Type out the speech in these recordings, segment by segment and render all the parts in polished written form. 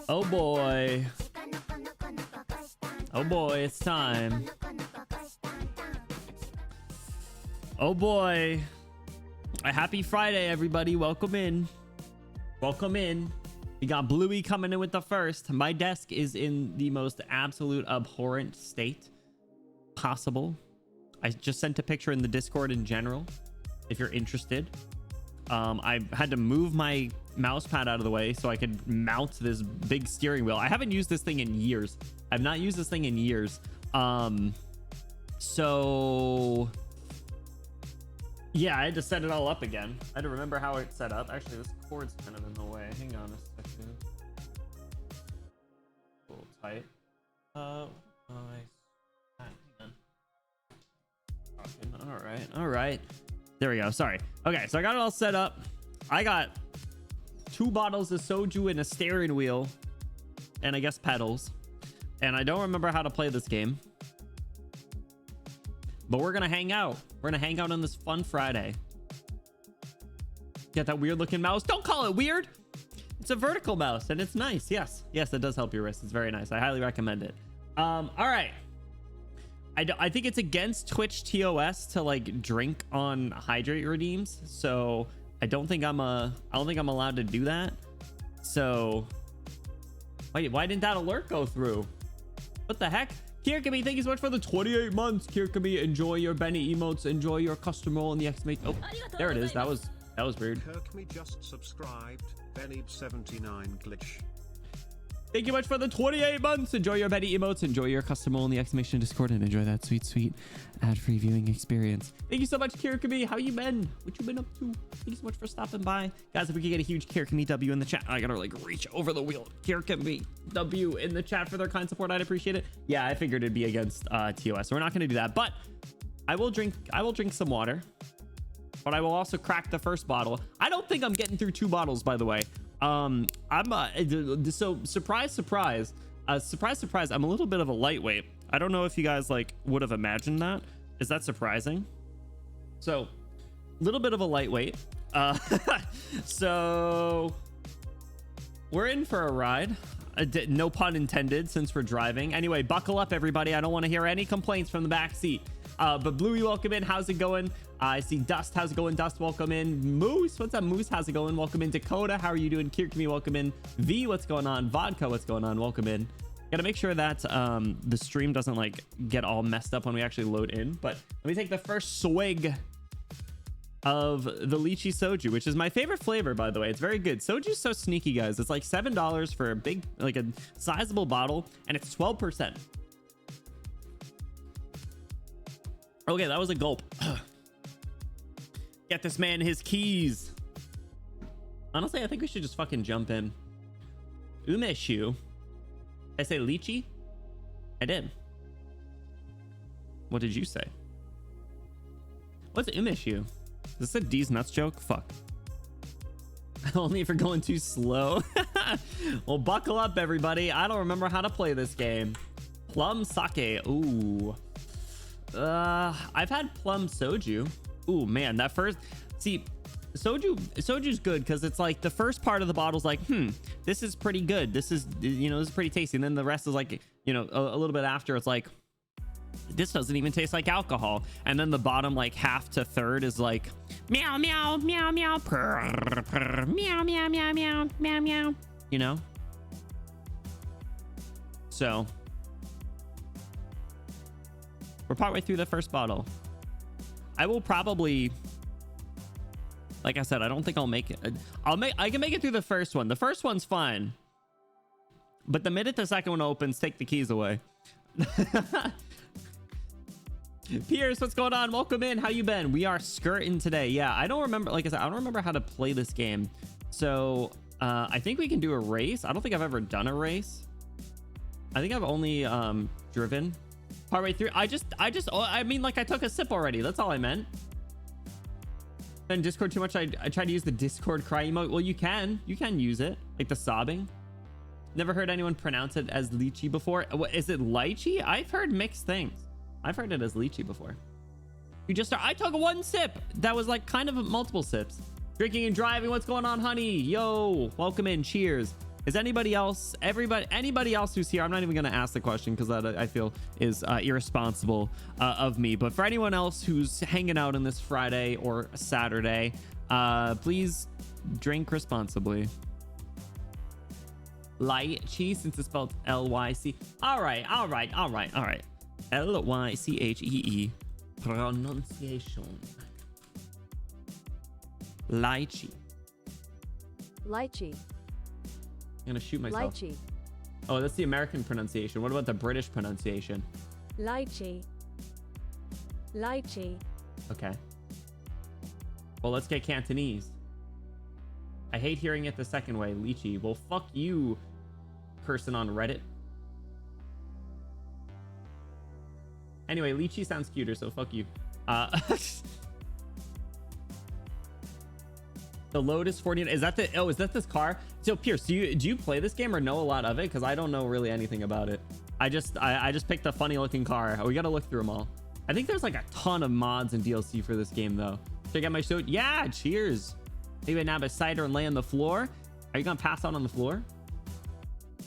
Oh boy. Oh boy, it's time. Oh boy. A happy Friday, everybody. Welcome in. Welcome in. We got Bluey coming in with the first. My desk is in the most absolute abhorrent state possible. I just sent a picture in the Discord in general, if you're interested. I had to move my mouse pad out of the way so I could mount this big steering wheel. I haven't used this thing in years. I've not used this thing in years. So yeah, I had to set it all up again. I had to remember how it's set up. Actually, this cord's kind of in the way. Hang on a second. A little tight. All right. There we go. Sorry. Okay, so I got it all set up. I got 2 bottles of soju and a steering wheel, and I guess pedals. And I don't remember how to play this game, but we're gonna hang out. We're gonna hang out on this fun Friday. Get that weird looking mouse. Don't call it weird. It's a vertical mouse and it's nice. Yes, it does help your wrist. It's very nice. I highly recommend it. All right. I think it's against Twitch TOS to like drink on hydrate redeems, so I don't think I'm allowed to do that. So wait, why didn't that alert go through? What the heck? Kirkami, thank you so much for the 28 months. Kirkami, enjoy your Benny emotes, enjoy your custom roll in the exclamation. Oh, there it is. That was weird. Kirkami just subscribed. Benny79 glitch. Thank you much for the 28 months. Enjoy your Betty emotes. Enjoy your custom roll in the exclamation Discord, and enjoy that sweet ad-free viewing experience. Thank you so much, Kirkami. How you been? What you been up to? Thank you so much for stopping by. Guys, if we could get a huge Kirkami W in the chat. I gotta like reach over the wheel. Kirkami W in the chat for their kind support. I'd appreciate it. Yeah, I figured it'd be against TOS. So we're not gonna do that, but I will drink some water, but I will also crack the first bottle. I don't think I'm getting through 2 bottles, by the way. I'm so surprise, I'm a little bit of a lightweight. I don't know if you guys like would have imagined that. Is that surprising? So a little bit of a lightweight. So we're in for a ride. No pun intended, since we're driving. Anyway, buckle up, everybody. I don't want to hear any complaints from the back seat. But Bluey, welcome in. How's it going? I see Dust. How's it going? Dust, welcome in. Moose, what's up? Moose, how's it going? Welcome in. Dakota, how are you doing? Kirkami, welcome in. V, what's going on? Vodka, what's going on? Welcome in. Gotta make sure that the stream doesn't like get all messed up when we actually load in. But let me take the first swig of the lychee soju, which is my favorite flavor, by the way. It's very good. Soju's so sneaky, guys. It's like $7 for a big, like a sizable bottle, and it's 12%. Okay, that was a gulp. Get this man his keys. Honestly, I think we should just fucking jump in. Umeshu. I say lychee? I did. What did you say? What's umeshu? Is this a D's nuts joke? Fuck. Only if you're going too slow. Well, buckle up, everybody. I don't remember how to play this game. Plum sake. Ooh. I've had plum soju. Ooh, man, that first, see, soju's good because it's like the first part of the bottle's like, this is pretty good. This is, this is pretty tasty. And then the rest is like, a little bit after, it's like, this doesn't even taste like alcohol. And then the bottom like half to third is like meow meow meow meow purr, purr, meow meow meow meow meow meow. So we're partway through the first bottle. I will probably, like I said, I don't think I'll make it. I can make it through the first one. The first one's fine, but the minute the second one opens, take the keys away. Pierce, what's going on? Welcome in. How you been? We are skirting today. Yeah, I don't remember. Like I said, I don't remember how to play this game. So I think we can do a race. I don't think I've ever done a race. I think I've only driven partway through. I mean, like I took a sip already. That's all I meant. Then Discord too much. I tried to use the Discord cry emote. Well, you can use it, like the sobbing. Never heard anyone pronounce it as lychee before. What is it, lychee? I've heard mixed things. I've heard it as lychee before. I took 1 sip. That was like kind of multiple sips. Drinking and driving. What's going on, honey? Yo, welcome in. Cheers. Is anybody else, anybody else who's here? I'm not even going to ask the question because that I feel is irresponsible of me. But for anyone else who's hanging out on this Friday or Saturday, please drink responsibly. Lychee, since it's spelled L-Y-C. All right. L-Y-C-H-E-E. Pronunciation. Lychee. Lychee. I'm gonna shoot myself. Lychee. Oh, that's the American pronunciation. What about the British pronunciation? Lychee. Lychee. Okay. Well, let's get Cantonese. I hate hearing it the second way. Lychee. Well, fuck you, person on Reddit. Anyway, lychee sounds cuter, so fuck you. The Lotus 40. Is that this car? So Pierce, do you play this game or know a lot of it? Because I don't know really anything about it. I just picked a funny looking car. We gotta look through them all. I think there's like a ton of mods and DLC for this game though. Check out my show. Yeah, cheers. Maybe nab a cider and lay on the floor. Are you gonna pass out on the floor?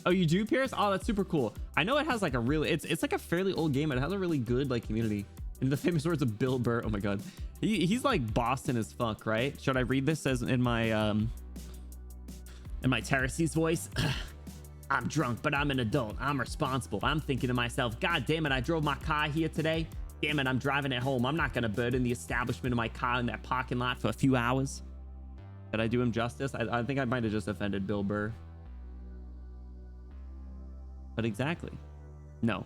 Oh, you do, Pierce? Oh, that's super cool. I know it has like a really, it's like a fairly old game. It has a really good like community. In the famous words of Bill Burr, oh my god, he's like Boston as fuck, right? Should I read this as in my Terrace's voice? I'm drunk, but I'm an adult. I'm responsible. I'm thinking to myself, God damn it, I drove my car here today. Damn it, I'm driving it home. I'm not gonna burden the establishment of my car in that parking lot for a few hours. Did I do him justice? I think I might have just offended Bill Burr. But exactly. No,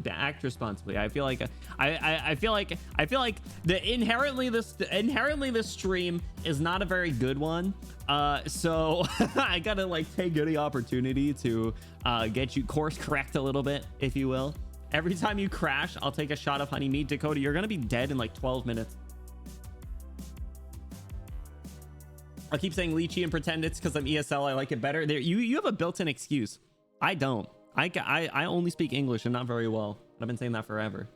act responsibly. I feel like I feel like the inherently this stream is not a very good one. So I gotta like take any opportunity to get you course correct a little bit, if you will. Every time you crash, I'll take a shot of honey meat. Dakota, you're gonna be dead in like 12 minutes. I'll keep saying lychee and pretend it's because I'm ESL. I like it better. There, you have a built-in excuse. I don't. I only speak English and not very well. I've been saying that forever.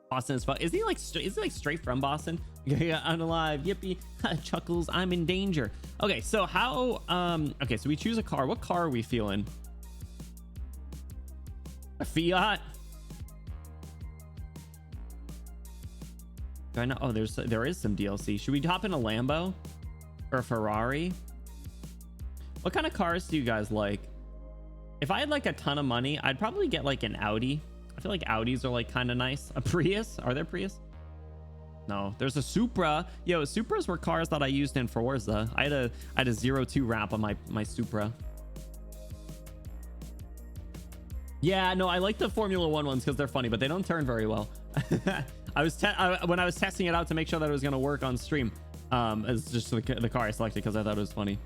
Boston is fun. Is he like straight from Boston? Yeah, I'm alive. Yippee. Chuckles. I'm in danger. Okay, so how okay, so we choose a car. What car are we feeling? A Fiat? Do I know? Oh, there is some DLC. Should we hop in a Lambo or a Ferrari? What kind of cars do you guys like? If I had like a ton of money, I'd probably get like an Audi. I feel like Audis are like kind of nice. A Prius? Are there Prius? No, there's a Supra. Yo, Supras were cars that I used in Forza. I had a 0-2 wrap on my Supra. Yeah, no, I like the Formula 1 ones because they're funny, but they don't turn very well. When I was testing it out to make sure that it was gonna work on stream, it's just the car I selected because I thought it was funny.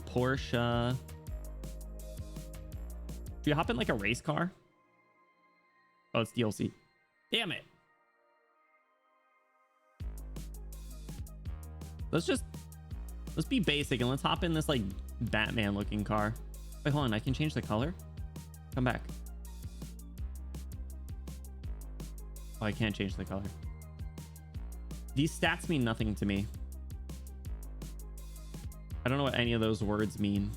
Porsche. Do you hop in like a race car? Oh, it's DLC. Damn it. Let's be basic and let's hop in this like Batman looking car. Wait, hold on. I can change the color. Come back. Oh, I can't change the color. These stats mean nothing to me. I don't know what any of those words mean.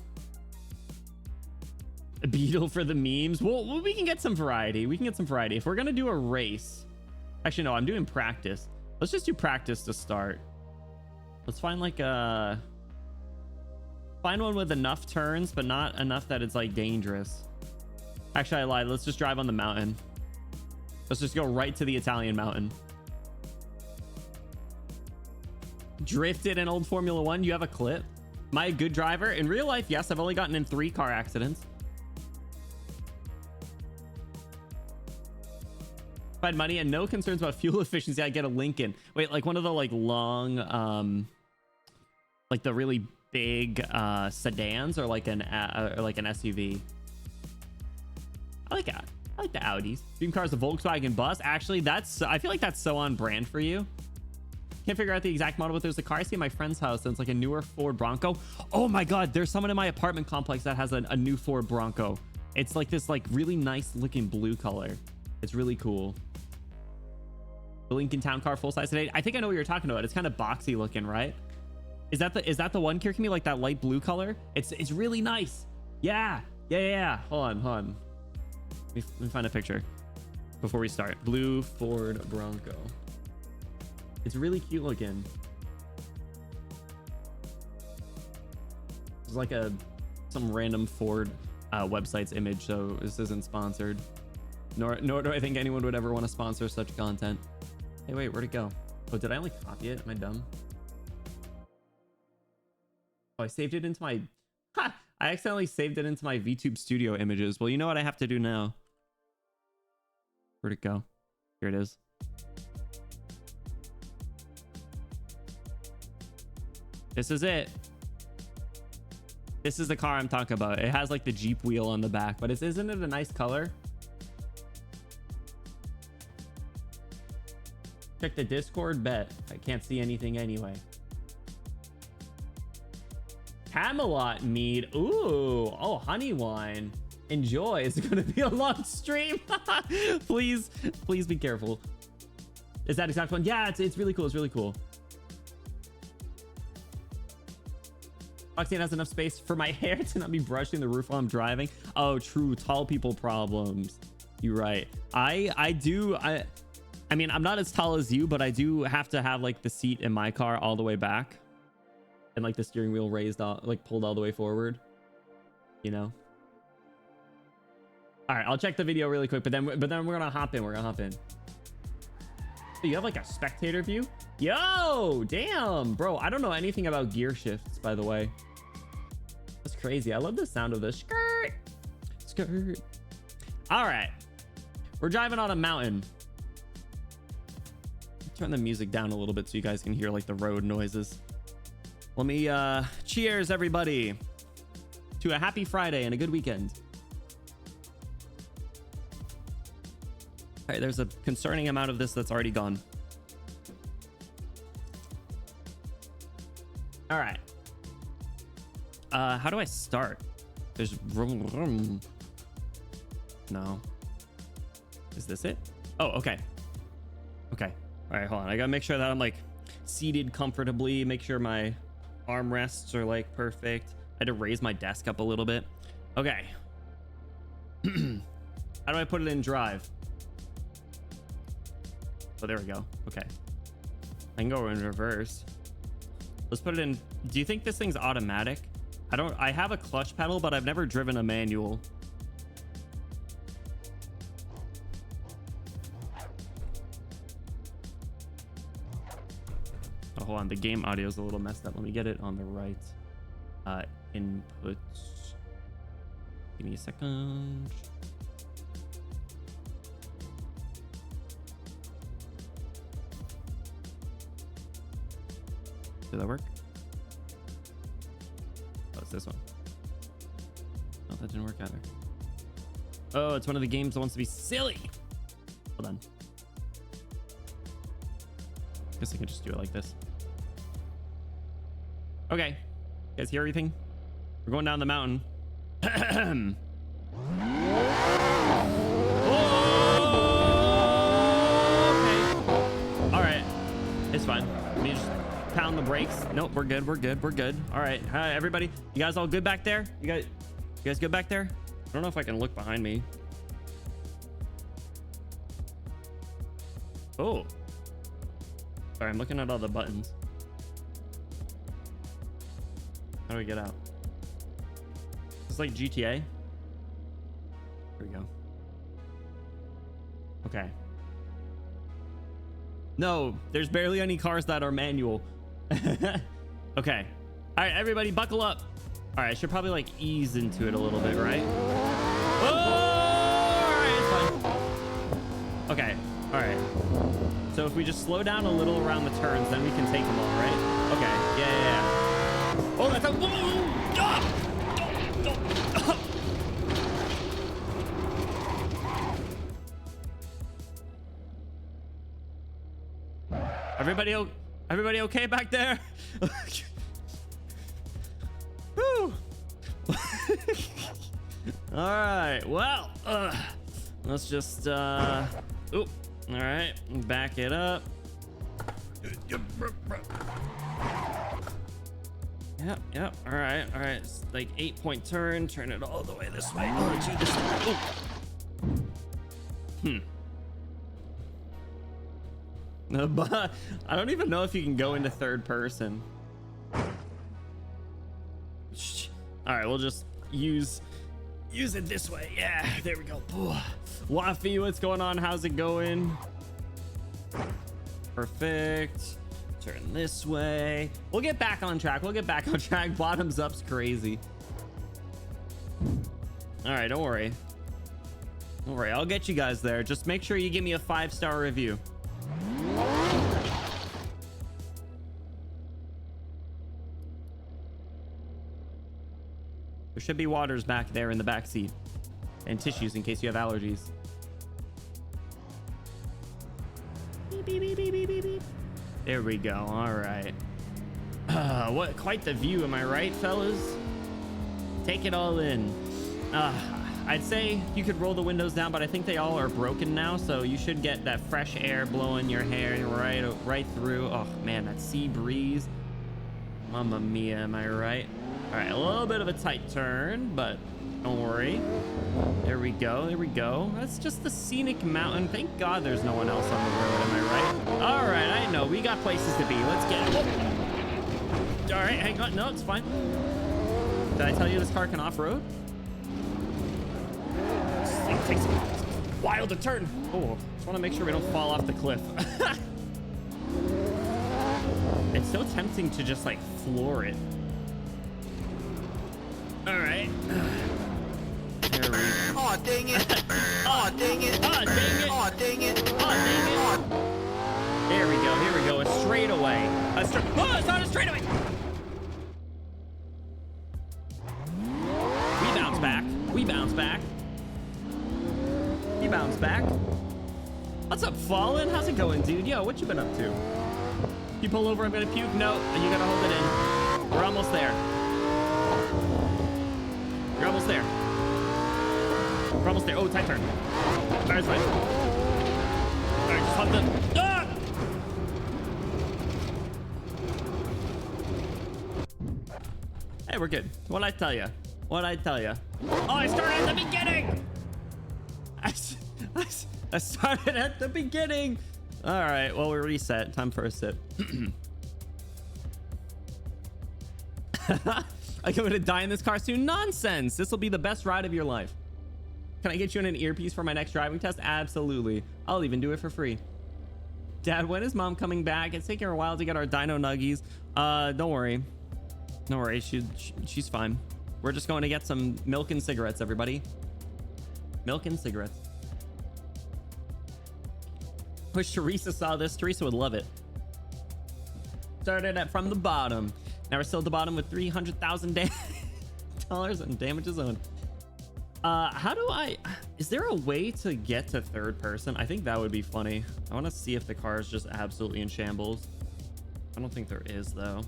A Beetle for the memes. Well, we can get some variety. We can get some variety. If we're going to do a race. Actually, no, I'm doing practice. Let's just do practice to start. Let's find like a... Find one with enough turns, but not enough that it's like dangerous. Actually, I lied. Let's just drive on the mountain. Let's just go right to the Italian mountain. Drifted in old Formula 1. You have a clip? Am I a good driver? In real life, yes. I've only gotten in 3 car accidents. If I had money and no concerns about fuel efficiency, I'd get a Lincoln. Wait, like one of the like long, like the really big sedans, or like an SUV. I like the Audis. Dream car is a Volkswagen bus. Actually, I feel like that's so on brand for you. Can't figure out the exact model, but there's a car I see at my friend's house and it's like a newer Ford Bronco. Oh my god, there's someone in my apartment complex that has a new Ford Bronco. It's like this like really nice looking blue color. It's really cool. The Lincoln Town Car full size today. I think I know what you're talking about. It's kind of boxy looking, right? Is that the one, Kirkme, like that light blue color? It's really nice. Yeah. Hold on. Let me find a picture before we start. Blue Ford Bronco. It's really cute looking. It's like some random Ford website's image, so this isn't sponsored. Nor do I think anyone would ever want to sponsor such content. Hey, wait, where'd it go? Oh, did I only copy it? Am I dumb? Oh, I saved it into my... Ha! I accidentally saved it into my VTube Studio images. Well, you know what I have to do now? Where'd it go? Here it is. This is it. This is the car I'm talking about. It has like the Jeep wheel on the back, but isn't it a nice color? Check the Discord, bet. I can't see anything anyway. Camelot mead. Ooh. Oh, honey wine. Enjoy. It's gonna be a long stream. Please be careful. Is that exact one? Yeah, it's really cool. It's really cool. Oxane has enough space for my hair to not be brushing the roof while I'm driving. Oh, true. Tall people problems. You're right. I mean, I'm not as tall as you, but I do have to have like the seat in my car all the way back and like the steering wheel raised out, like pulled all the way forward, you know? All right, I'll check the video really quick, but then we're gonna hop in. You have like a spectator view? Yo, damn, bro. I don't know anything about gear shifts, by the way. That's crazy. I love the sound of this. Skirt. All right, we're driving on a mountain. Turn the music down a little bit so you guys can hear like the road noises. Let me cheers everybody to a happy Friday and a good weekend. All right, there's a concerning amount of this that's already gone. All right. How do I start? There's vroom. No. Is this it? Oh, okay. Okay. All right, hold on. I gotta make sure that I'm like seated comfortably. Make sure my armrests are like perfect. I had to raise my desk up a little bit. Okay. How do I put it in drive? Oh, there we go. Okay. I can go in reverse. Let's put it in. Do you think this thing's automatic? I have a clutch pedal, but I've never driven a manual. Oh, hold on. The game audio is a little messed up. Let me get it on the right inputs. Give me a second. Did that work? Oh, it's this one. Oh, that didn't work either. Oh, it's one of the games that wants to be silly. Hold on. Guess I can just do it like this. Okay. You guys hear everything? We're going down the mountain. Oh, okay. All right. It's fine. Let me just pound the brakes. Nope, we're good. All right. Hi, everybody. You guys all good back there? You guys good back there? I don't know if I can look behind me. Oh. Sorry, I'm looking at all the buttons. How do we get out? It's like GTA. Here we go. Okay. No, there's barely any cars that are manual. Okay. All right, everybody buckle up. All right, I should probably like ease into it a little bit, right? Oh, all right, it's fine. Okay, all right. So if we just slow down a little around the turns, then we can take them all, right? Okay, yeah. Oh, that's a... Everybody okay back there? Whew. All right, well, let's just all right, back it up. Yep. All right. It's like 8-point turn. Turn it all the way this way. Oh, gee, this. Oh. But I don't even know if you can go into third person. All right, we'll just use it this way. Yeah, there we go. Waffy, what's going on? How's it going? Perfect. Turn this way. We'll get back on track. Bottoms up's crazy. All right, don't worry. I'll get you guys there. Just make sure you give me a 5-star review. There should be waters back there in the back seat and tissues in case you have allergies. Beep, beep, beep, beep, beep, beep. There we go. All right. What quite the view, am I right, fellas? Take it all in. I'd say you could roll the windows down, but I think they all are broken now, so you should get that fresh air blowing your hair right through. Oh man, that sea breeze. Mamma mia, am I right? All right, a little bit of a tight turn, but don't worry. There we go. That's just the scenic mountain. Thank God there's no one else on the road, am I right? All right, I know. We got places to be. Let's get it. All right, hang on. No, it's fine. Did I tell you this car can off-road? This thing takes a while to turn. Oh, just want to make sure we don't fall off the cliff. It's so tempting to just, like, floor it. All right. There we go. Oh, dang it. Oh, dang it. Oh, dang it. Oh, dang it. Oh, dang it. There we go. Here we go. A straightaway. Oh, it's not a straightaway. We bounce back. What's up, Fallen? How's it going, dude? Yo, what you been up to? You pull over, I'm gonna puke? No, you gotta hold it in. We're almost there. You're almost there. We're almost there. Oh, tight turn. Fire's fine. All right, just hold the... Ah! Hey, we're good. What'd I tell you? Oh, I started at the beginning! I started at the beginning! All right, well, we're reset. Time for a sip. I'm going to die in this car soon. Nonsense. This will be the best ride of your life. Can I get you in an earpiece for my next driving test? Absolutely. I'll even do it for free. Dad, when is mom coming back? It's taking her a while to get our dino nuggies. Don't worry. She's fine. We're just going to get some milk and cigarettes, everybody. Milk and cigarettes. Wish Teresa saw this. Teresa would love it. Started at from the bottom. Now we're still at the bottom with $300,000 in damages owned. How do I... Is there a way to get to third person? I think that would be funny. I want to see if the car is just absolutely in shambles. I don't think there is, though.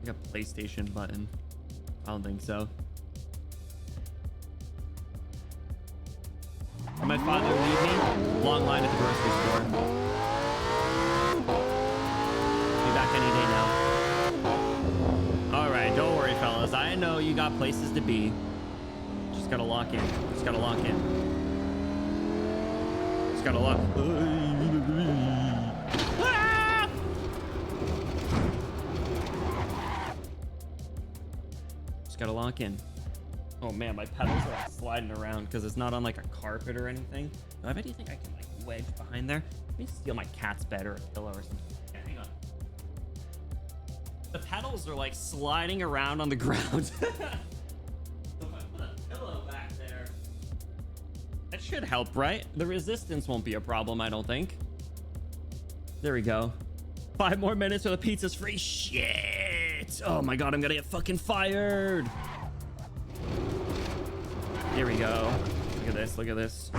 Like a PlayStation button. I don't think so. Did my father leave me? Long line at the grocery store. Be back any day now. All right, don't worry, fellas. I know you got places to be. Just gotta lock in. Just gotta lock. Ah! Just gotta lock in. Oh man, my pedals are like sliding around because it's not on like a carpet or anything. I bet you think I can like wedge behind there. Let me steal my cat's bed or a pillow or something. Yeah, hang on. The pedals are like sliding around on the ground. So if I put a pillow back there, that should help, right? The resistance won't be a problem, I don't think. There we go. 5 more minutes or the pizza's free. Shit. Oh my God, I'm gonna get fucking fired. Here we go. Look at this. Look at this.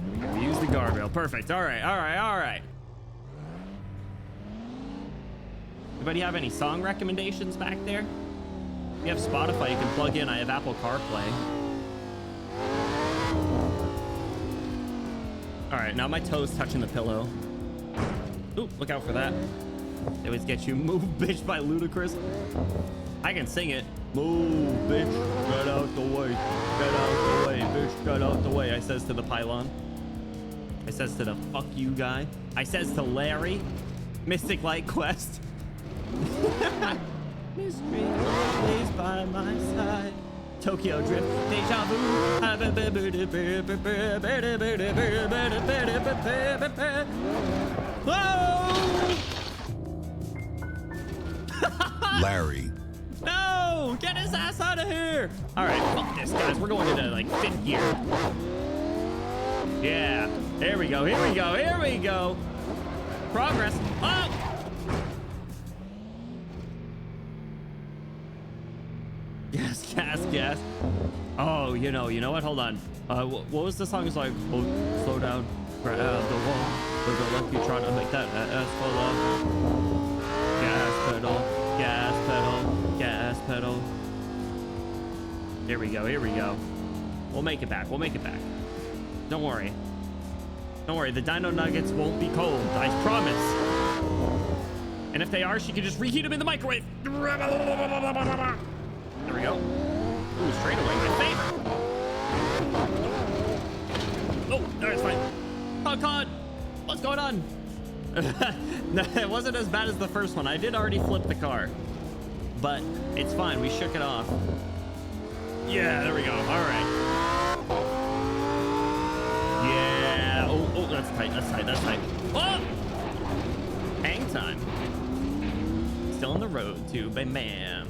There we go. Use the guardrail. Perfect. All right. All right. All right. Anybody have any song recommendations back there? If you have Spotify, you can plug in. I have Apple CarPlay. All right. Now my toe's touching the pillow. Ooh, look out for that. They always get you. Move, bitch, by Ludacris. I can sing it. Move, bitch, get out the way. Get out the way, bitch, get out the way. I says to the pylon. I says to the fuck you guy. I says to Larry. Mystic Light Quest. Mystery always by my side. Tokyo Drift. Deja vu. Whoa! Larry. No! Get his ass out of here! Alright, fuck this, guys. We're going into, like, 5th gear. Yeah. Here we go, here we go, here we go. Progress. Oh! Gas, gas, gas. Oh, you know what? Hold on. What was the song? It's like, oh, slow down, grab the wall. We're the lucky trying to make that ass fall off. Gas pedal, gas pedal, gas pedal. Here we go, here we go. We'll make it back, we'll make it back. Don't worry. Don't worry, the dino nuggets won't be cold, I promise. And if they are, she can just reheat them in the microwave. There we go. Ooh, straight away, my favorite. Oh, that's fine. Oh, God. What's going on? No, it wasn't as bad as the first one. I did already flip the car. But it's fine. We shook it off. Yeah, there we go. All right. Yeah. Oh, that's tight. That's tight. That's tight. Oh! Hang time. Still on the road to Bam.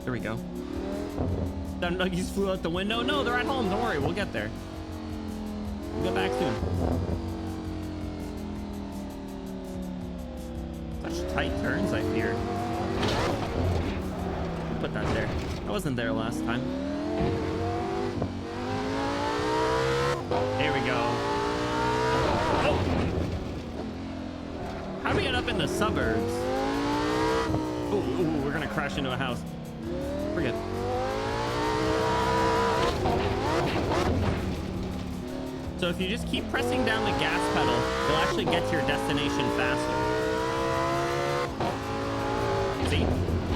There we go. The nuggies flew out the window. No, they're at home. Don't worry. We'll get there. We'll get back soon. Such tight turns, I fear. Put that there. I wasn't there last time. Here we go. Oh! How do we get up in the suburbs? Ooh, we're gonna crash into a house. We're good. So if you just keep pressing down the gas pedal, you'll actually get to your destination faster. See?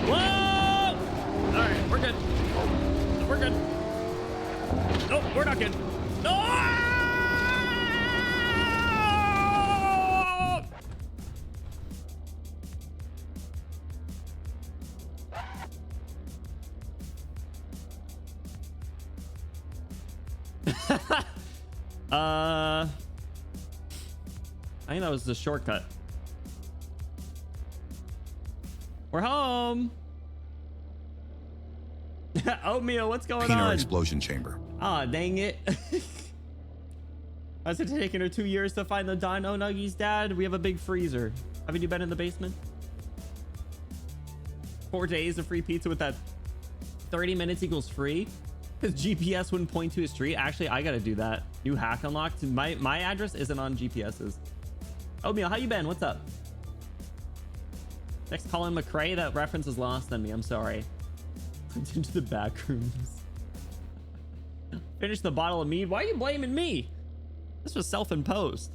Whoa! All right, we're good. We're good. Oh, we're not good. Oh! I think that was the shortcut. We're home. Oatmeal, what's going Peanut on? explosion chamber. Ah, dang it. Has it taken her 2 years to find the dino nuggies, Dad? We have a big freezer. Haven't you been in the basement? 4 days of free pizza with that 30 minutes equals free? Because GPS wouldn't point to a street. Actually, I gotta do that. New hack unlocked. My address isn't on GPS's. Oatmeal, how you been? What's up? Next, Colin McRae. That reference is lost on me. I'm sorry. Went into the back rooms. Finished the bottle of mead. Why are you blaming me? This was self-imposed.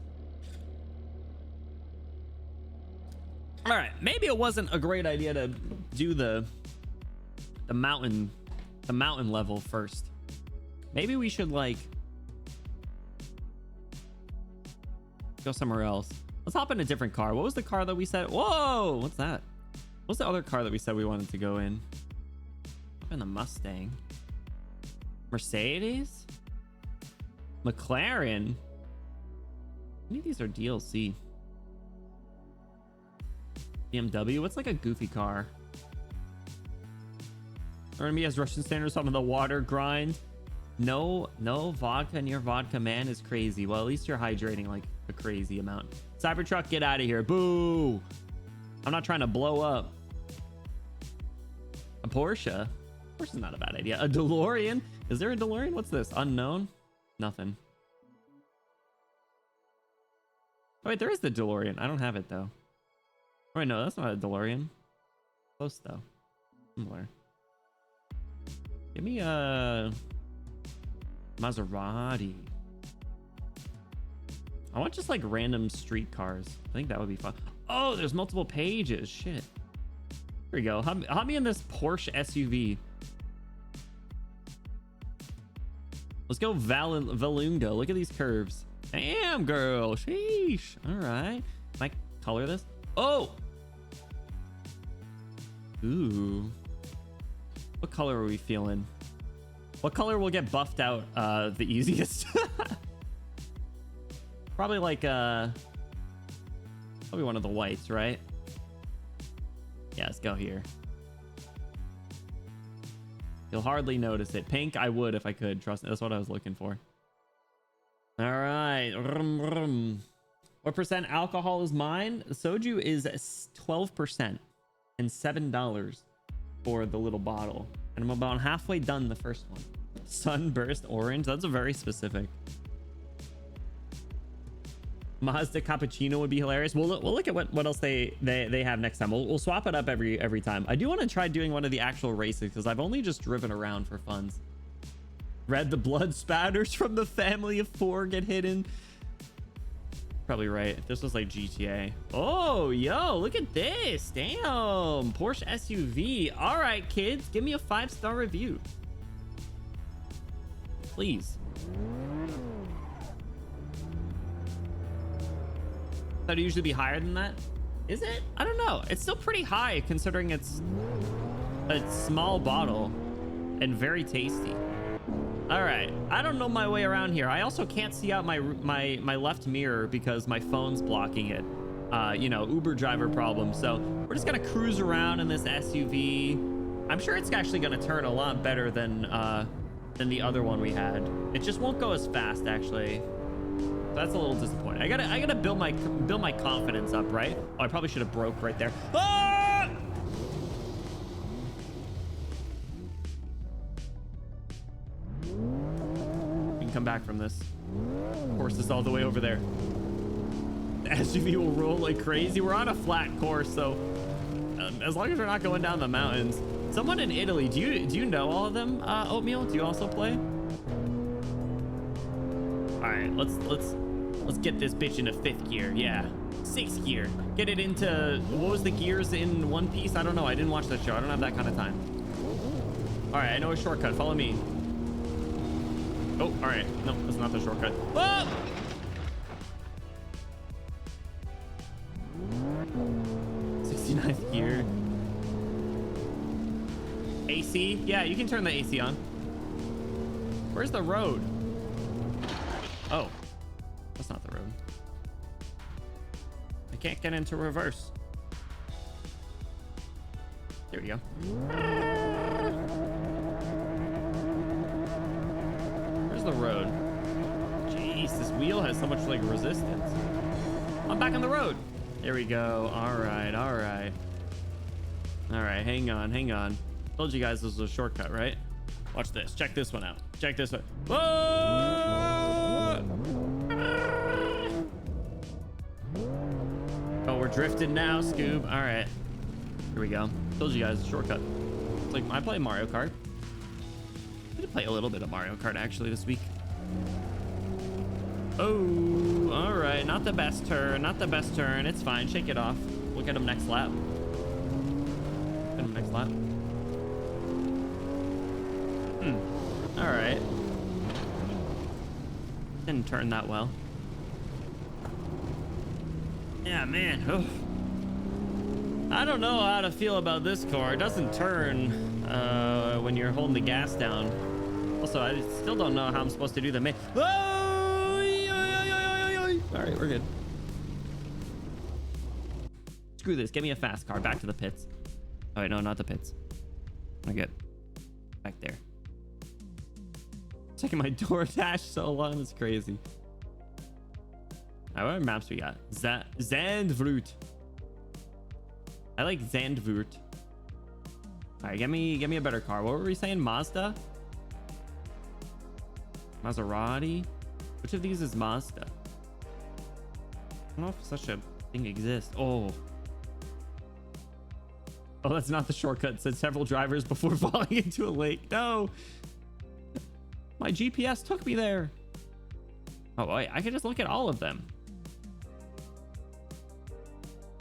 All right, maybe it wasn't a great idea to do the mountain level first. Maybe we should like go somewhere else. Let's hop in a different car. What was the car that we said? Whoa, what's that? What's the other car that we said we wanted to go in? In the Mustang. Mercedes? McLaren? I think these are DLC. BMW? What's like a goofy car? RMB has Russian standards on the water grind. No vodka in your vodka, man, is crazy. Well, at least you're hydrating like a crazy amount. Cybertruck, get out of here. Boo! I'm not trying to blow up. A Porsche? Porsche's not a bad idea. A DeLorean? Is there a DeLorean? What's this? Unknown? Nothing. Oh, wait, there is the DeLorean. I don't have it, though. Oh, wait, no, that's not a DeLorean. Close, though. Similar. Give me a Maserati. I want just like random street cars. I think that would be fun. Oh, there's multiple pages. Shit. Here we go. Hop me in this Porsche SUV. Let's go Valunga. Look at these curves. Damn, girl. Sheesh. All right. Can I color this? Oh. Ooh. What color are we feeling? What color will get buffed out the easiest? Probably like probably one of the whites, right? Yeah, let's go here. You'll hardly notice it. Pink, I would if I could. Trust me, that's what I was looking for. All right. What percent alcohol is mine? Soju is 12% and $7 for the little bottle. And I'm about halfway done the first one. Sunburst orange. That's a very specific. Mazda cappuccino would be hilarious. We'll look at what else they have next time. We'll swap it up every time. I do want to try doing one of the actual races because I've only just driven around for funs. Read the blood spatters from the family of 4 get hidden. Probably right. If this was like GTA. Oh, yo, look at this. Damn. Porsche SUV. All right, kids, give me a 5-star review, please. Thought it'd usually be higher than that. Is it? I don't know. It's still pretty high considering it's a small bottle and very tasty. All right, I don't know my way around here. I also can't see out my left mirror because my phone's blocking it. You know, Uber driver problem. So we're just gonna cruise around in this SUV. I'm sure it's actually gonna turn a lot better than the other one we had. It just won't go as fast, actually. That's a little disappointing. I gotta build my confidence up, right? Oh, I probably should have broke right there. Ah! We can come back from this. Course is all the way over there. The SUV will roll like crazy. We're on a flat course, so as long as we're not going down the mountains. Someone in Italy, do you know all of them? Oatmeal, do you also play? All right, let's get this bitch into 5th gear. Yeah, 6th gear. Get it into, what was the gears in One Piece? I don't know. I didn't watch that show. I don't have that kind of time. All right, I know a shortcut. Follow me. Oh, all right. No, that's not the shortcut. Oh! 69th gear. AC? Yeah, you can turn the AC on. Where's the road? Oh, that's not the road. I can't get into reverse. There we go. Where's the road? Jeez, this wheel has so much like resistance. I'm back on the road. There we go. All right, all right. All right, hang on. Told you guys this was a shortcut, right? Watch this. Check this one out. Check this one. Whoa! Oh, we're drifting now, Scoob. All right. Here we go. Told you guys, shortcut. It's like I play Mario Kart. I did play a little bit of Mario Kart actually this week. Oh, all right. Not the best turn. Not the best turn. It's fine. Shake it off. We'll get him next lap. Get him next lap. All right. Didn't turn that well. Yeah, man. Ugh. I don't know how to feel about this car. It doesn't turn when you're holding the gas down. Also, I still don't know how I'm supposed to do the oh! All right, we're good. Screw this. Get me a fast car. Back to the pits. Oh, wait, no, not the pits. I get back there. Checking my door dash so long, it's crazy. All right, what maps we got? Zandvoort. I like Zandvoort. All right, get me a better car. What were we saying? Mazda? Maserati? Which of these is Mazda? I don't know if such a thing exists. Oh. Oh, that's not the shortcut. It said several drivers before falling into a lake. No. My GPS took me there. Oh, wait, I can just look at all of them.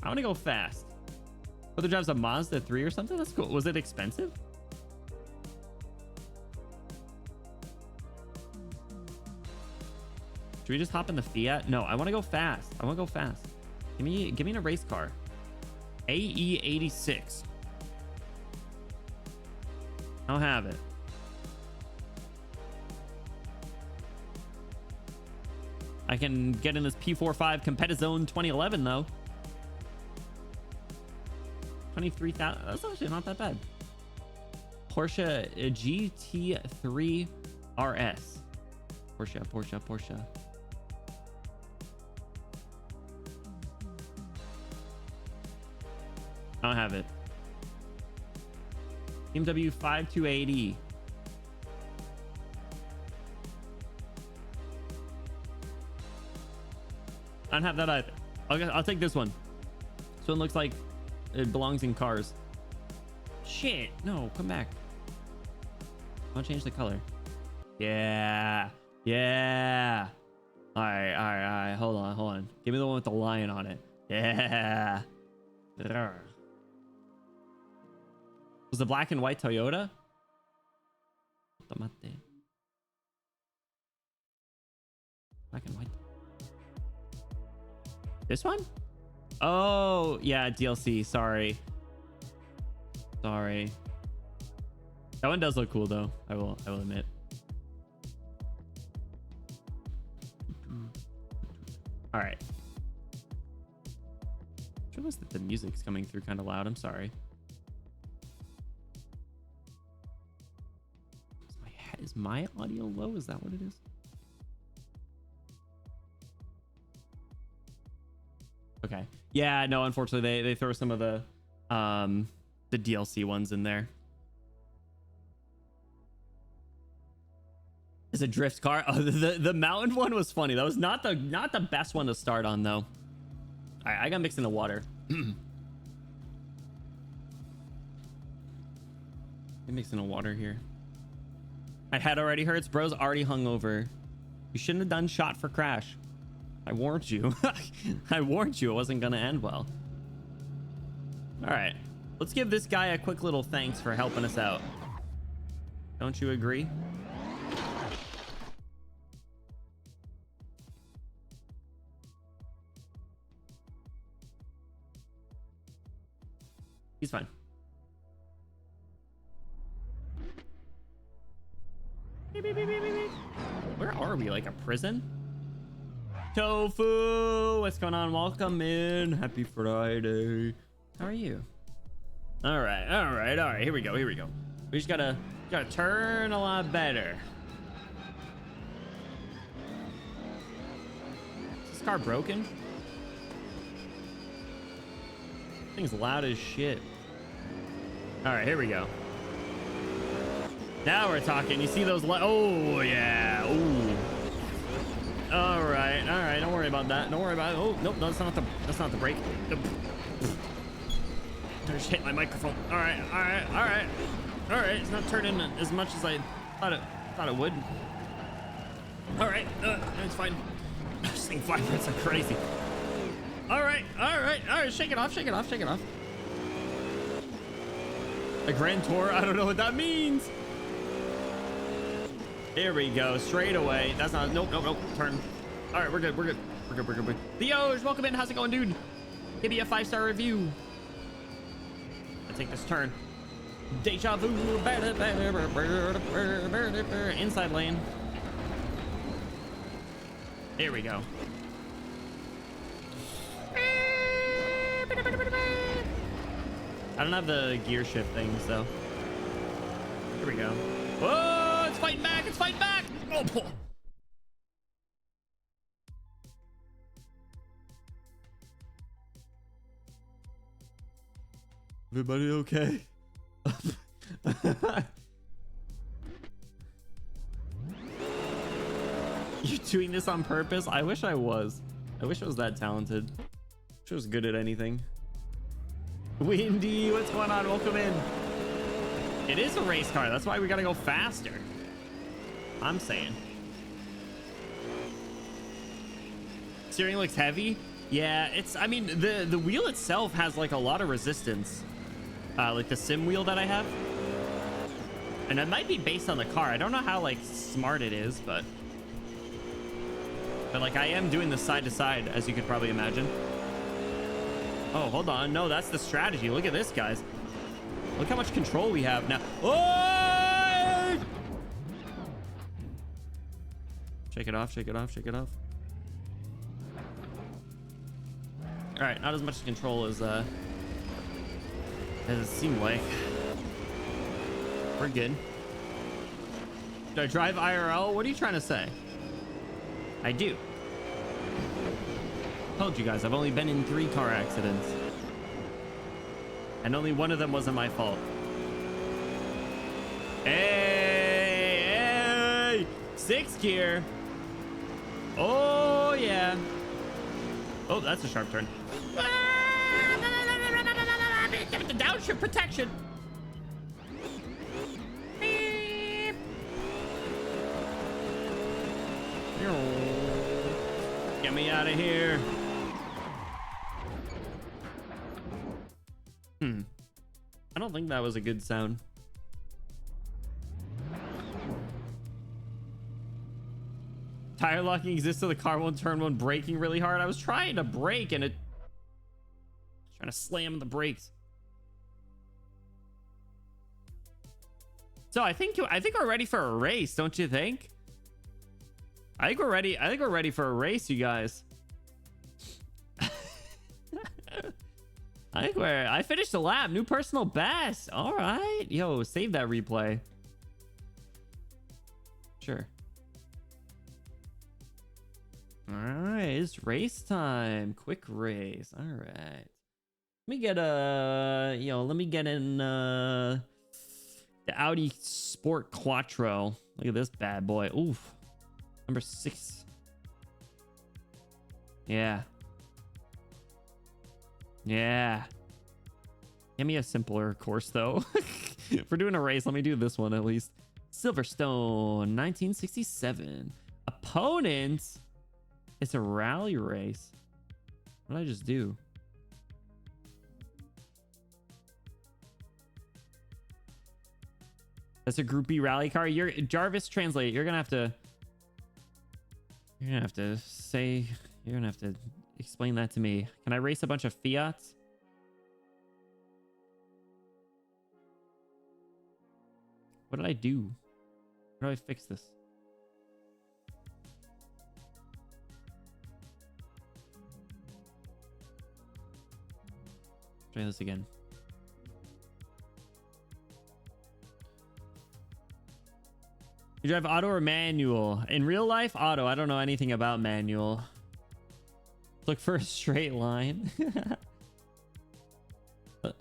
I want to go fast. Brother drives a Mazda 3 or something? That's cool. Was it expensive? Should we just hop in the Fiat? No, I want to go fast. I want to go fast. Give me a race car. AE86. I'll have it. I can get in this P45 Competizone 2011 though. 23,000. That's actually not that bad. Porsche GT3 RS. Porsche. I don't have it. BMW 5280. I don't have that either. I'll take this one. This one looks like it belongs in cars. Shit. No, come back. I'll change the color. Yeah. All right. Hold on. Give me the one with the lion on it. Yeah. Was the black and white Toyota? Tomate. Black and white. This one? Oh, yeah, DLC. Sorry. That one does look cool though. I will admit. All right. It was that the music's coming through kind of loud. I'm sorry. Is my audio low? Is that what it is? Okay. Yeah, no, unfortunately they throw some of the DLC ones in there. Is a drift car. Oh, the mountain one was funny. That was not the best one to start on though. All right, I got mixed in the water. I'm mixing the water here. My head already hurts. Bro's already hungover. You shouldn't have done shot for crash. I warned you. I warned you it wasn't gonna end well. All right, let's give this guy a quick little thanks for helping us out. Don't you agree? He's fine. Where are we? Like a prison? Tofu, what's going on? Welcome in. Happy Friday. How are you? All right. Here we go. We just gotta turn a lot better. Is this car broken? Thing's loud as shit. All right, here we go. Now we're talking. You see those oh yeah. Ooh. All right. Don't worry about that. Oh nope, that's not the brake. Nope. I just hit my microphone. All right. It's not turning as much as I thought it would. All right, it's fine. This thing vibrates like crazy. All right. Shake it off. A Grand Tour. I don't know what that means. Here we go, straight away. That's not, nope. Turn. All right, we're good. Theoj, welcome in. How's it going, dude? Give me a 5-star review. Let's take this turn. Deja vu. Inside lane. Here we go. I don't have the gear shift thing, so. Here we go. Whoa, it's fighting back. Oh, boy. Everybody okay? You doing this on purpose? I wish I was. I wish I was that talented. I wish I was good at anything. Windy, what's going on? Welcome in. It is a race car. That's why we gotta go faster. I'm saying. Steering looks heavy. Yeah, it's, I mean, the wheel itself has like a lot of resistance. Like the sim wheel that I have. And it might be based on the car. I don't know how like smart it is, but like I am doing the side to side, as you could probably imagine. Oh, hold on. No, that's the strategy. Look at this, guys. Look how much control we have now. Oh! Shake it off, shake it off, shake it off. All right, not as much control as it seemed like. We're good. Do I drive IRL? What are you trying to say? I do. Told you guys, I've only been in 3 car accidents. And only one of them wasn't my fault. Hey, hey! 6th gear. Oh, yeah. Oh, that's a sharp turn. The downshift protection. Get me out of here. I don't think that was a good sound. Tire locking exists so the car won't turn when braking really hard. I was trying to brake and trying to slam the brakes. So I think we're ready for a race, don't you think? I think we're ready. I think we're ready for a race, you guys. I finished the lap. New personal best. All right. Yo, save that replay. Sure. All right. It's race time. Quick race. All right. Let me get let me get in the Audi Sport Quattro. Look at this bad boy. Oof. Number 6. Yeah. Yeah. Give me a simpler course, though. If we're doing a race, let me do this one at least. Silverstone, 1967. Opponent. It's a rally race. What did I just do? That's a Group B rally car. You're Jarvis, translate. You're gonna have to explain that to me. Can I race a bunch of Fiats? What did I do? How do I fix this? Try this again. You drive auto or manual? In real life, auto. I don't know anything about manual. Look for a straight line. One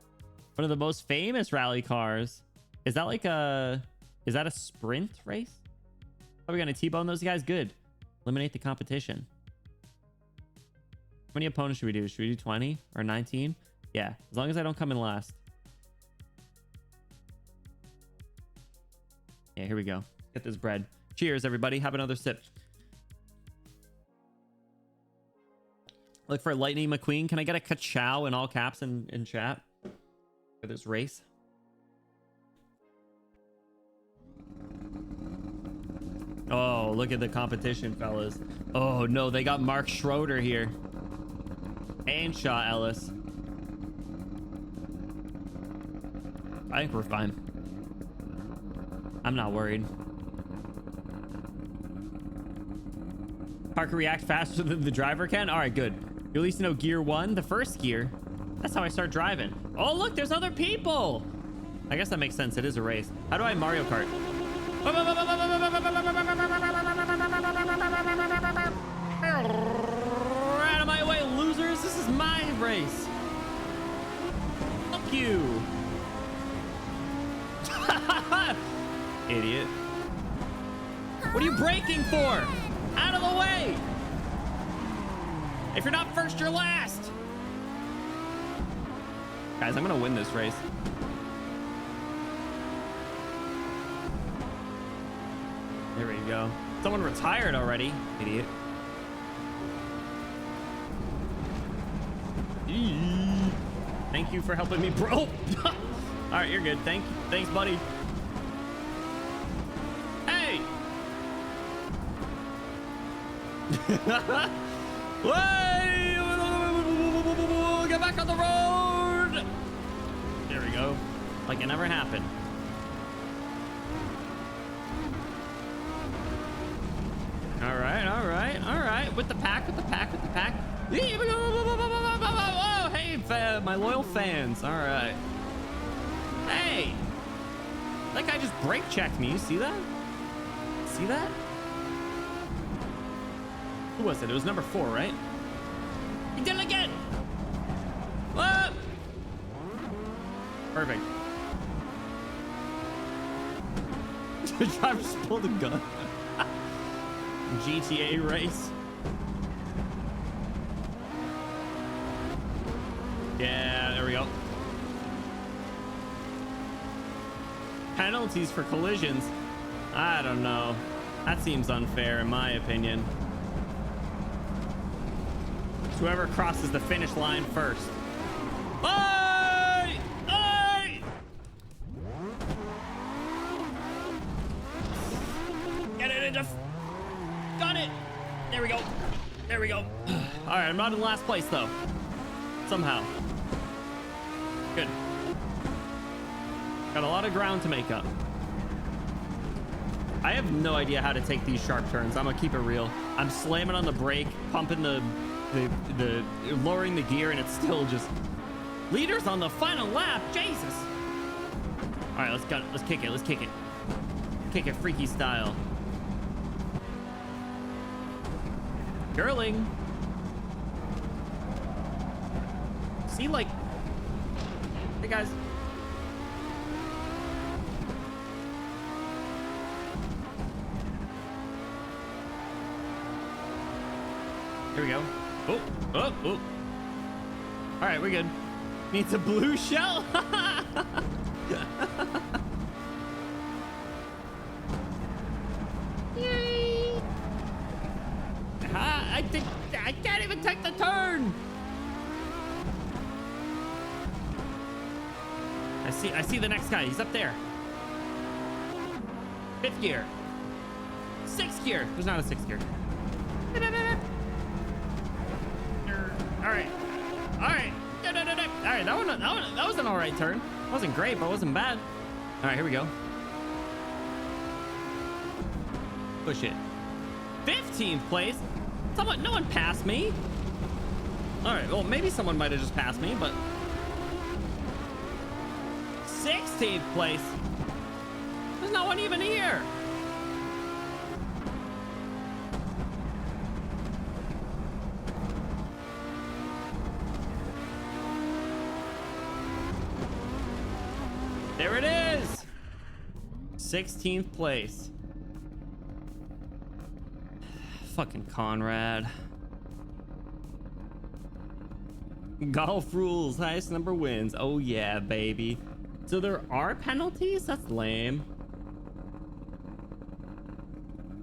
of the most famous rally cars. Is that like a sprint race? Are we gonna T-bone those guys? Good. Eliminate the competition. How many opponents should we do? Should we do 20 or 19? Yeah, as long as I don't come in last. Yeah, here we go. Get this bread. Cheers, everybody. Have another sip. Look for Lightning McQueen. Can I get a ka-chow in all caps in chat for this race? Oh, look at the competition, fellas. Oh, no, they got Mark Schroeder here. And Shaw Ellis. I think we're fine. I'm not worried. Car can react faster than the driver can? All right, good. You at least know gear 1, the first gear. That's how I start driving. Oh, look, there's other people. I guess that makes sense. It is a race. How do I Mario Kart? Out of my way, losers. This is my race. Fuck you. Idiot. What are you braking for? Out of the way. If you're not first, you're last. Guys, I'm gonna win this race. There we go. Someone retired already. Idiot. Thank you for helping me, bro. All right, you're good. Thanks, buddy. Hey. Way! Get back on the road. There we go. Like it never happened. All right, all right, all right. With the pack, with the pack, with the pack. Oh, hey, my loyal fans. All right. Hey, that guy just brake checked me. You see that? See that? Who was it? It was number 4, right? He did it again. What? Perfect. The driver just pulled a gun. GTA race. Yeah, there we go. Penalties for collisions. I don't know. That seems unfair in my opinion. Whoever crosses the finish line first. Hey! Hey! Get it into... Got it! There we go. There we go. All right, I'm not in last place though. Somehow. Good. Got a lot of ground to make up. I have no idea how to take these sharp turns. I'm gonna keep it real. I'm slamming on the brake, pumping the lowering the gear, and it's still just leaders on the final lap. Jesus. All right, let's go. Let's kick it. Let's kick it. Kick it freaky style. Girling. See, like, hey guys. Here we go. Oh, oh, oh. All right, we're good. Needs a blue shell. Yay. I can't even take the turn. I see the next guy. He's up there. 5th gear. 6th gear. There's not a 6th gear. All right. All right. All right. That was an all right turn. It wasn't great, but it wasn't bad. All right, here we go. Push it. 15th place. No one passed me. All right. Well, maybe someone might have just passed me, but 16th place. There's no one even here. There it is. 16th place. Fucking Conrad. Golf rules. Highest number wins. Oh yeah, baby. So there are penalties? That's lame.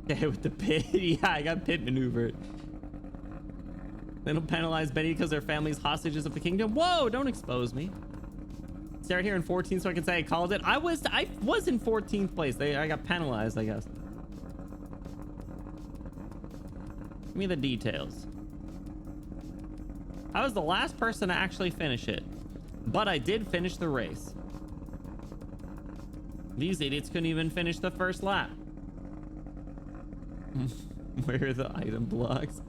Yeah, with the pit. Yeah, I got pit maneuvered. They don't penalize Benny because their family's hostages of the kingdom. Whoa, don't expose me. Start here in 14th so I can say I called it. I was in 14th place. I got penalized, I guess. Give me the details. I was the last person to actually finish it, but I did finish the race. These idiots couldn't even finish the first lap. Where are the item blocks?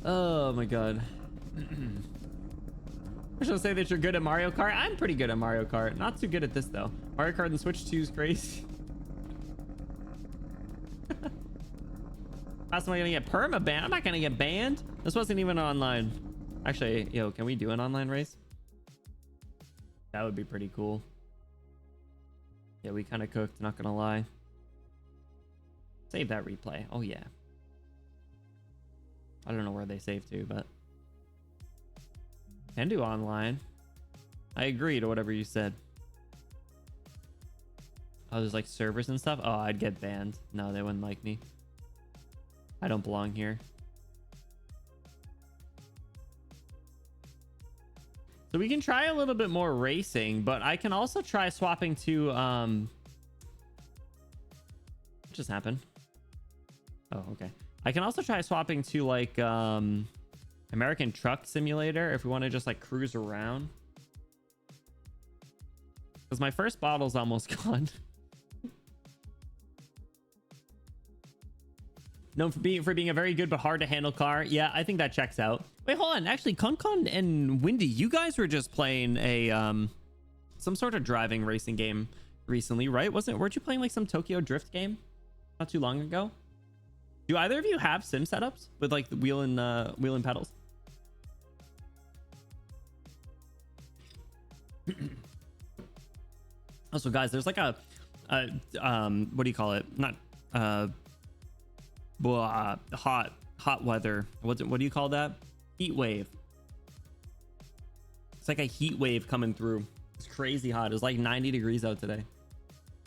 Oh my god. I should say that you're good at Mario Kart. I'm pretty good at Mario Kart. Not too good at this though. Mario Kart and Switch 2 is crazy. How's am I gonna get perma-banned? I'm not gonna get banned. This wasn't even online. Actually, yo, can we do an online race? That would be pretty cool. Yeah, we kind of cooked, not gonna lie. Save that replay. Oh yeah. I don't know where they save to, but can do online. I agree to whatever you said. Oh, there's like servers and stuff. Oh, I'd get banned. No, they wouldn't like me. I don't belong here. So we can try a little bit more racing, but I can also try swapping to what just happened? Oh, okay. I can also try swapping to like American Truck Simulator if we want to just like cruise around. Because my first bottle's almost gone. Known for being a very good but hard to handle car. Yeah, I think that checks out. Wait, hold on. Actually, Concon and Windy, you guys were just playing a some sort of driving racing game recently, right? Weren't you playing like some Tokyo Drift game not too long ago? Do either of you have sim setups with like the wheel and pedals? Also, guys, there's like a what do you call it? Not hot weather. What do you call that? Heat wave. It's like a heat wave coming through. It's crazy hot. It was like 90 degrees out today.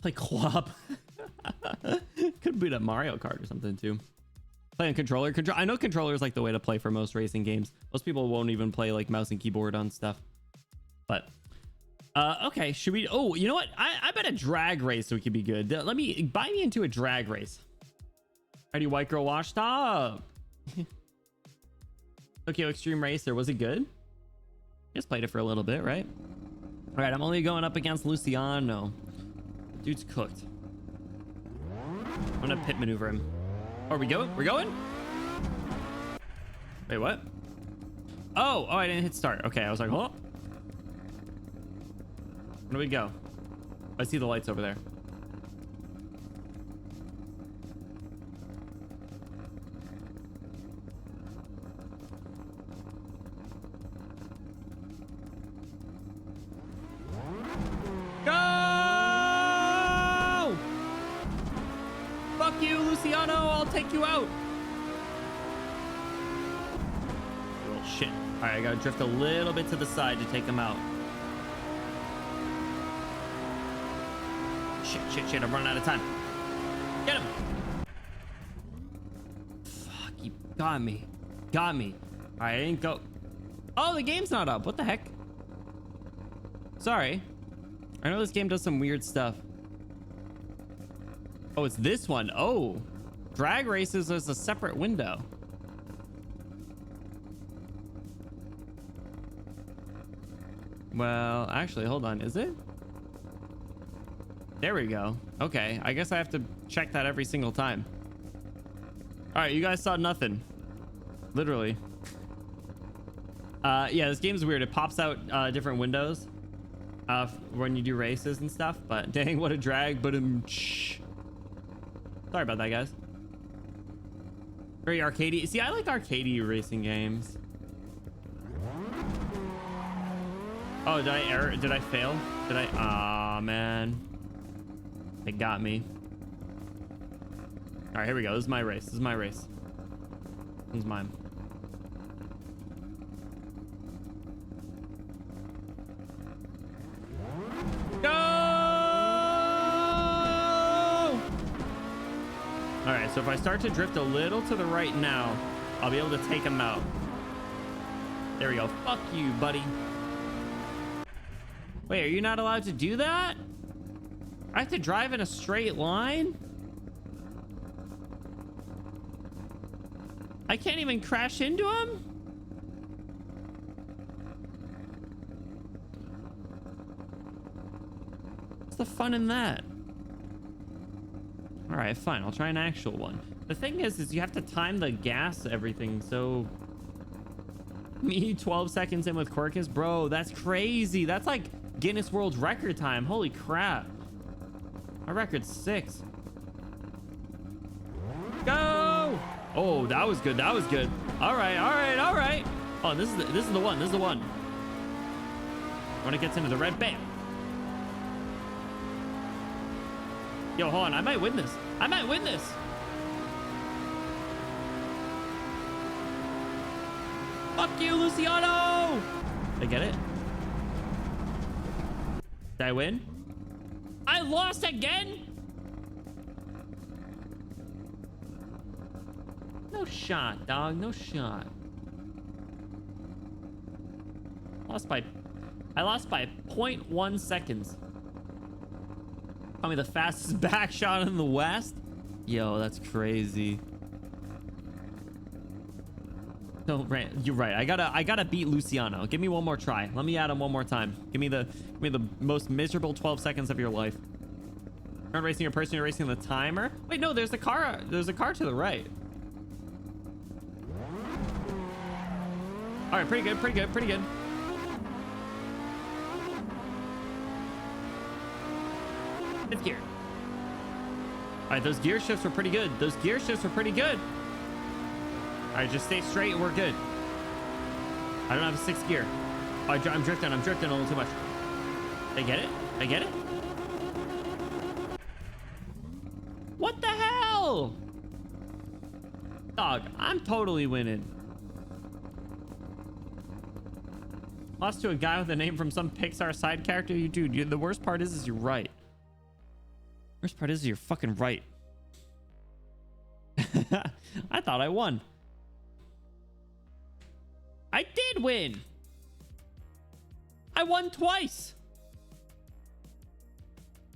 Like Quap. Could be a Mario Kart or something too. Playing controller. I know controller is like the way to play for most racing games. Most people won't even play like mouse and keyboard on stuff. But okay, should we? Oh, you know what? I bet a drag race we could be good. Let me buy me into a drag race. Ready, white girl washed up. Tokyo Extreme Racer, was it good? Just played it for a little bit, right? All right, I'm only going up against Luciano. Dude's cooked. I'm gonna pit maneuver him. Oh, are we going? We're going? Wait, what? Oh, I didn't hit start. Okay, I was like, huh? Where do we go? I see the lights over there. Go! Fuck you, Luciano. I'll take you out. Little shit. All right, I gotta drift a little bit to the side to take him out. Shit, I'm running out of time. Get him. Fuck, he got me. All right, I didn't go. Oh, the game's not up. What the heck? Sorry. I know this game does some weird stuff. Oh, it's this one. Oh, drag races is a separate window. Well, actually, hold on. Is it? There we go. Okay, I guess I have to check that every single time. All right, you guys saw nothing. Literally. Yeah, this game's weird. It pops out different windows when you do races and stuff. But dang, what a drag. But sorry about that, guys. Very arcadey. See, I like arcadey racing games. Oh, did I error? Did I fail? Did I? Aw, man. They got me. All right, here we go. This is my race. This is mine. Go! All right, so if I start to drift a little to the right now, I'll be able to take him out. There we go. Fuck you, buddy. Wait, are you not allowed to do that? I have to drive in a straight line? I can't even crash into him? What's the fun in that? All right, fine. I'll try an actual one. The thing is you have to time the gas everything. So me 12 seconds in with Quirkus, bro, that's crazy. That's like Guinness World Record time. Holy crap. My record's 6. Go! Oh, that was good. All right. Oh, this is the one. When it gets into the red, bam. Yo, hold on. I might win this. Fuck you, Luciano! Did I get it? Did I win? I lost again? No shot, dog. No shot. I lost by 0.1 seconds. Call me the fastest back shot in the West. Yo, that's crazy. No, right, you're right. I gotta beat Luciano. Give me one more try. Let me add him one more time. Give me the most miserable 12 seconds of your life. You're not racing a person, you're racing the timer. Wait, no, there's a car. There's a car to the right. All right, pretty good, pretty good, pretty good. Fifth gear. All right, those gear shifts were pretty good. Those gear shifts were pretty good. All right, just stay straight and we're good. I don't have a sixth gear. Oh, I'm drifting a little too much. Did I get it? Did I get it? What the hell? Dog, I'm totally winning. Lost to a guy with a name from some Pixar side character. You dude, the worst part is you're right. Worst part is you're fucking right. I thought I won. I did win. I won twice.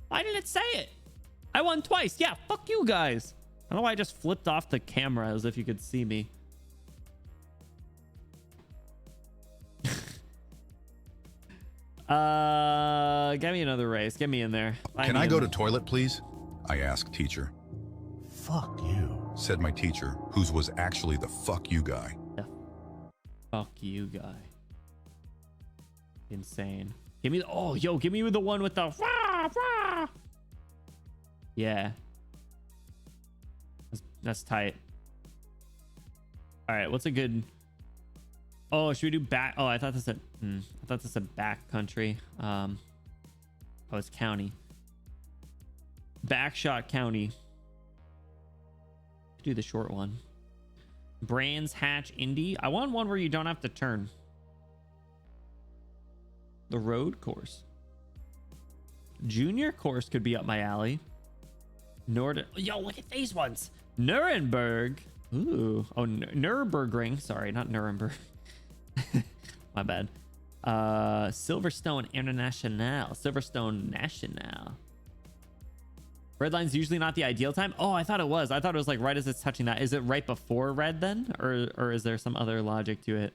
Why didn't it say it? I won twice. Yeah, fuck you guys. I don't know why I just flipped off the camera as if you could see me. Get me another race. Get me in there. Can I go to toilet, please? I asked teacher. Fuck you, said my teacher, whose was actually the fuck you guy. The fuck you guy. Insane. Give me the, oh, yo, give me the one with the rah, rah. Yeah. That's tight. All right, what's a good... Oh, should we do back? Oh, I thought this said... I thought this said back country. Oh, it's county. Backshot County. Do the short one. Brands Hatch Indy. I want one where you don't have to turn. The road course. Junior course could be up my alley. Yo, look at these ones. Nuremberg. Ooh. Oh, Nürburgring. Sorry, not Nuremberg. My bad. Silverstone International. Silverstone National. Red line's usually not the ideal time. Oh, I thought it was. I thought it was like right as it's touching that. Is it right before red then? Or is there some other logic to it?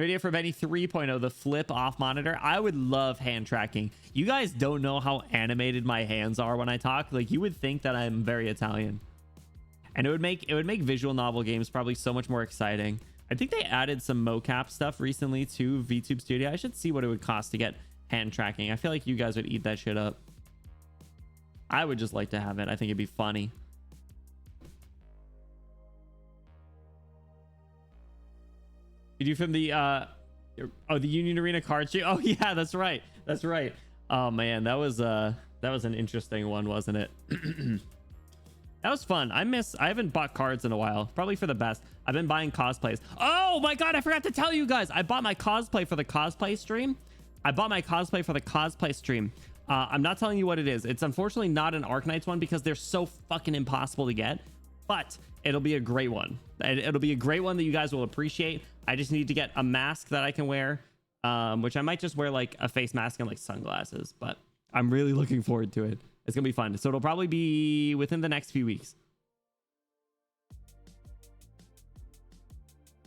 Idea for Benny 3.0, the flip off monitor. I would love hand tracking. You guys don't know how animated my hands are when I talk. Like, you would think that I'm very Italian. And it would make visual novel games probably so much more exciting. I think they added some mocap stuff recently to VTube Studio. I should see what it would cost to get hand tracking. I feel like you guys would eat that shit up. I would just like to have it. I think it'd be funny. You do from the the Union Arena card shoot. Oh yeah, that's right. That's right. Oh man, that was an interesting one, wasn't it? That was fun. I haven't bought cards in a while. Probably for the best. I've been buying cosplays. Oh my god, I forgot to tell you guys. I bought my cosplay for the cosplay stream. I'm not telling you what it is. It's unfortunately not an Arknights one because they're so fucking impossible to get. But it'll be a great one. It'll be a great one that you guys will appreciate. I just need to get a mask that I can wear, which I might just wear like a face mask and like sunglasses. But I'm really looking forward to it. It's gonna be fun. So it'll probably be within the next few weeks.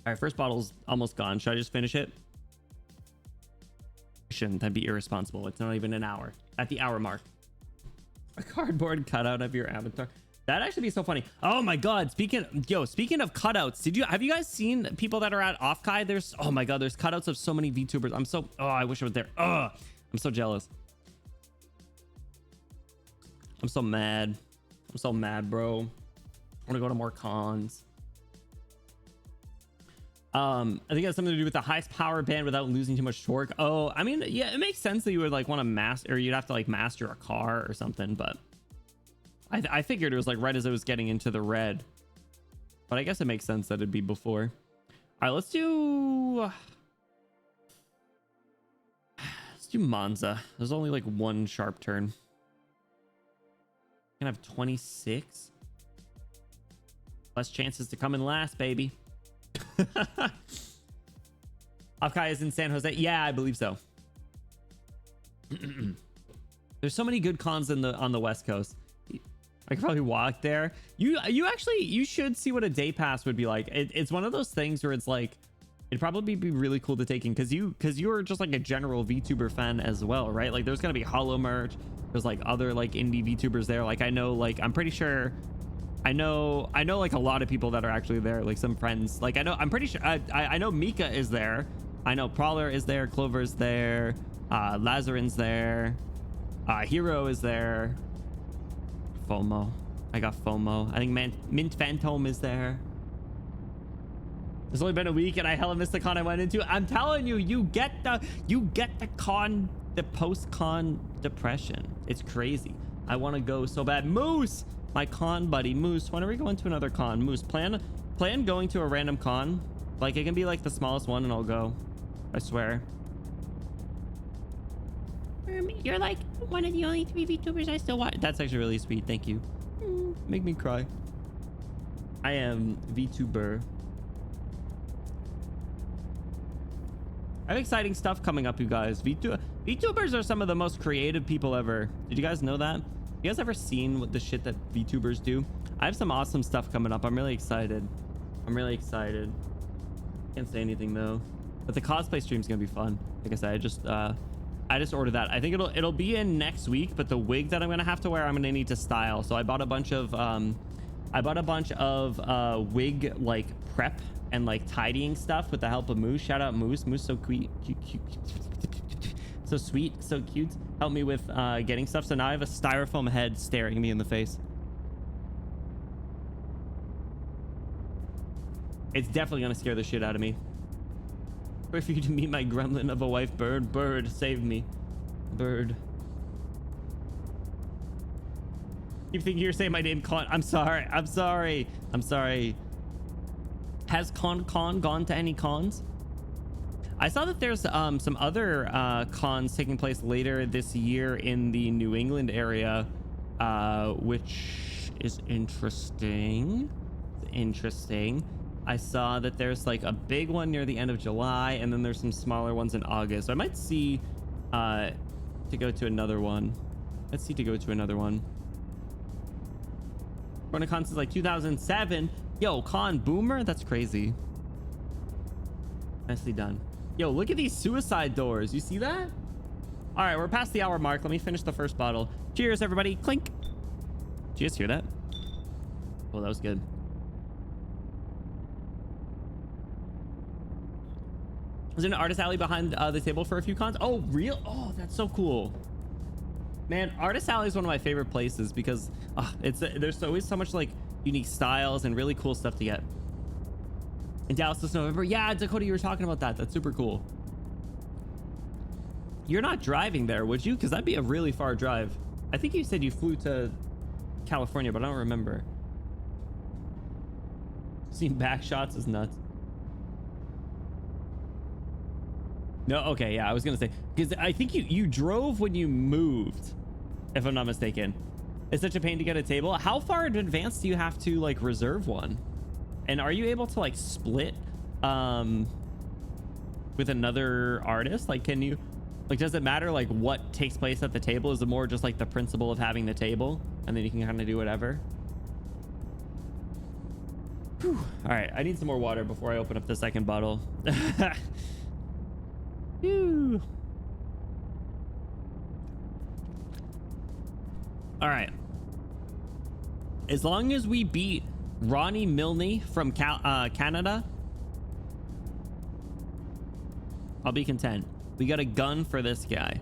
All right, first bottle's almost gone. Should I just finish it? Shouldn't. That'd be irresponsible. It's not even an hour. At the hour mark. A cardboard cutout of your avatar. That'd actually be so funny. Oh my god. Speaking of cutouts, have you guys seen people that are at Offkai? There's, oh my god, there's cutouts of so many VTubers. I wish I was there. I'm so jealous. I'm so mad. Bro. I want to go to more cons. I think it has something to do with the highest power band without losing too much torque. Oh, I mean, yeah, it makes sense that you would like want to master, or you'd have to like master a car or something, but I figured it was like right as it was getting into the red, but I guess it makes sense that it'd be before. right, let's do Monza. There's only like one sharp turn. Gonna have 26. Less chances to come in last, baby. Afkai is in San Jose. Yeah, I believe so. There's so many good cons on the West Coast. I could probably walk there. You should see what a day pass would be like. It's one of those things where it's like it'd probably be really cool to take in because you're just like a general VTuber fan as well, right? Like there's gonna be Hollow merch. There's like other like indie VTubers there. Like I know, like I'm pretty sure I know like a lot of people that are actually there, like some friends. Like I'm pretty sure I know Mika is there. I know Prowler is there, Clover's there, Lazarin's there, Hero is there. FOMO. I got FOMO. I think Mint Phantom is there. It's only been a week and I hella missed the con I went into. I'm telling you, you get the post-con depression. It's crazy. I want to go so bad. Moose, my con buddy. Moose, when are we going to another con? Moose, plan going to a random con. Like it can be like the smallest one and I'll go. I swear. You're like one of the only 3 VTubers I still watch. That's actually really sweet. Thank you. Make me cry. I am VTuber. I have exciting stuff coming up, you guys. VTubers are some of the most creative people ever. Did you guys know that? You guys ever seen what the shit that VTubers do? I have some awesome stuff coming up. I'm really excited. Can't say anything though. But the cosplay stream's gonna be fun. Like I said, I just ordered that. I think it'll be in next week, but the wig that I'm gonna have to wear, I'm gonna need to style. So I bought a bunch of wig like prep and like tidying stuff with the help of Moose. Shout out Moose. Moose so cute, so sweet, so cute. Help me with getting stuff. So now I have a styrofoam head staring me in the face. It's definitely gonna scare the shit out of me. Or for you to meet my gremlin of a wife. Bird, save me. Bird. You think you're saying my name, Con? I'm sorry. Has Con gone to any cons? I saw that there's some other cons taking place later this year in the New England area, which is interesting. I saw that there's like a big one near the end of July, and then there's some smaller ones in August. So I might see to go to another one. Run a con since like 2007. Yo, con boomer? That's crazy. Nicely done. Yo, look at these suicide doors. You see that? All right, we're past the hour mark. Let me finish the first bottle. Cheers, everybody. Clink. Did you guys hear that? Oh, that was good. Was there an artist alley behind the table for a few cons? Oh, real? Oh, that's so cool. Man, artist alley is one of my favorite places because there's always so much like unique styles and really cool stuff to get. In Dallas this November. Yeah, Dakota, you were talking about that. That's super cool. You're not driving there, would you? Because that'd be a really far drive. I think you said you flew to California, but I don't remember. Seeing back shots is nuts. No, okay, yeah, I was gonna say, because I think you drove when you moved, if I'm not mistaken. It's such a pain to get a table. How far in advance do you have to like reserve one? And are you able to like split with another artist? Like, can you, like, does it matter like what takes place at the table? Is it more just like the principle of having the table and then you can kind of do whatever? Whew. All right, I need some more water before I open up the second bottle. Whew. All right. As long as we beat Ronnie Milne from Canada, I'll be content. We got a gun for this guy.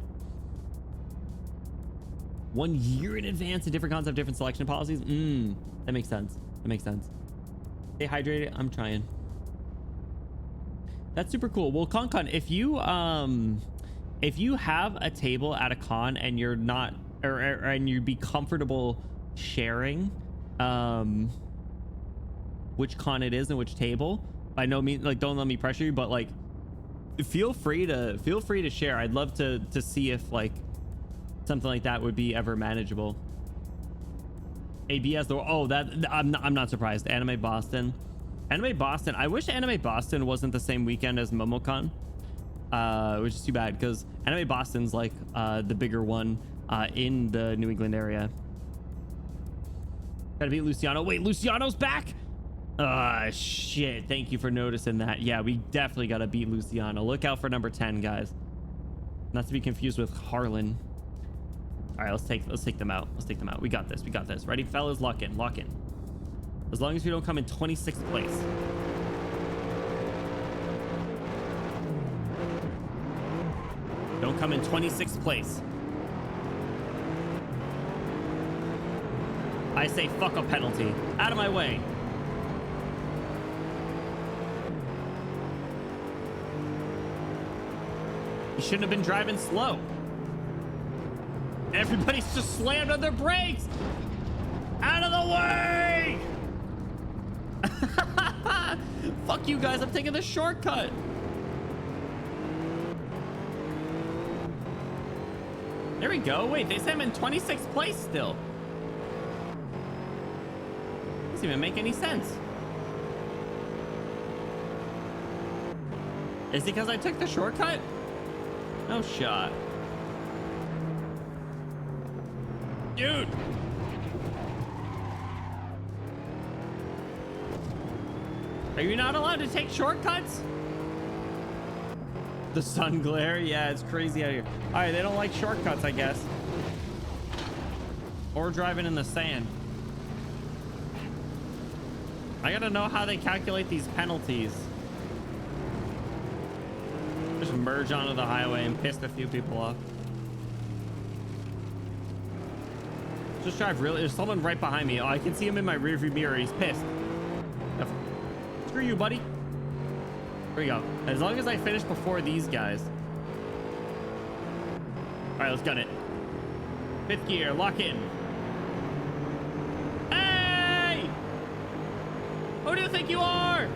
1 year in advance, a different concept, different selection policies. That makes sense. Stay hydrated. I'm trying. That's super cool. Well, con, if you have a table at a con and you're not, and you'd be comfortable sharing which con it is and which table, By no means, like, don't let me pressure you, but like, feel free to share. I'd love to see if like something like that would be ever manageable. ABS though. Oh, that I'm not surprised. Anime Boston. I wish Anime Boston wasn't the same weekend as MomoCon, which is too bad because Anime Boston's like the bigger one in the New England area. Gotta beat Luciano. Wait, Luciano's back? Shit. Thank you for noticing that. Yeah, we definitely gotta beat Luciano. Look out for number 10, guys. Not to be confused with Harlan. All right, let's take them out. Let's take them out. We got this. We got this. Ready, fellas? Lock in. Lock in. As long as we don't come in 26th place. Don't come in 26th place. I say fuck a penalty. Out of my way. You shouldn't have been driving slow. Everybody's just slammed on their brakes. Out of the way. Fuck you guys. I'm taking the shortcut. There we go. Wait, they said I'm in 26th place still. Doesn't even make any sense. Is it because I took the shortcut? No shot. Dude. Are you not allowed to take shortcuts? The sun glare? Yeah, it's crazy out here. All right, they don't like shortcuts, I guess. Or driving in the sand. I gotta know how they calculate these penalties. Just merge onto the highway and pissed a few people off. Just drive really. There's someone right behind me. Oh, I can see him in my rearview mirror. He's pissed. Screw you, buddy. Here we go. As long as I finish before these guys. All right, let's gun it. 5th gear, lock in. Hey! Who do you think you are?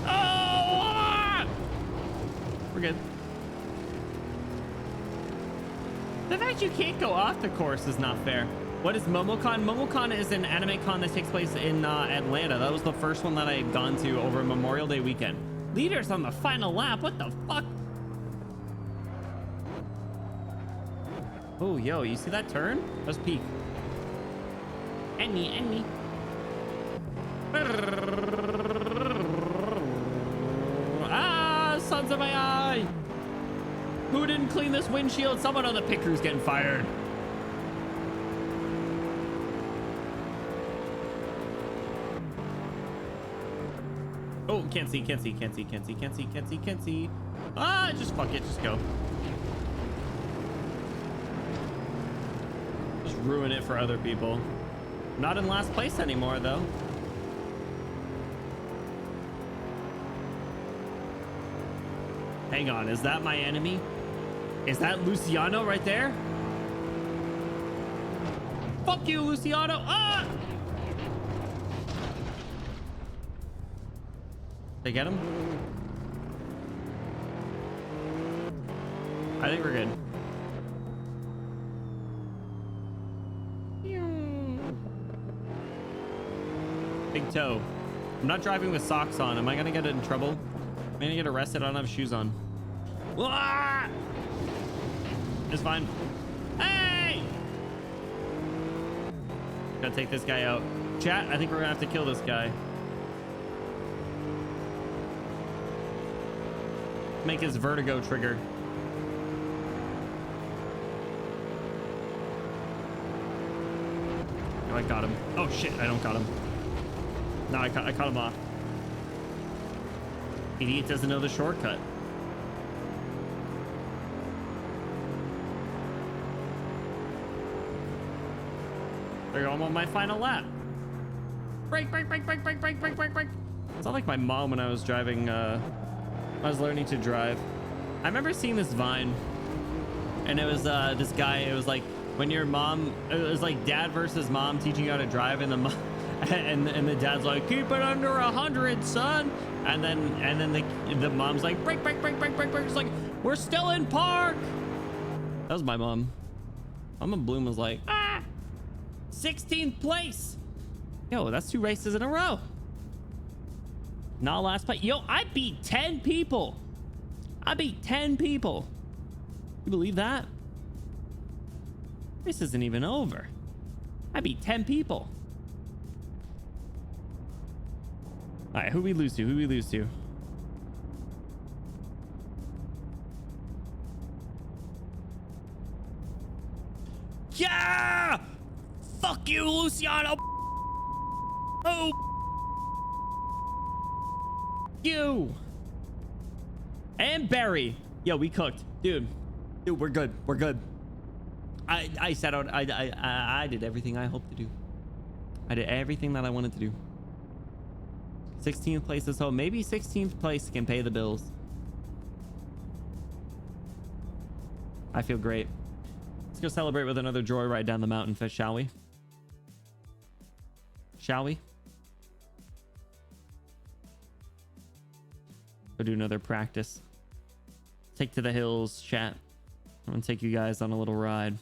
Oh! Ah! We're good. The fact you can't go off the course is not fair. What is MomoCon? MomoCon is an anime con that takes place in Atlanta. That was the first one that I had gone to over Memorial Day weekend. Leaders on the final lap. What the fuck? Oh, yo, you see that turn? Let's peek. Any. Ah, sons of my eye. Who didn't clean this windshield? Someone on the pit crew's getting fired. Oh, can't see. Ah, just fuck it. Just go. Just ruin it for other people. Not in last place anymore, though. Hang on. Is that my enemy? Is that Luciano right there? Fuck you, Luciano. Ah! They get him? I think we're good. Big toe. I'm not driving with socks on. Am I gonna get in trouble? Am I gonna get arrested? I don't have shoes on. Ah! It's fine. Hey! Gotta take this guy out. Chat, I think we're gonna have to kill this guy. Make his vertigo trigger. Oh, I got him. Oh shit, I don't got him. No, I caught him off. Idiot doesn't know the shortcut. There you go, I'm on my final lap. Brake. It's not like my mom when I was driving, I was learning to drive. I remember seeing this Vine, and it was this guy. It was like when your mom, it was like dad versus mom teaching you how to drive, and and the dad's like, keep it under 100, son. And then the mom's like, break. It's like, we're still in park. That was my mom. Mama Bloom was like, 16th place. Yo, that's 2 races in a row. Not last place. Yo, I beat 10 people. You believe that? This isn't even over. I beat 10 people. All right, who we lose to? Yeah! Fuck you, Luciano. Oh. You. And Barry. Yo, we cooked. Dude, we're good. I set out. I did everything I hoped to do. I did everything that I wanted to do. 16th place is home. Maybe 16th place can pay the bills. I feel great. Let's go celebrate with another joyride down the mountain, shall we? Go do another practice. Take to the hills, chat. I'm gonna take you guys on a little ride.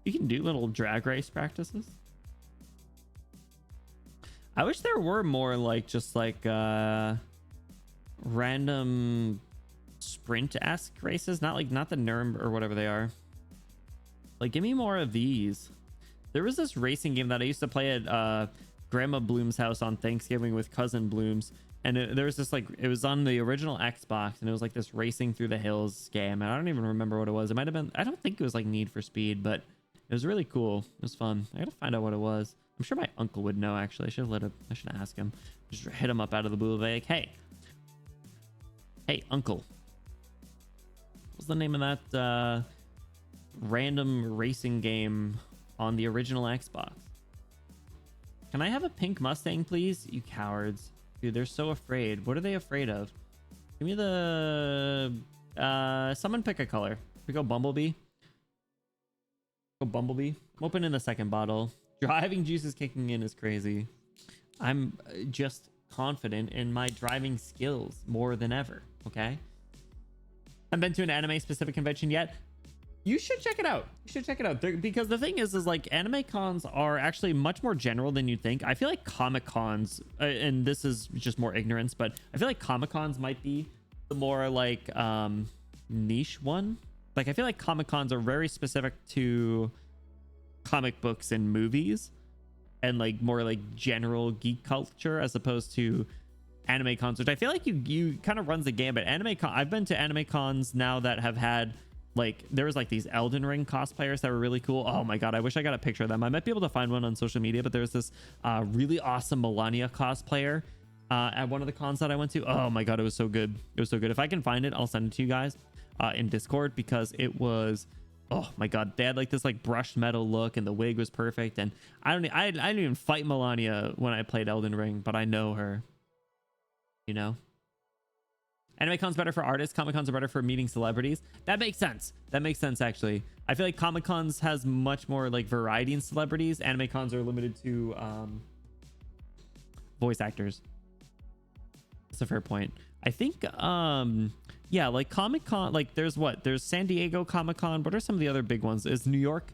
You can do little drag race practices. I wish there were more like just like random sprint-esque races, not the Nuremberg or whatever they are. Like, give me more of these. There was this racing game that I used to play at Grandma Bloom's house on Thanksgiving with Cousin Bloom's, and there was this like, it was on the original Xbox, and it was like this racing through the hills game, and I don't even remember what it was. It might have been, I don't think it was like Need for Speed, but it was really cool. It was fun. I gotta find out what it was. I'm sure my uncle would know, actually. I should ask him. Just hit him up out of the blue, like, hey, uncle, what's the name of that random racing game on the original Xbox? Can I have a pink Mustang, please? You cowards. Dude, they're so afraid. What are they afraid of? Give me the someone pick a color. We go Bumblebee. I'm opening the second bottle. Driving juice is kicking in is crazy. I'm just confident in my driving skills more than ever. Okay, I haven't been to an anime specific convention yet. You should check it out. Because the thing is like, anime cons are actually much more general than you'd think. I feel like Comic Cons, and this is just more ignorance, but I feel like Comic Cons might be the more like niche one. Like, I feel like Comic Cons are very specific to comic books and movies, and like more like general geek culture, as opposed to anime cons, which I feel like you kind of runs the gambit. I've been to anime cons now that have had, like, there was like these Elden Ring cosplayers that were really cool. Oh my god, I wish I got a picture of them. I might be able to find one on social media, but there's this really awesome Melania cosplayer at one of the cons that I went to. Oh my god, it was so good. If I can find it, I'll send it to you guys in Discord, because it was, oh my god, they had like this like brushed metal look, and the wig was perfect. And I didn't even fight Melania when I played Elden Ring, but I know her, you know. Anime cons better for artists, Comic Cons are better for meeting celebrities. That makes sense actually. I feel like Comic Cons has much more like variety in celebrities. Anime cons are limited to voice actors. That's a fair point. I think yeah, like Comic Con, like there's San Diego Comic Con. What are some of the other big ones? Is New York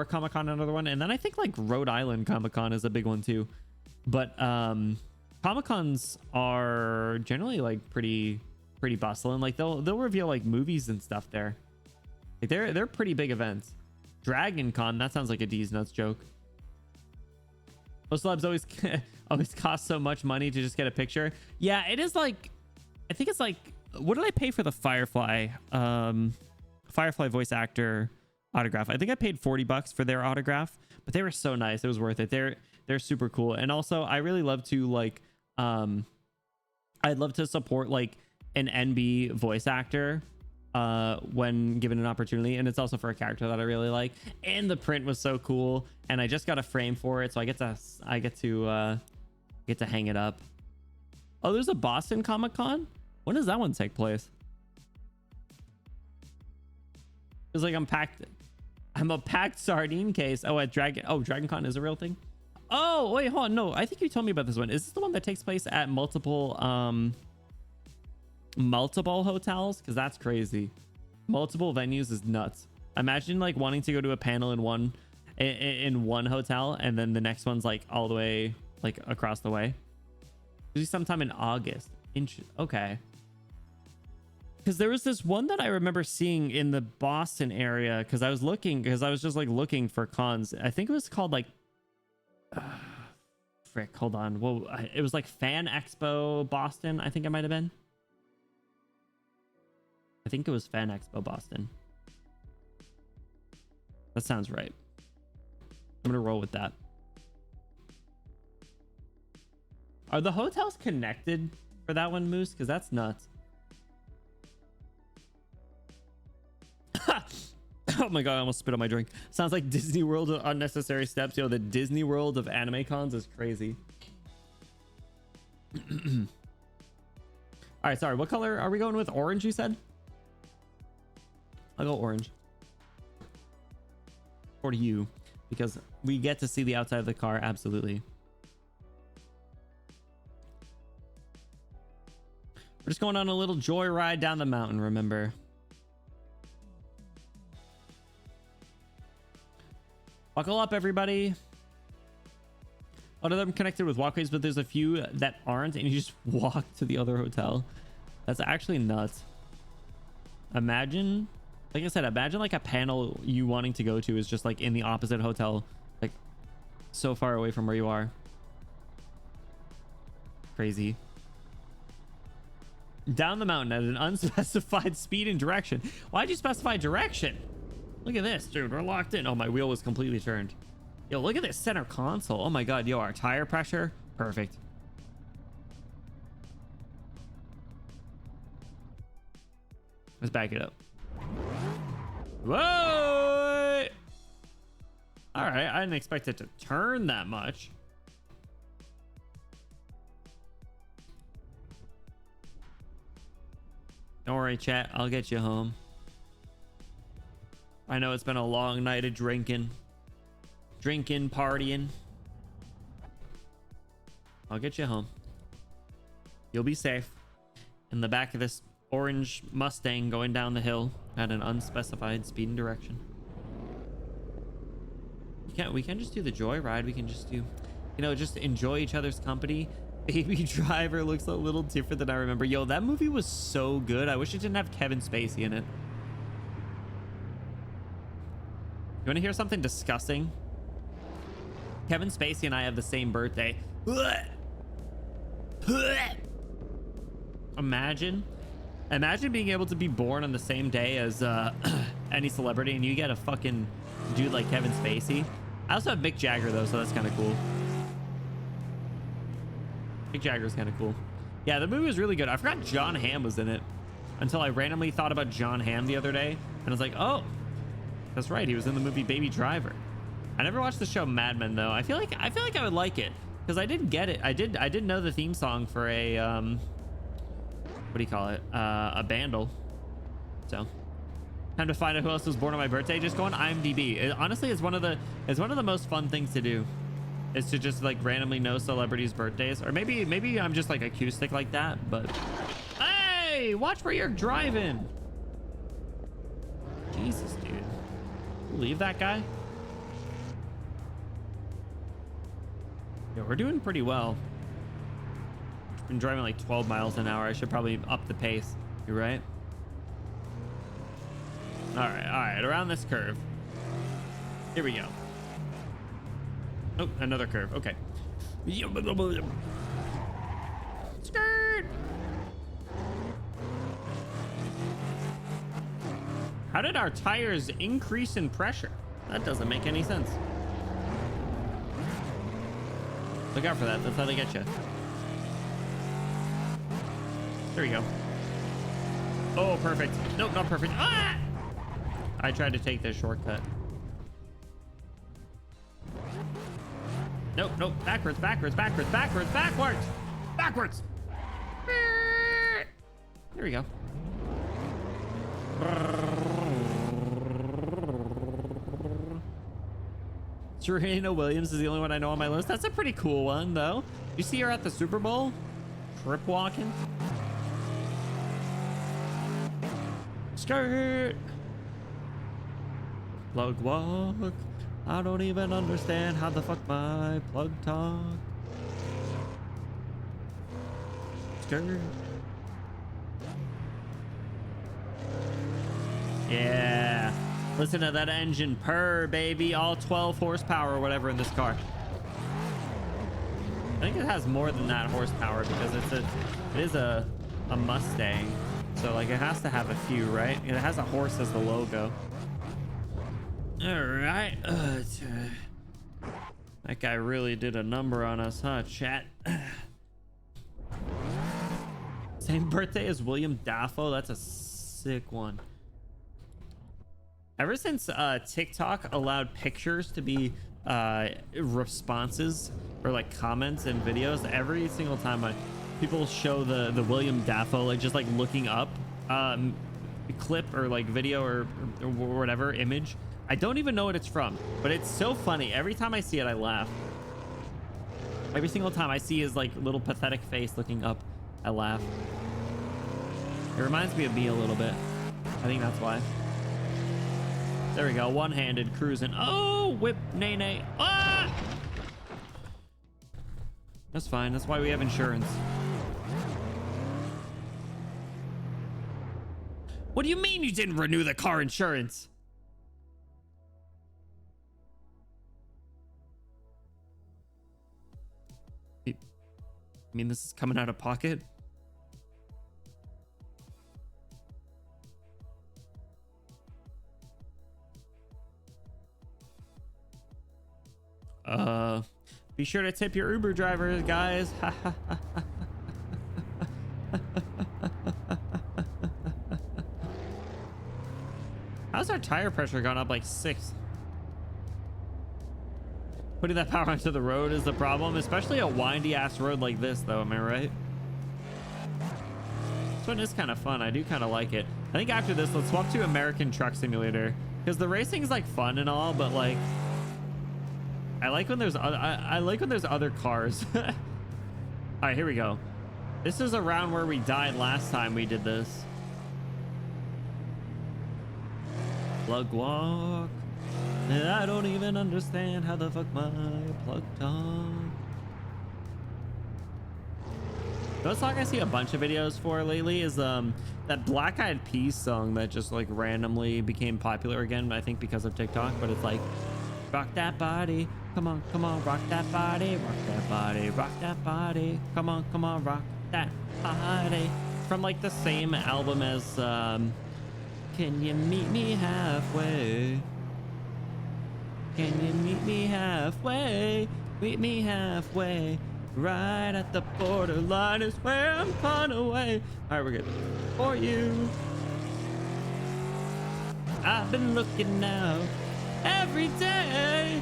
Comic Con another one? And then I think like Rhode Island Comic Con is a big one too. But Comic Cons are generally like pretty bustling. Like they'll reveal like movies and stuff there. Like they're pretty big events. Dragon Con, that sounds like a D's Nuts joke. Most celebs always cost so much money to just get a picture. Yeah, it is like, I think it's like, what did I pay for the Firefly voice actor autograph? I think I paid $40 for their autograph, but they were so nice. It was worth it. They're super cool. And also I really love to like, I'd love to support like an NB voice actor when given an opportunity, and it's also for a character that I really like. And the print was so cool, and I just got a frame for it, so I get to hang it up. Oh, there's a Boston Comic Con. When does that one take place? It's like I'm packed. I'm a packed sardine case. Oh, at Dragon. Oh, DragonCon is a real thing. Oh, wait, hold on. No, I think you told me about this one. Is this the one that takes place at multiple hotels? Because that's crazy. Multiple venues is nuts. Imagine like wanting to go to a panel in one hotel, and then the next one's like all the way like across the way. Usually sometime in August. Okay. Because there was this one that I remember seeing in the Boston area, because I was just like looking for cons. I think it was called like frick, hold on. Well, it was like Fan Expo Boston, I think it might have been. I think it was Fan Expo Boston. That sounds right. I'm gonna roll with that. Are the hotels connected for that one, Moose? Because that's nuts. Oh my god, I almost spit on my drink. Sounds like Disney World of unnecessary steps. Yo, the Disney World of anime cons is crazy. All right, sorry. What color are we going with? Orange, you said? I'll go orange. For you, because we get to see the outside of the car. Absolutely. We're just going on a little joyride down the mountain, remember? Buckle up, everybody. A lot of them connected with walkways, but there's a few that aren't, and you just walk to the other hotel. That's actually nuts. Imagine, like I said, imagine like a panel you wanting to go to is just like in the opposite hotel, like so far away from where you are. Crazy. Down the mountain at an unspecified speed and direction. Why'd you specify direction? Look at this, dude. We're locked in. Oh, my wheel was completely turned. Yo, look at this center console. Oh my god. Yo, our tire pressure. Perfect. Let's back it up. Whoa! All right. I didn't expect it to turn that much. Don't worry, chat. I'll get you home. I know it's been a long night of drinking, partying. I'll get you home. You'll be safe in the back of this orange Mustang going down the hill at an unspecified speed and direction. We can just do the joyride. We can just do, just enjoy each other's company. Baby Driver looks a little different than I remember. Yo, that movie was so good. I wish it didn't have Kevin Spacey in it. You want to hear something disgusting? Kevin Spacey and I have the same birthday. Imagine being able to be born on the same day as any celebrity, and you get a fucking dude like Kevin Spacey. I also have Mick Jagger though, so that's kind of cool. Mick Jagger's kind of cool. Yeah, the movie was really good. I forgot John Hamm was in it until I randomly thought about John Hamm the other day, and I was like, oh, that's right. He was in the movie Baby Driver. I never watched the show Mad Men though. I feel like I would like it because I did get it. I did know the theme song for a what do you call it? A bandle. So time to find out who else was born on my birthday. Just go on IMDb. Honestly, it's one of the most fun things to do. Is to just like randomly know celebrities' birthdays, or maybe I'm just like acoustic like that. But hey, watch where you're driving. Jesus, dude. Leave that guy. Yeah, we're doing pretty well. I've been driving like 12 miles an hour. I should probably up the pace. You're right. All right. Around this curve. Here we go. Oh, another curve. Okay. Skirt. How did our tires increase in pressure? That doesn't make any sense. Look out for that. That's how they get you. There we go. Oh, perfect. Nope, not perfect. Ah! I tried to take this shortcut. Nope. Backwards. There we go. Serena Williams is the only one I know on my list. That's a pretty cool one, though. You see her at the Super Bowl? Trip walking. Skirt. Plug walk. I don't even understand how the fuck my plug talk. Skirt. Yeah. Listen to that engine purr, baby. All 12 horsepower or whatever in this car. I think it has more than that horsepower because it is a Mustang. So like it has to have a few, right? It has a horse as the logo. All right. That guy really did a number on us, huh, chat? Same birthday as William Dafoe. That's a sick one. Ever since TikTok allowed pictures to be responses or like comments in videos, every single time people show the William Dafoe, like just like looking up clip or like video or whatever image. I don't even know what it's from, but it's so funny. Every time I see it, I laugh. Every single time I see his like little pathetic face looking up, I laugh. It reminds me of me a little bit. I think that's why. There we go. One-handed cruising. Oh, whip, nay, nay. Ah! That's fine. That's why we have insurance. What do you mean you didn't renew the car insurance? You mean this is coming out of pocket? Be sure to tip your Uber drivers, guys. How's our tire pressure gone up like 6? Putting that power onto the road is the problem, especially a windy ass road like this, though. Am I right? This one is kind of fun. I do kind of like it. I think after this, let's swap to American Truck Simulator because the racing is like fun and all, but like. I like when there's other cars. All right, here we go. This is around where we died last time we did this. Plug walk. And I don't even understand how the fuck my plug talk. The song I see a bunch of videos for lately is that Black Eyed Peas song that just like randomly became popular again, I think because of TikTok, but it's like rock that body. Come on, rock that body, rock that body, rock that body. Come on, rock that body. From like the same album as Can You Meet Me Halfway? Can you meet me halfway? Meet me halfway. Right at the borderline is where I'm gone away. All right, we're good. For you, I've been looking out every day.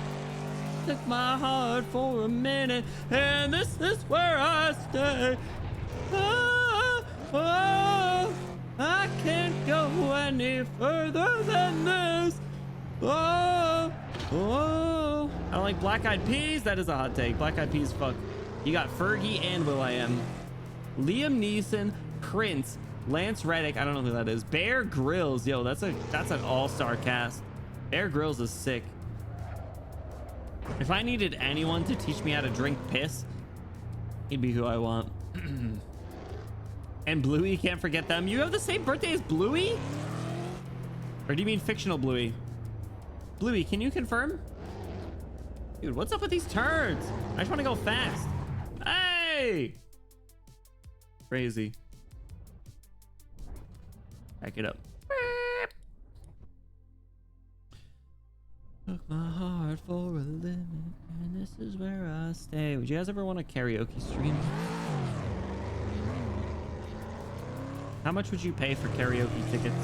Took my heart for a minute, and this is where I stay. Oh, oh, I can't go any further than this. Oh, oh. I don't like Black Eyed Peas. That is a hot take. Black Eyed Peas, fuck. You got Fergie and will.i.am. Liam Neeson, Prince, Lance Reddick. I don't know who that is. Bear Grylls. Yo, that's an all-star cast. Bear Grylls is sick. If I needed anyone to teach me how to drink piss, he'd be who I want. And Bluey, can't forget them. You have the same birthday as Bluey? Or do you mean fictional Bluey? Bluey, can you confirm? Dude, what's up with these turns? I just want to go fast. Hey! Crazy. Back it up. Took my heart for a living, and this is where I stay. Would you guys ever want a karaoke stream? How much would you pay for karaoke tickets?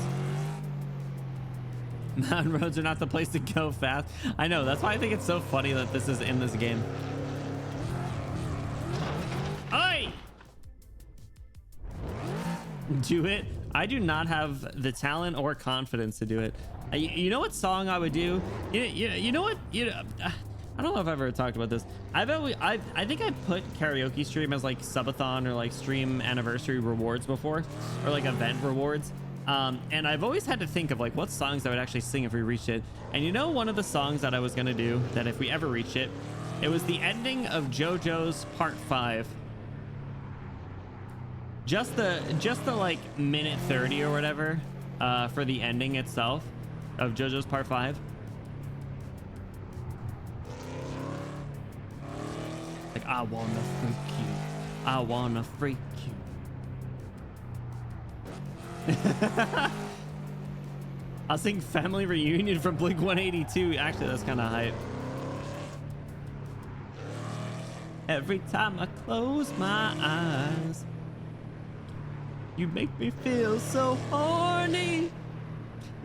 Mountain roads are not the place to go fast. I know, that's why I think it's so funny that this is in this game. Oi! Do it. I do not have the talent or confidence to do it. You know what song I would do? You know what? I don't know if I've ever talked about this. I think I put karaoke stream as like subathon or like stream anniversary rewards before, or like event rewards. And I've always had to think of like what songs I would actually sing if we reached it. And you know, one of the songs that I was gonna do that if we ever reach it, it was the ending of JoJo's Part 5. Just the like minute 30 or whatever for the ending itself of JoJo's Part 5. Like, I wanna freak you. I wanna freak you. I'll sing Family Reunion from Blink 182. Actually, that's kind of hype. Every time I close my eyes, you make me feel so horny.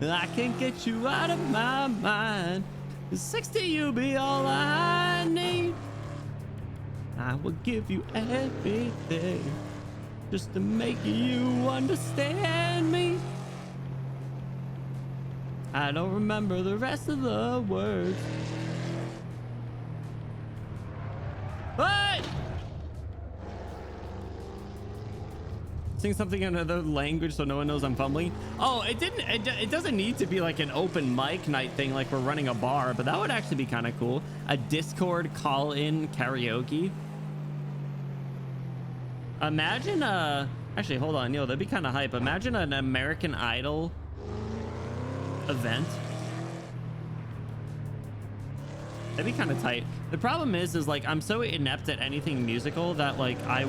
I can't get you out of my mind. 60, you be all I need. I will give you everything just to make you understand me. I don't remember the rest of the words. What? Sing something in another language so no one knows I'm fumbling. Oh, it doesn't need to be like an open mic night thing like we're running a bar, but that would actually be kind of cool. A Discord call-in karaoke. Imagine actually hold on, yo, that'd be kind of hype. Imagine an American Idol event. That'd be kind of tight. The problem is like I'm so inept at anything musical that like I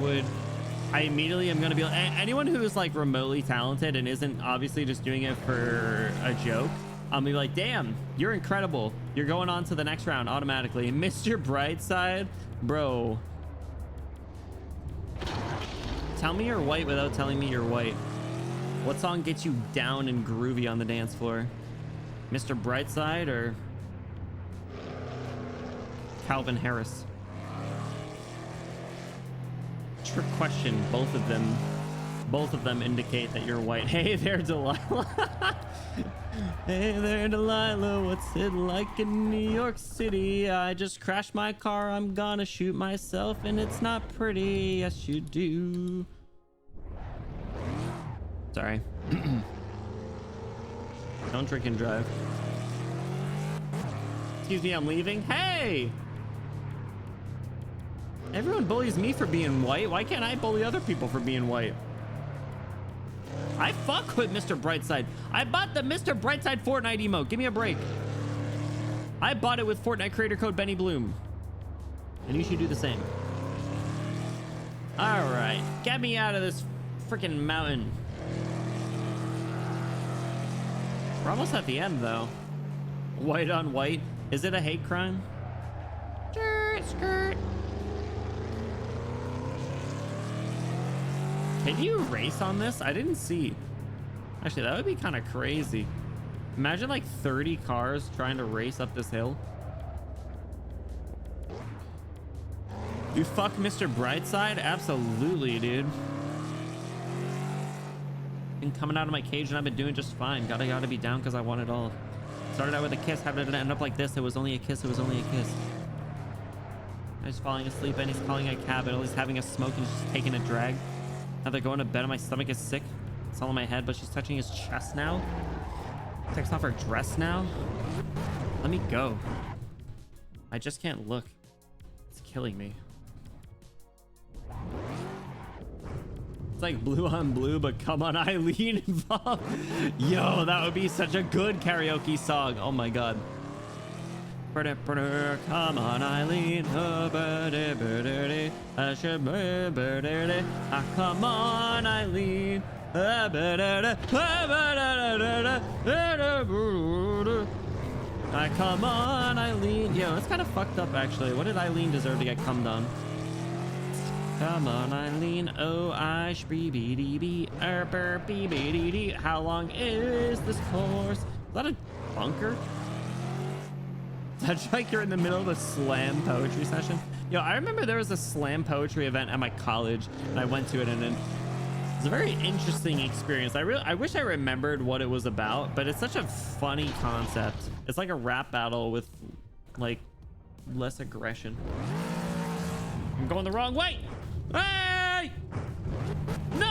immediately am gonna be like, anyone who is like remotely talented and isn't obviously just doing it for a joke, I'll be like, damn, you're incredible, you're going on to the next round automatically. Mr. Brightside, bro, tell me you're white without telling me you're white. What song gets you down and groovy on the dance floor? Mr. Brightside or Calvin Harris? Trick question. Both of them indicate that you're white. Hey there, Delilah. Hey there, Delilah. What's it like in New York City? I just crashed my car. I'm gonna shoot myself and it's not pretty. Yes, you do. Sorry. Don't drink and drive. Excuse me, I'm leaving. Hey! Everyone bullies me for being white. Why can't I bully other people for being white? I fuck with Mr. Brightside. I bought the Mr. Brightside Fortnite emote. Give me a break. I bought it with Fortnite creator code Benny Bloom. And you should do the same. All right. Get me out of this freaking mountain. We're almost at the end, though. White on white. Is it a hate crime? Skirt, skirt. Can you race on this? I didn't see. Actually, that would be kind of crazy. Imagine like 30 cars trying to race up this hill. You fuck Mr. Brightside? Absolutely, dude. Been coming out of my cage and I've been doing just fine. Gotta be down because I want it all. Started out with a kiss. How did it end up like this? It was only a kiss. It was only a kiss. I was falling asleep and he's calling a cab and he's having a smoke and he's just taking a drag. Now they're going to bed and my stomach is sick. It's all in my head, but she's touching his chest now. Takes off her dress now. Let me go. I just can't look. It's killing me. It's like blue on blue, but come on, Eileen involved. Yo, that would be such a good karaoke song. Oh my god. Come on, Eileen. Come on, Eileen. Come on, Eileen. Yo, that's kind of fucked up, actually. What did Eileen deserve to get cummed on? Come on, Eileen. Oh, I shbee-bee-dee-bee. Bee-bee-dee-dee. How long is this course? Is that a bunker? That's like you're in the middle of a slam poetry session. Yo, I remember there was a slam poetry event at my college, and I went to it, and it was a very interesting experience. I wish I remembered what it was about, but it's such a funny concept. It's like a rap battle with like less aggression. I'm going the wrong way. Hey! No!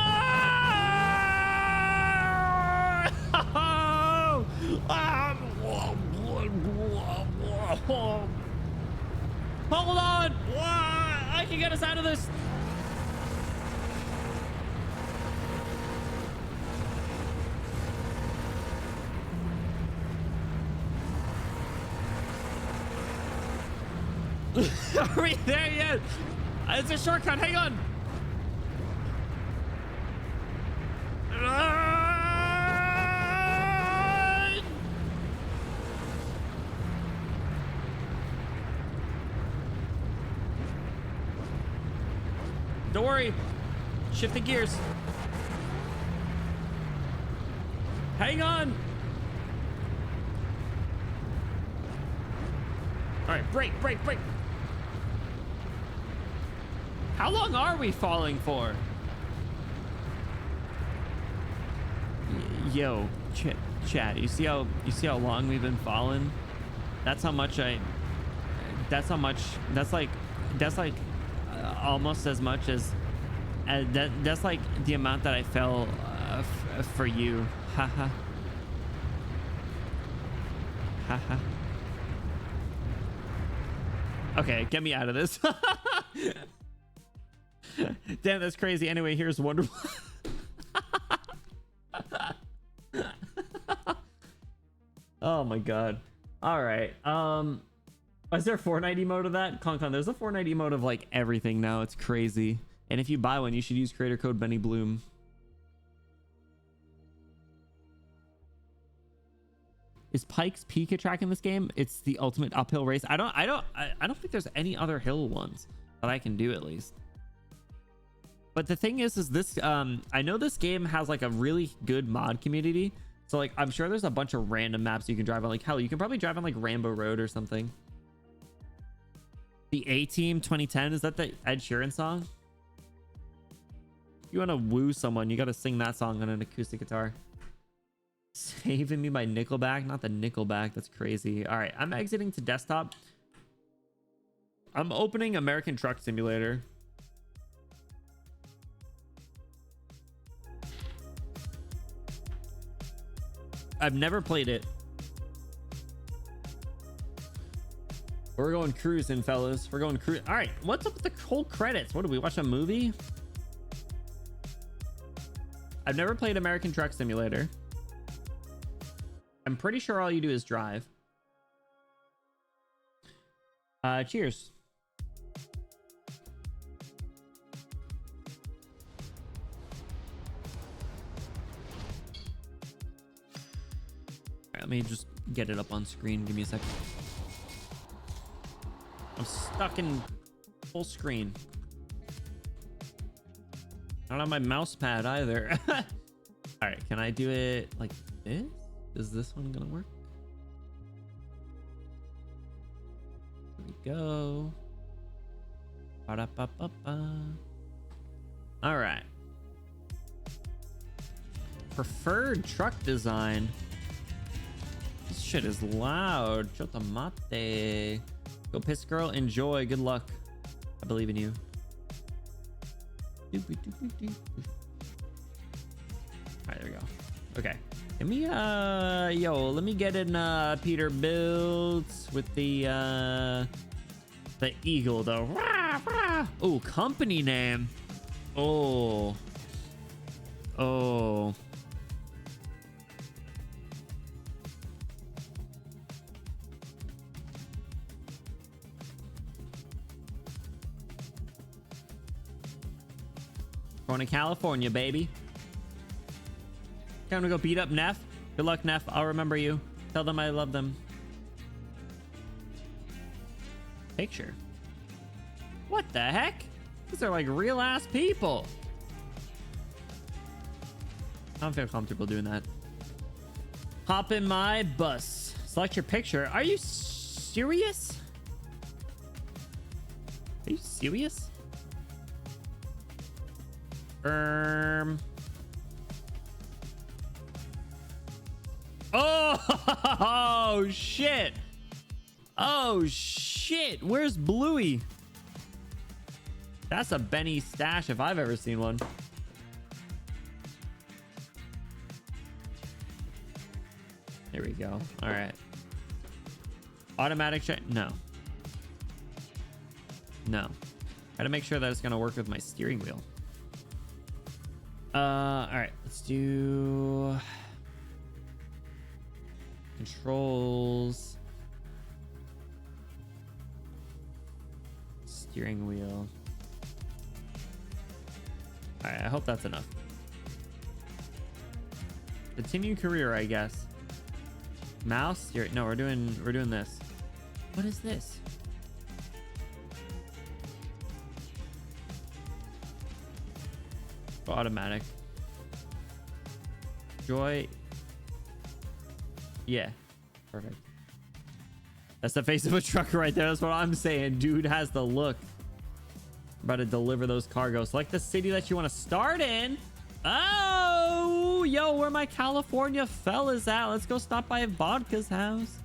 Hold on! I can get us out of this. Are we there yet? It's a shortcut. Hang on. Don't worry. Shift the gears. Hang on. All right, brake. How long are we falling for? Yo, chat. You see how long we've been falling? That's how much that's like almost as much as that's like the amount that I fell for you. Haha. Haha. Okay, get me out of this. Damn, that's crazy. Anyway, here's wonderful. Oh my god. All right. Is there a Fortnite emote of that? Con, there's a Fortnite emote of like everything now. It's crazy. And if you buy one, you should use creator code Benny Bloom. Is Pikes Peak a track in this game? It's the ultimate uphill race. I don't think there's any other hill ones that I can do at least. But the thing is this I know this game has like a really good mod community. So like I'm sure there's a bunch of random maps you can drive on. Like hell, you can probably drive on like Rambo Road or something. The A-Team 2010, is that the Ed Sheeran song? If you want to woo someone, you got to sing that song on an acoustic guitar. Saving Me by Nickelback, not the Nickelback. That's crazy. All right, I'm exiting to desktop. I'm opening American Truck Simulator. I've never played it. We're going cruising, fellas. We're going cruise. All right, what's up with the whole credits? What, do we watch a movie? I've never played American Truck Simulator. I'm pretty sure all you do is drive. Cheers. All right, let me just get it up on screen. Give me a second. I'm stuck in full screen. I don't have my mouse pad either. All right, can I do it like this? Is this one gonna work? Here we go. Ba-da-ba-ba-ba. All right. Preferred truck design. This shit is loud. Chotomate. Go piss girl. Enjoy. Good luck. I believe in you. All right, there we go. Okay. Let me let me get in Peterbilt with the eagle though. Oh, company name. Oh. Going to California, baby. Time to go beat up Neff. Good luck, Neff. I'll remember you. Tell them I love them. Picture. What the heck? These are like real ass people. I don't feel comfortable doing that. Hop in my bus. Select your picture. Are you serious? Are you serious? Oh shit. Oh shit. shit. Where's Bluey? That's a Benny stash if I've ever seen one. There we go. All right. Automatic check. No. No. Gotta make sure that it's gonna work with my steering wheel. All right. Let's do controls. Steering wheel. All right. I hope that's enough. Continue career, I guess. Mouse. No, we're doing this. What is this? Automatic. Joy. Yeah. Perfect. That's the face of a trucker right there. That's what I'm saying. Dude has the look. About to deliver those cargoes. Select the city that you want to start in. Oh, yo, where my California fellas at? Let's go stop by Vodka's house.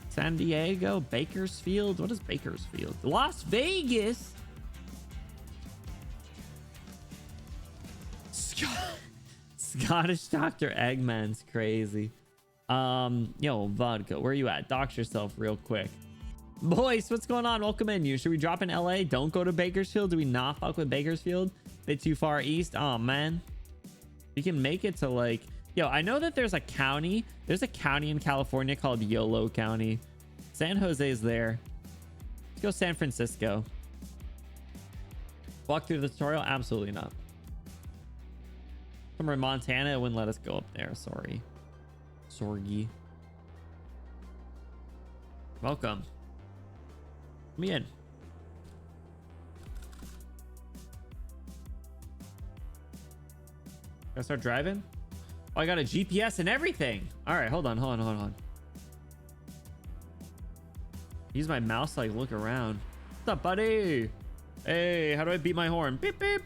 San Diego, Bakersfield. What is Bakersfield? Las Vegas. Scottish Dr. Eggman's crazy. Yo, Vodka, where you at? Dox yourself real quick. Boys, what's going on? Welcome in. Should we drop in LA? Don't go to Bakersfield. Do we not fuck with Bakersfield? Bit too far east. Oh man, we can make it to like, yo, I know that there's a county in California called YOLO County. San Jose is there. Let's go San Francisco. Walk through the tutorial? Absolutely not. Somewhere in Montana, it wouldn't let us go up there. Sorry. Sorgy. Welcome. Let me in. Gotta start driving. Oh, I got a GPS and everything. All right, hold on. Use my mouse to like look around. What's up, buddy? Hey, how do I beat my horn? Beep beep.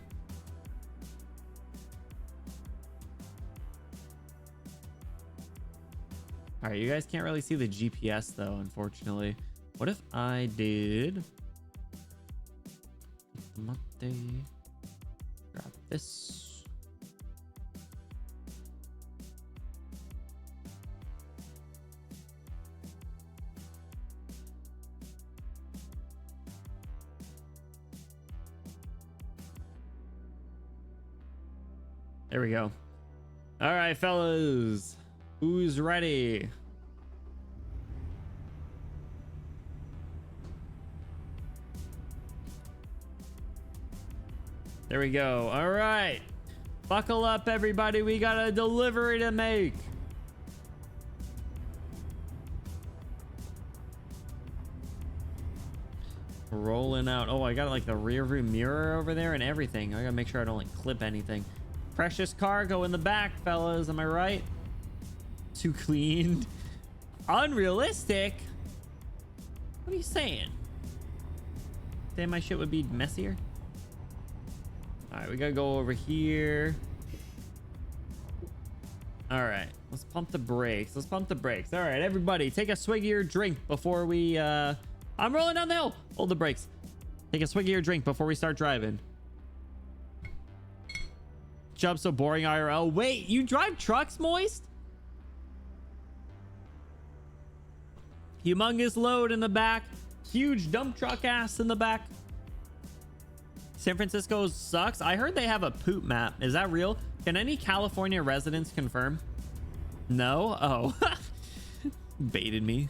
All right, you guys can't really see the GPS though, unfortunately. What if I did grab this? There we go. All right, fellas. Who's ready? There we go. All right. Buckle up, everybody. We got a delivery to make. Rolling out. Oh, I got like the rear view mirror over there and everything. I gotta make sure I don't like clip anything. Precious cargo in the back, fellas. Am I right? Too clean. Unrealistic. What are you saying? Saying my shit would be messier? All right, we gotta go over here. All right, let's pump the brakes. All right, everybody, take a swig of your drink before we I'm rolling down the hill. Hold the brakes. Take a swig of your drink before we start driving. Job so boring, IRL. Wait, you drive trucks, Moist? Humongous load in the back. Huge dump truck ass in the back. San Francisco sucks. I heard they have a poop map. Is that real? Can any California residents confirm? No? Oh. Baited me.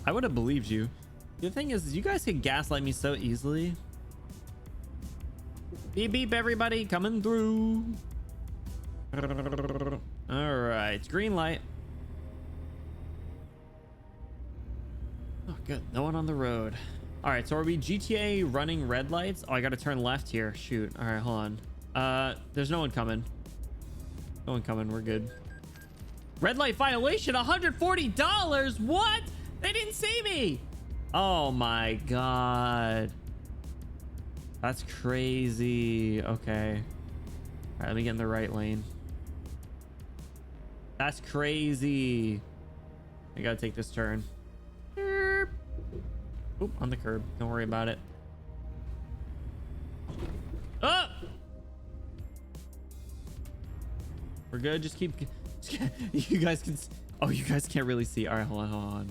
I would have believed you. The thing is, you guys can gaslight me so easily. Beep beep, everybody, coming through. All right, green light. Oh, good. No one on the road. All right, so are we GTA running red lights? Oh, I got to turn left here. Shoot. All right, hold on. There's no one coming. No one coming. We're good. Red light violation, $140. What? They didn't see me. Oh my God. That's crazy. Okay. All right, let me get in the right lane. That's crazy. I gotta take this turn. Oop, on the curb. Don't worry about it. Oh! We're good. Just keep. You guys can. Oh, you guys can't really see. All right, hold on.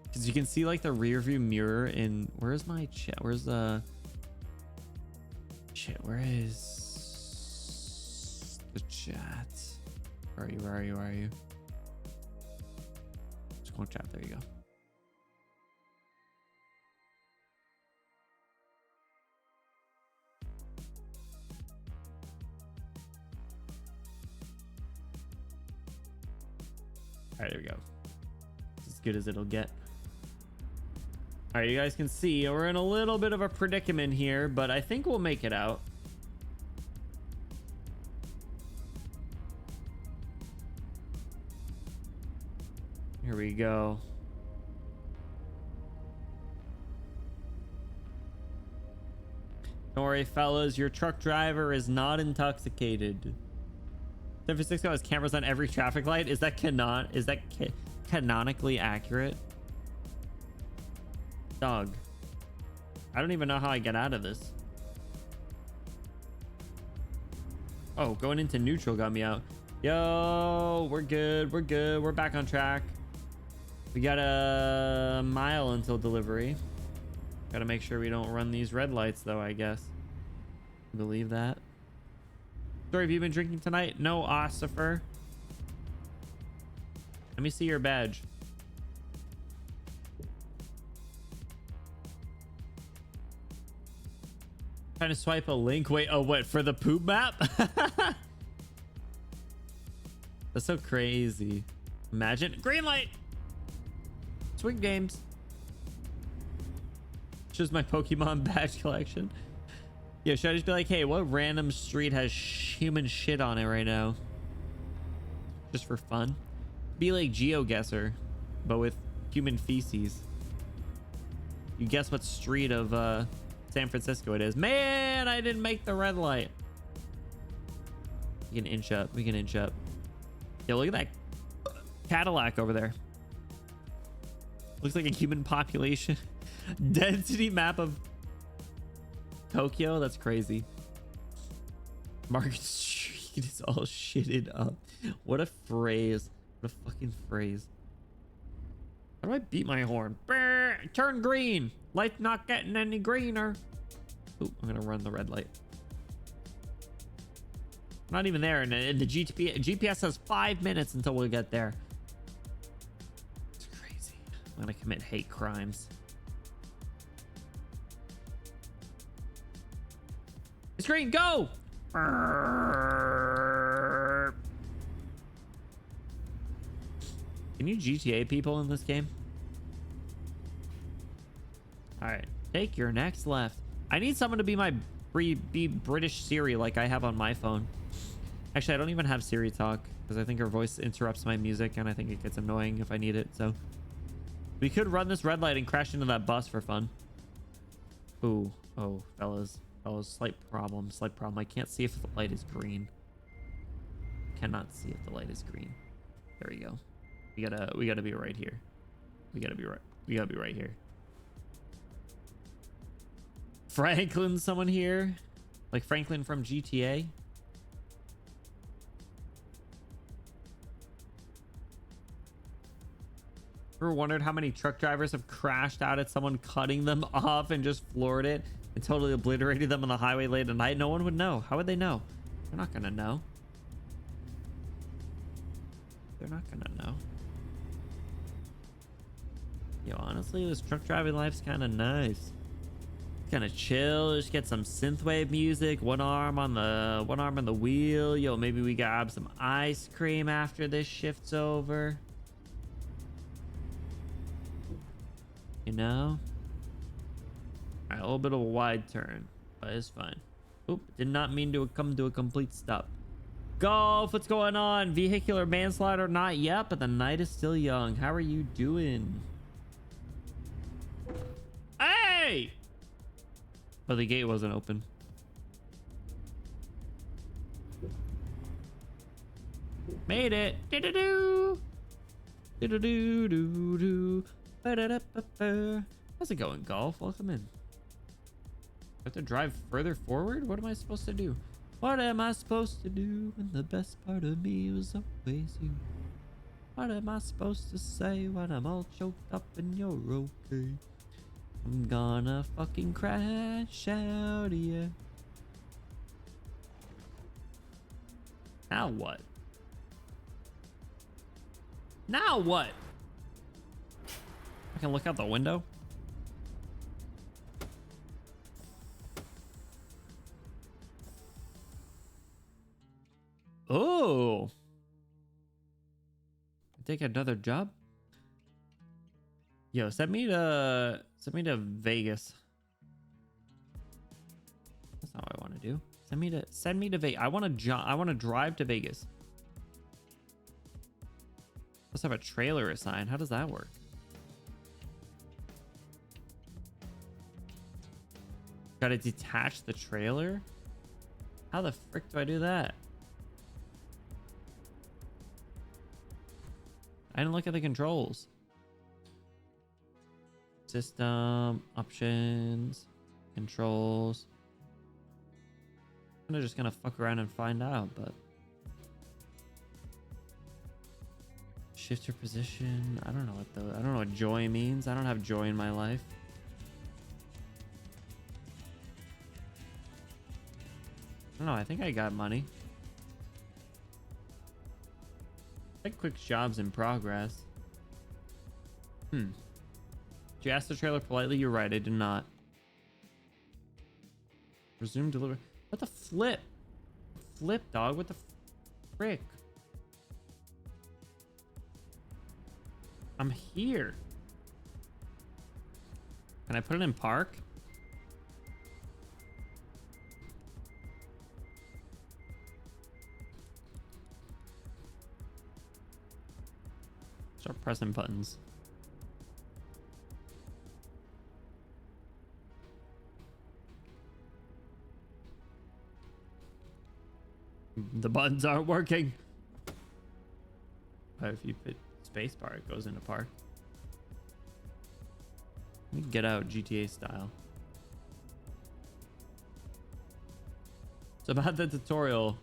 Because you can see like the rear view mirror in. Where's my chat? Where's the. Shit, where is the chat? Where are you? Where are you? Where are you? Just go on chat. There you go. All right, there we go. It's as good as it'll get. All right, you guys can see we're in a little bit of a predicament here, but I think we'll make it out. Here we go. Don't worry, fellas. Your truck driver is not intoxicated. San Francisco has cameras on every traffic light. Is that canonically accurate? Dog. I don't even know how I get out of this. Oh, going into neutral got me out. Yo, we're good. We're good. We're back on track. We got a mile until delivery. Got to make sure we don't run these red lights, though, I guess. Believe that. Sorry, have you been drinking tonight? No, Ossifer. Let me see your badge. Trying to swipe a link. Wait, oh, what? For the poop map? That's so crazy. Imagine. Green light! Swing games. Shows my Pokemon badge collection. Yeah, should I just be like, hey, what random street has human shit on it right now? Just for fun. Be like GeoGuessr, but with human feces. You guess what street of San Francisco it is. Man, I didn't make the red light. We can inch up. We can inch up. Yeah, look at that Cadillac over there. Looks like a human population. Density map of Tokyo. That's crazy. Market Street is all shitted up. What a phrase. What a fucking phrase. How do I beat my horn? Brr, turn green. Light's not getting any greener. Ooh, I'm gonna run the red light. Not even there, and the GPS has 5 minutes until we get there. It's crazy. I'm gonna commit hate crimes. It's green, go! Can you GTA people in this game? All right, take your next left. I need someone to be my be British Siri like I have on my phone. Actually, I don't even have Siri talk because I think her voice interrupts my music and I think it gets annoying if I need it. So we could run this red light and crash into that bus for fun. Ooh, oh, fellas, slight problem. I can't see if the light is green. Cannot see if the light is green. There we go. We gotta be right here. We gotta be right here. Franklin, someone here? Like Franklin from GTA? Ever wondered how many truck drivers have crashed out at someone cutting them off and just floored it and totally obliterated them on the highway late at night? No one would know. How would they know? They're not gonna know. They're not gonna know. Yo, honestly, this truck driving life's kind of nice. Kind of chill. Just get some synthwave music. One arm on the wheel. Yo, maybe we grab some ice cream after this shift's over. You know? Alright, a little bit of a wide turn, but it's fine. Oop, did not mean to come to a complete stop. Golf, what's going on? Vehicular manslaughter, not yet, but the night is still young. How are you doing? Hey! Oh, the gate wasn't open. Made it. Do-do-do. Do-do-do-do-do. How's it going, golf? Welcome in. I have to drive further forward? What am I supposed to do? What am I supposed to do when the best part of me was always you? What am I supposed to say when I'm all choked up and you're okay? I'm gonna fucking crash out of here. Now what? Now what? I can look out the window. Oh. Take another job. Yo, send me to Vegas. That's not what I want to do. Send me to Vegas. I want to drive to Vegas. Let's have a trailer assigned. How does that work? Gotta detach the trailer? How the frick do I do that? I didn't look at the controls. System, options, controls. I'm just gonna fuck around and find out, but shifter position. I don't know what joy means. I don't have joy in my life. I don't know. I think I got money. Like quick jobs in progress. Did you ask the trailer politely? You're right. I did not. Resume delivery. What the flip? Flip, dog. What the frick? I'm here. Can I put it in park? Start pressing buttons. The buttons aren't working. But if you put spacebar, it goes into park. Let me get out GTA style. So about the tutorial.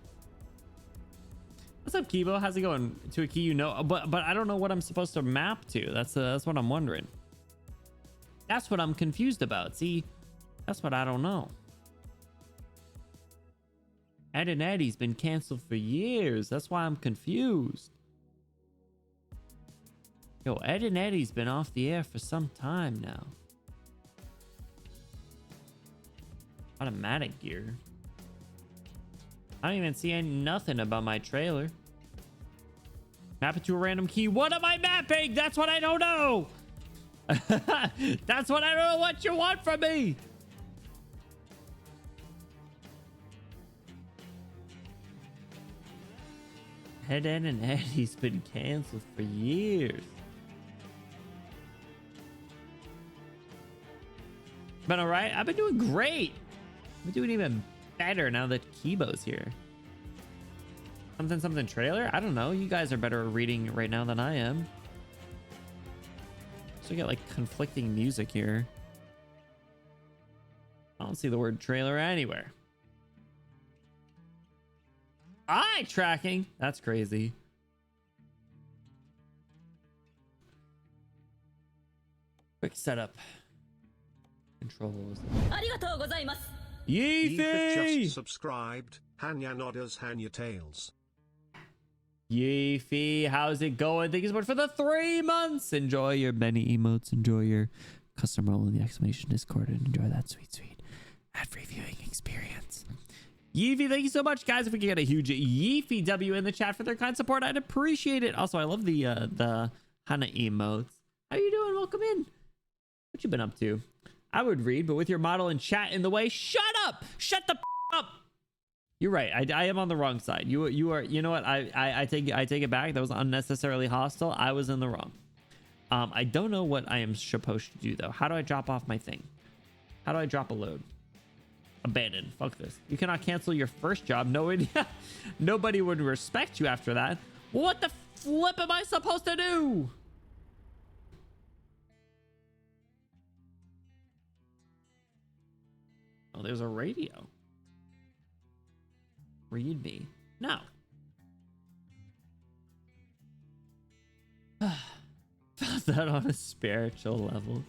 What's up, Kibo? How's it going? To a key you know, but I don't know what I'm supposed to map to. That's what I'm wondering. That's what I'm confused about. See, that's what I don't know. Ed and Eddie's been canceled for years. That's why I'm confused. Yo, Ed and Eddie's been off the air for some time now. Automatic gear. I don't even see nothing about my trailer. Map it to a random key. What am I mapping? That's what I don't know. That's what I don't know what you want from me. Ed and Eddie's been canceled for years. Been all right. I've been doing great. I'm doing even better now that Kibo's here. Something trailer? I don't know. You guys are better at reading right now than I am. So we got like conflicting music here. I don't see the word trailer anywhere. Eye tracking? That's crazy. Quick setup. Controls. Yeefy Yeefy! just subscribed. Hanya Nodders Hanya Tails. Yeefy, how's it going? Thank you so much for the 3 months. Enjoy your many emotes. Enjoy your custom role in the exclamation Discord and enjoy that sweet ad-free viewing experience. Yeefy, thank you so much, guys. If we could get a huge Yeefy W in the chat for their kind support, I'd appreciate it. Also, I love the Hana emotes. How you doing? Welcome in. What you been up to? I would read, but with your model and chat in the way, shut up! Shut the up! You're right. I am on the wrong side. You are. You know what? I take it back. That was unnecessarily hostile. I was in the wrong. I don't know what I am supposed to do though. How do I drop off my thing? How do I drop a load? Abandon. Fuck this. You cannot cancel your first job. No idea. Nobody would respect you after that. What the flip am I supposed to do? Oh, there's a radio. Read me. No. Found that on a spiritual level.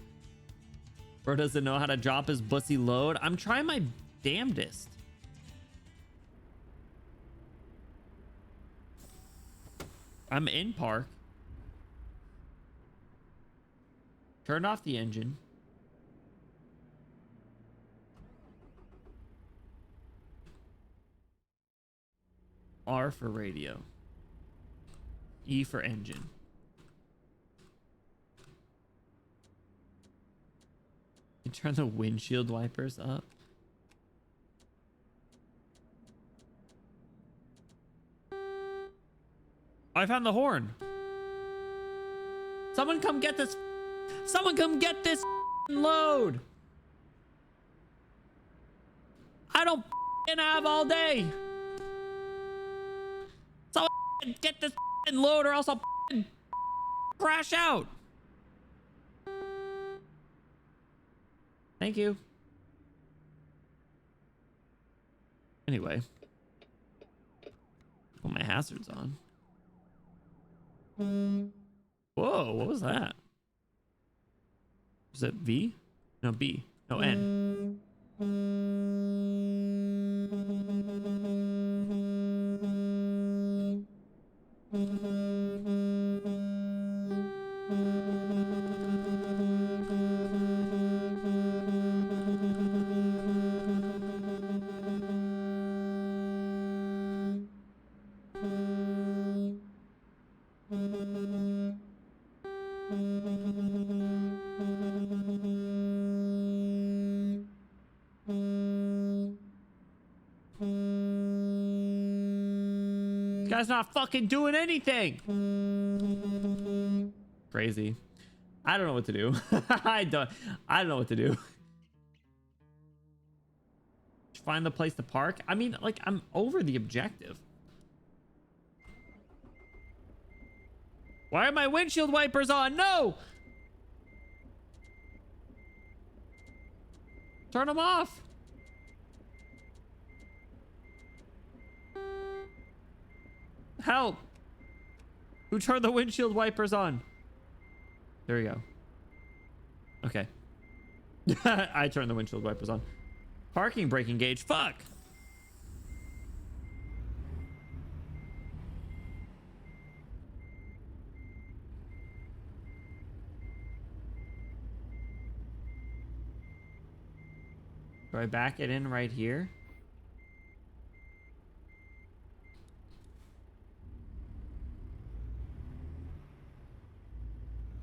Bro doesn't know how to drop his bussy load. I'm trying my damnedest. I'm in park. Turned off the engine. R for radio. E for engine. You turn the windshield wipers up. I found the horn. Someone come get this. Someone come get this load. I don't have all day. Someone get this load or else I'll crash out. Thank you. Anyway. Put my hazards on. Whoa, what was that? Was it V? No, B. No, N. This guy's not fucking doing anything. Crazy. I don't know what to do. I don't know what to do. Find the place to park. I mean, like, I'm over the objective. Why are my windshield wipers on? No! Turn them off. Help. Who turned the windshield wipers on? There we go. Okay. I turned the windshield wipers on. Parking brake engaged. Fuck. Do I back it in right here?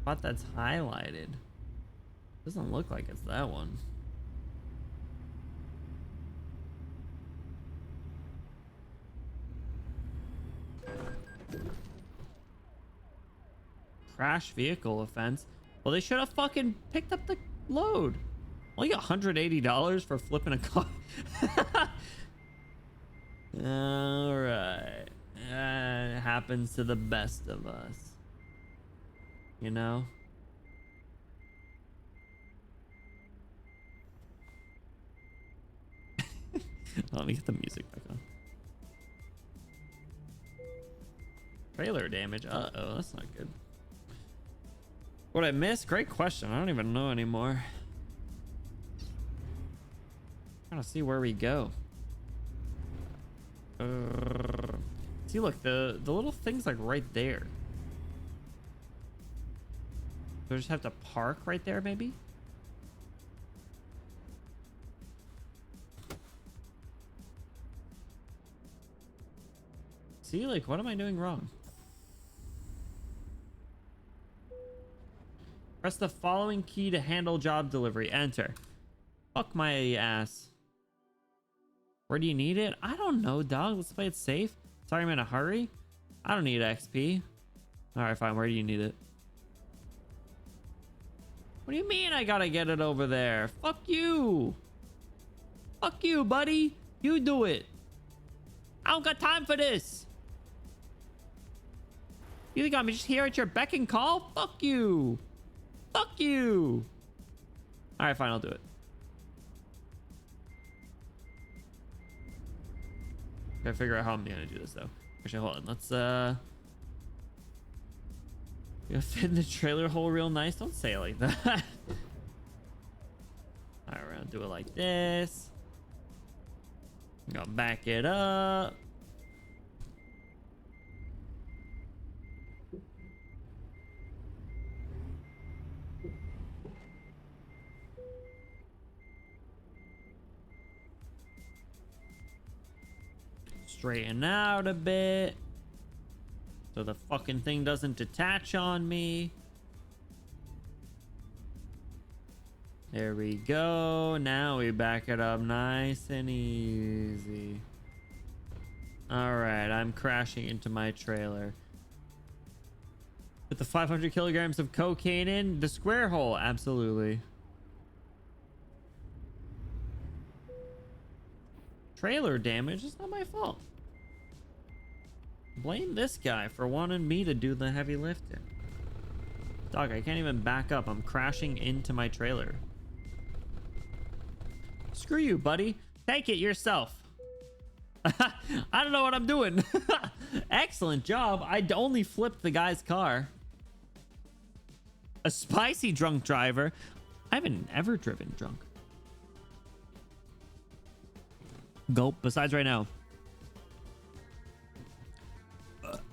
But that's highlighted. Doesn't look like it's that one. Crash vehicle offense. Well, they should have fucking picked up the load. Only $180 for flipping a car. All right. It happens to the best of us. You know? Let me get the music back on. Trailer damage. Uh-oh, that's not good. What I missed? Great question. I don't even know anymore. Trying to see where we go. See, look, the little thing's like right there. Do I just have to park right there, maybe? See, like, what am I doing wrong? Press the following key to handle job delivery. Enter. Fuck my ass. Where do you need it? I don't know, dog. Let's play it safe. Sorry, I'm in a hurry. I don't need XP. All right, fine. Where do you need it? What do you mean I gotta get it over there? Fuck you. Fuck you, buddy. You do it. I don't got time for this. You think I'm just here at your beck and call? Fuck you. Fuck you. All right, fine. I'll do it. Gotta figure out how I'm gonna do this though. Actually, hold on. Let's you fit in the trailer hole real nice. Don't say it like that. Alright, we're gonna do it like this. I'm gonna back it up. Straighten out a bit so the fucking thing doesn't detach on me. There we go. Now we back it up nice and easy. All right, I'm crashing into my trailer. With the 500 kilograms of cocaine in the square hole, absolutely. Trailer damage is not my fault. Blame this guy for wanting me to do the heavy lifting. Dog, I can't even back up. I'm crashing into my trailer. Screw you, buddy. Take it yourself. I don't know what I'm doing. Excellent job. I only flipped the guy's car. A spicy drunk driver. I haven't ever driven drunk. Gulp. Besides right now.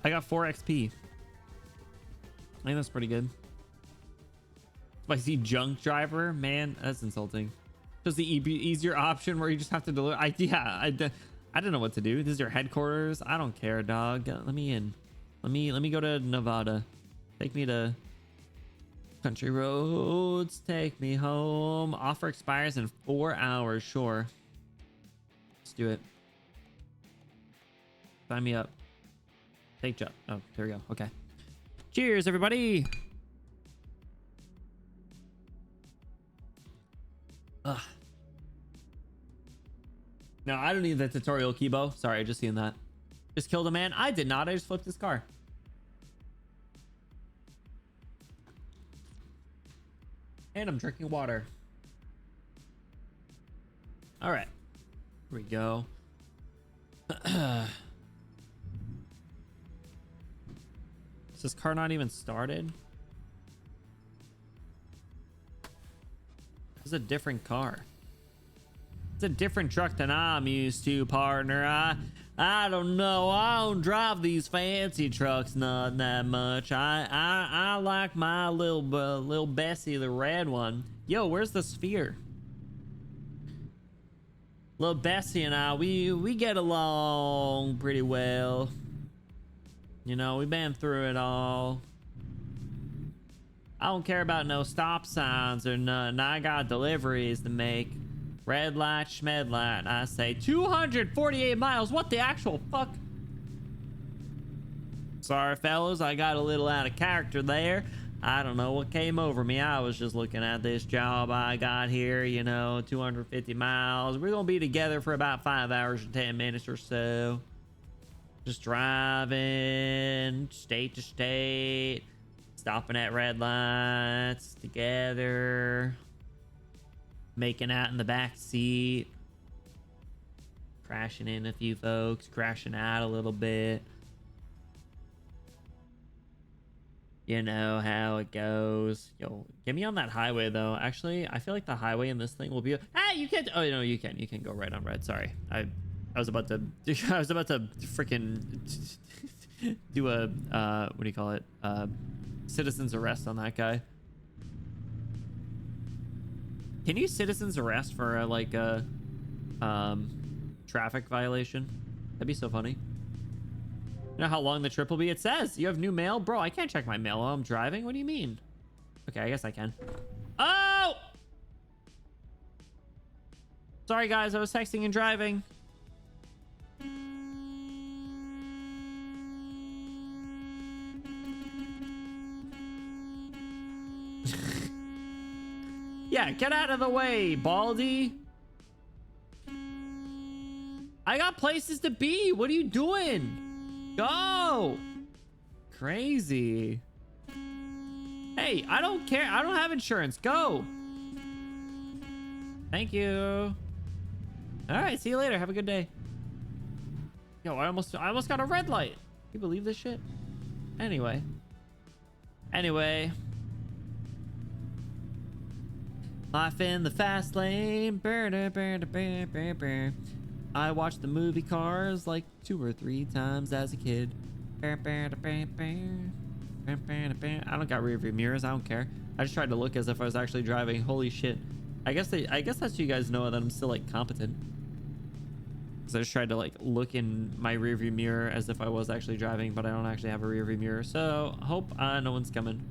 I got 4 XP. I think that's pretty good. Spicy junk driver, man, that's insulting. Just the easier option where you just have to deliver. I don't know what to do. This is your headquarters. I don't care, dog. Let me in. Let me go to Nevada. Take me to country roads. Take me home. Offer expires in 4 hours. Sure. Let's do it. Sign me up. Take job. Oh, there we go. Okay. Cheers, everybody. Ugh. No, I don't need the tutorial, Kibo. Sorry, I just seen that. Just killed a man. I did not. I just flipped his car. And I'm drinking water. All right. Here we go. Is this car not even started? This is a different car. It's a different truck than I'm used to, partner. I don't know. I don't drive these fancy trucks not that much. I like my little Bessie, the red one. Yo, where's the sphere? Little Bessie and I, we get along pretty well. You know, we've been through it all. I don't care about no stop signs or nothing. I got deliveries to make. Red light, schmed light. I say 248 miles. What the actual fuck? Sorry, fellas. I got a little out of character there. I don't know what came over me. I was just looking at this job I got here, you know, 250 miles. We're going to be together for about 5 hours and 10 minutes or so. Just driving state to state, stopping at red lights together, making out in the back seat, crashing in a few folks, crashing out a little bit. You know how it goes. Yo, get me on that highway though. Actually, I feel like the highway in this thing will be. Ah, you can't. Oh no, you can. You can go right on red. Sorry, I was about to freaking do a what do you call it? Citizen's arrest on that guy. Can you citizen's arrest for like a traffic violation? That'd be so funny. You know how long the trip will be? It says you have new mail. Bro, I can't check my mail while I'm driving. What do you mean? Okay, I guess I can. Oh! Sorry, guys. I was texting and driving. Yeah, get out of the way, Baldy. I got places to be. What are you doing? Go. Crazy. Hey, I don't care. I don't have insurance. Go. Thank you. All right, see you later. Have a good day. Yo, I almost got a red light. Can you believe this shit? Anyway. Life in the fast lane. I watched the movie Cars like 2 or 3 times as a kid. I don't got rear view mirrors. I don't care. I just tried to look as if I was actually driving. Holy shit. I guess that's so you guys know that I'm still like competent. Because I just tried to like look in my rear view mirror as if I was actually driving, but I don't actually have a rear view mirror. So hope no one's coming.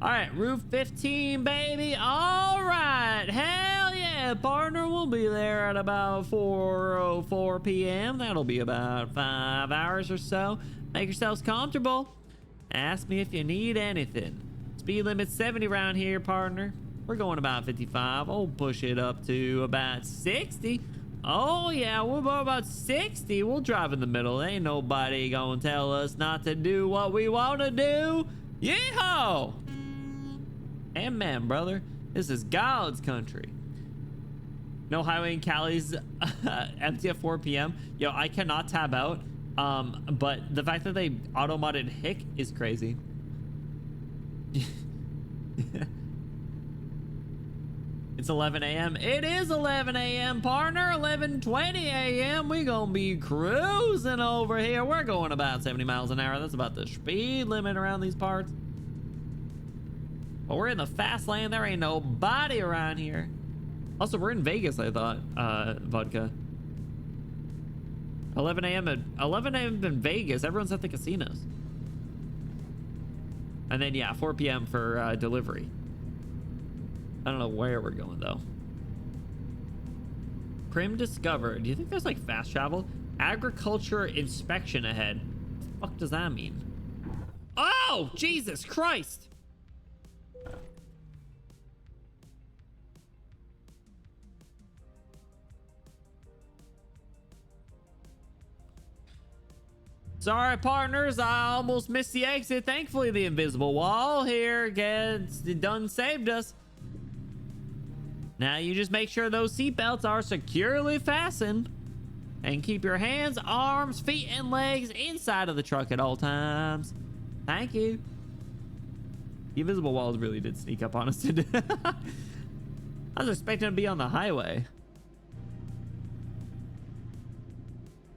All right, roof 15, baby. All right, hell yeah, partner. We'll be there at about 4:04 p.m. That'll be about 5 hours or so. Make yourselves comfortable. Ask me if you need anything. Speed limit's 70 around here, partner. We're going about 55. I'll push it up to about 60. Oh yeah, we're about 60. We'll drive in the middle. Ain't nobody gonna tell us not to do what we want to do. Yeehaw! Amen, brother. This is God's country. No highway in Cali's empty at 4 p.m. Yo, I cannot tab out. But the fact that they auto-modded Hick is crazy. It's 11 a.m. It is 11 a.m., partner. 11:20 a.m. We gonna be cruising over here. We're going about 70 miles an hour. That's about the speed limit around these parts. But we're in the fast lane. There ain't nobody around here. Also, we're in Vegas, I thought, Vodka. 11 a.m. in Vegas. Everyone's at the casinos. And then, yeah, 4 p.m. for delivery. I don't know where we're going, though. Prim discovered. Do you think there's, like, fast travel? Agriculture inspection ahead. What the fuck does that mean? Oh, Jesus Christ! Sorry, partners, I almost missed the exit. Thankfully, the invisible wall here saved us. Now you just make sure those seatbelts are securely fastened and keep your hands, arms, feet, and legs inside of the truck at all times. Thank you. The invisible walls really did sneak up on us today. I was expecting to be on the highway.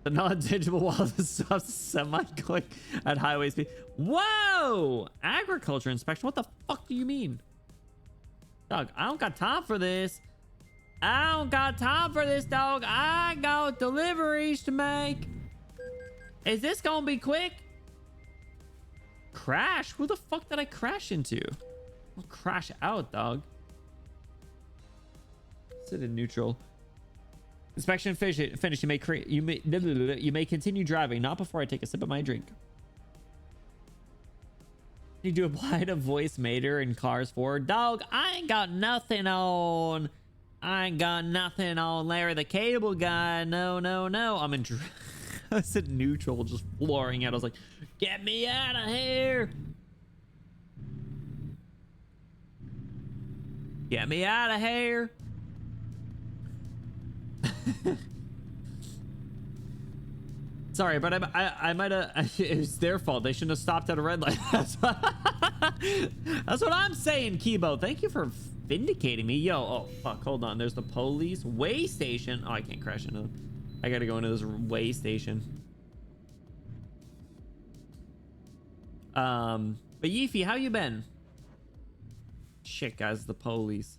The non-tangible wall stops semi going at highway speed. Whoa! Agriculture inspection? What the fuck do you mean? Dog, I don't got time for this. I don't got time for this, dog. I got deliveries to make. Is this gonna be quick? Crash? Who the fuck did I crash into? I'll crash out, dog. Sit in neutral. Inspection finished. You may continue driving. Not before I take a sip of my drink. Need to apply to voice Mater in Cars 4. Dog, I ain't got nothing on. I ain't got nothing on Larry the Cable Guy. No. I'm in. I was in neutral, just flooring out. I was like, "Get me out of here! Get me out of here!" Sorry, but I might have. It was their fault. They shouldn't have stopped at a red light. That's what I'm saying, Kibo. Thank you for vindicating me. Yo, oh fuck, hold on. There's the police way station. Oh, I can't crash into them. I gotta go into this way station. But Yeefy, how you been? Shit, guys, the police.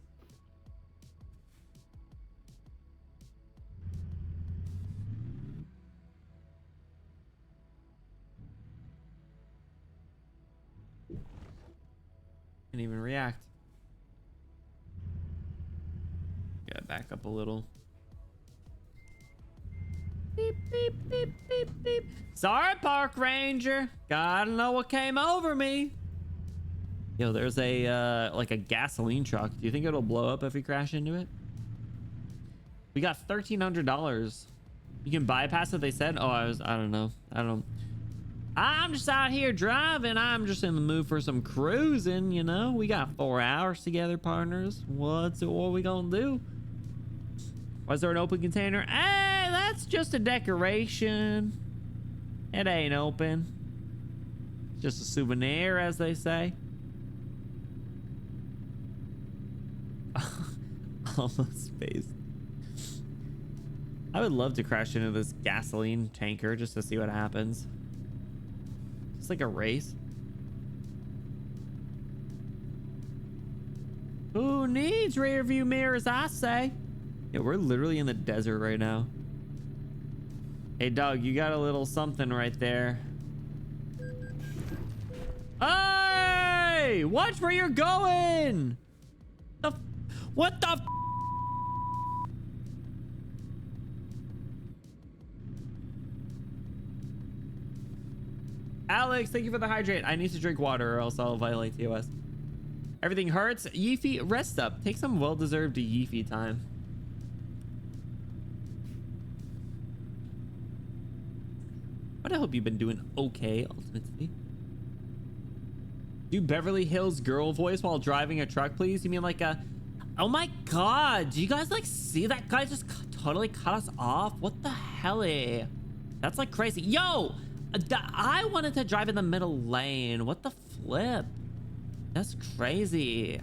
Didn't even react. Gotta back up a little. Beep, beep, beep, beep, beep. Sorry, park ranger. Gotta know what came over me. Yo, there's a like a gasoline truck. Do you think it'll blow up if we crash into it? We got $1,300. You can bypass it, they said. Oh, I don't know. I'm just out here driving. I'm just in the mood for some cruising, you know. We got 4 hours together, partners. What are we gonna do? Was there an open container? Hey, that's just a decoration. It ain't open. Just a souvenir, as they say. Almost phased. I would love to crash into this gasoline tanker just to see what happens. It's like a race. Who needs rear view mirrors, I say? Yeah, we're literally in the desert right now. Hey, dog, you got a little something right there. Hey! Watch where you're going! What the f? Alex, thank you for the hydrate. I need to drink water or else I'll violate TOS. Everything hurts. Yeefy, rest up. Take some well-deserved Yeefy time. But I hope you've been doing okay, ultimately. Do Beverly Hills girl voice while driving a truck, please? You mean like a... Oh my god, do you guys like see that guy just totally cut us off? What the hell? That's like crazy. Yo! I wanted to drive in the middle lane. What the flip? That's crazy.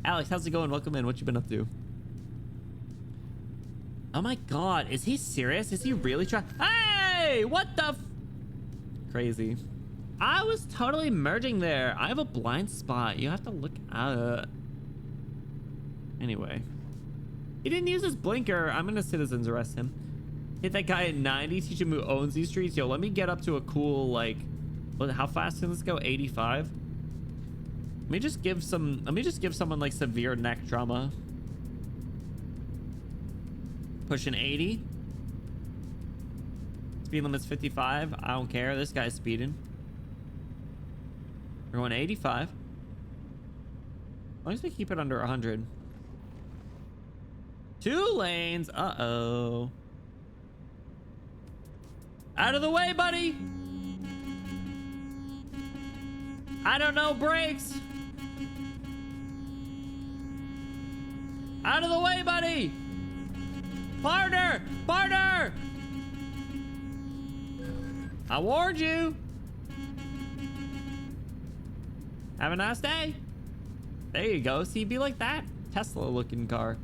Alex, how's it going? Welcome in. What you been up to? Oh my god, is he serious? Is he really trying? Hey, what the f? Crazy. I was totally merging there. I have a blind spot. You have to look out. Anyway, he didn't use his blinker. I'm gonna citizens arrest him. Hit that guy at 90. Teach him who owns these streets. Yo, let me get up to a cool like. How fast can this go? 85. Let me just give someone like severe neck trauma. Pushing 80. Speed limit's 55. I don't care. This guy's speeding. We're going 85. As long as we keep it under 100. 2 lanes. Uh-oh. Out of the way, buddy. I don't know brakes. Out of the way, buddy. Partner! Partner! I warned you. Have a nice day. There you go. See, be like that. Tesla looking car.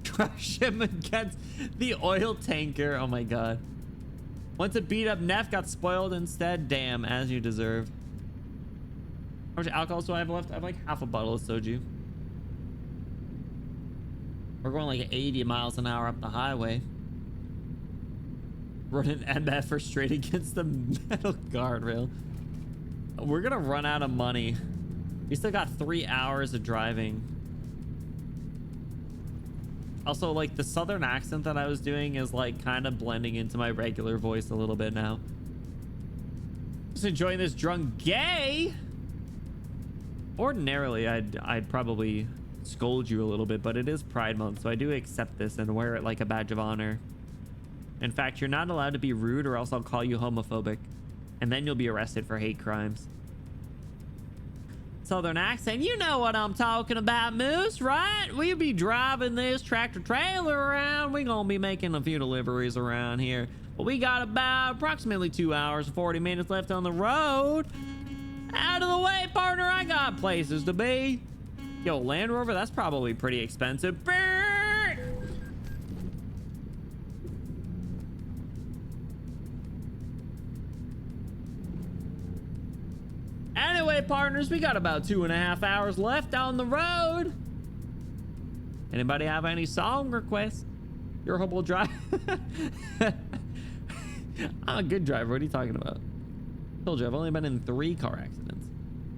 Crush him against the oil tanker. Oh my god. Once a beat up Neff got spoiled instead. Damn, as you deserve. How much alcohol do I have left? I have like half a bottle of soju. We're going like 80 miles an hour up the highway. Running MF for straight against the metal guardrail. We're gonna run out of money. We still got 3 hours of driving. Also, like the southern accent that I was doing is like kind of blending into my regular voice a little bit now. Just enjoying this drunk gay. Ordinarily, I'd probably scold you a little bit, but it is Pride Month, so I do accept this and wear it like a badge of honor. In fact, you're not allowed to be rude or else I'll call you homophobic. And then you'll be arrested for hate crimes. Southern accent, you know what I'm talking about, Moose, right? We'll be driving this tractor trailer around. We're gonna be making a few deliveries around here. But we got about approximately 2 hours and 40 minutes left on the road. Out of the way, partner, I got places to be. Yo, Land Rover, that's probably pretty expensive. Anyway, partners, we got about 2.5 hours left on the road. Anybody have any song requests? You're a horrible driver. I'm a good driver. What are you talking about? Told you, I've only been in 3 car accidents.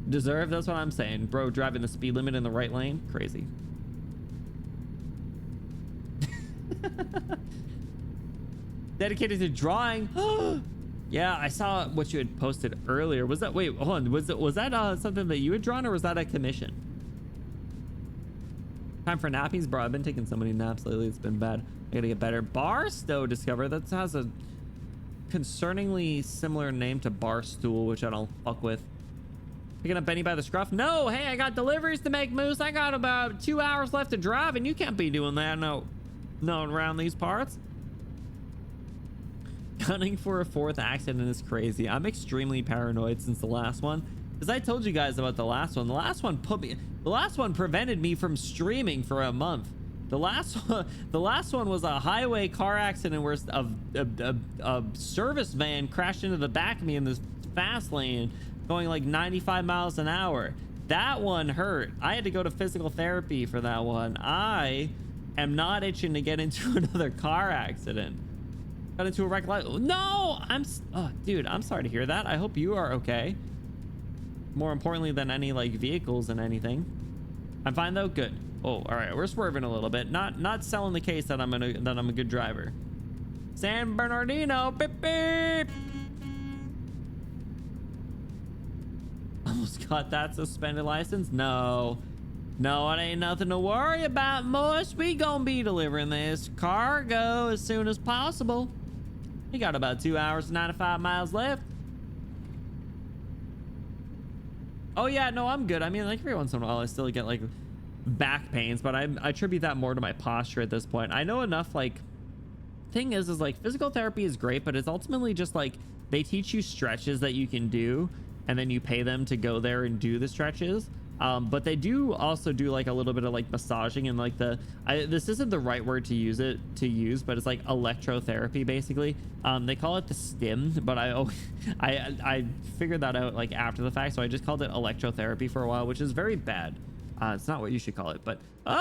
Deserve, that's what I'm saying. Bro, driving the speed limit in the right lane? Crazy. Dedicated to drawing. Yeah, I saw what you had posted earlier. Was that, wait, hold on. Was that something that you had drawn or was that a commission? Time for nappies? Bro, I've been taking so many naps lately. It's been bad. I gotta get better. Barstow discovered. That has a concerningly similar name to Barstool, which I don't fuck with. Picking up Benny by the scruff? No, hey, I got deliveries to make, Moose. I got about 2 hours left to drive and you can't be doing that. No, around these parts. Gunning for a fourth accident is crazy. I'm extremely paranoid since the last one, because I told you guys about the last one. The last one prevented me from streaming for a month. The last one was a highway car accident where a service van crashed into the back of me in this fast lane going like 95 miles an hour. That one hurt. I had to go to physical therapy for that one. I am not itching to get into another car accident. Got into a wreck. No, dude, I'm sorry to hear that. I hope you are okay. More importantly than any like vehicles and anything. I'm fine though. Good. Oh, all right. We're swerving a little bit. Not selling the case that I'm a good driver. San Bernardino. Beep beep. Almost got that suspended license. No, it ain't nothing to worry about, Morse. We gonna be delivering this cargo as soon as possible. We got about 2 hours and 95 miles left. Oh yeah, no, I'm good. I mean, like every once in a while I still get like back pains, but I attribute that more to my posture at this point. I know enough. Like, thing is like physical therapy is great, but it's ultimately just like they teach you stretches that you can do, and then you pay them to go there and do the stretches. But they do also do like a little bit of like massaging and like this isn't the right word to use, but it's like electrotherapy basically. They call it the stim, but I figured that out like after the fact, so I just called it electrotherapy for a while, which is very bad. It's not what you should call it, but all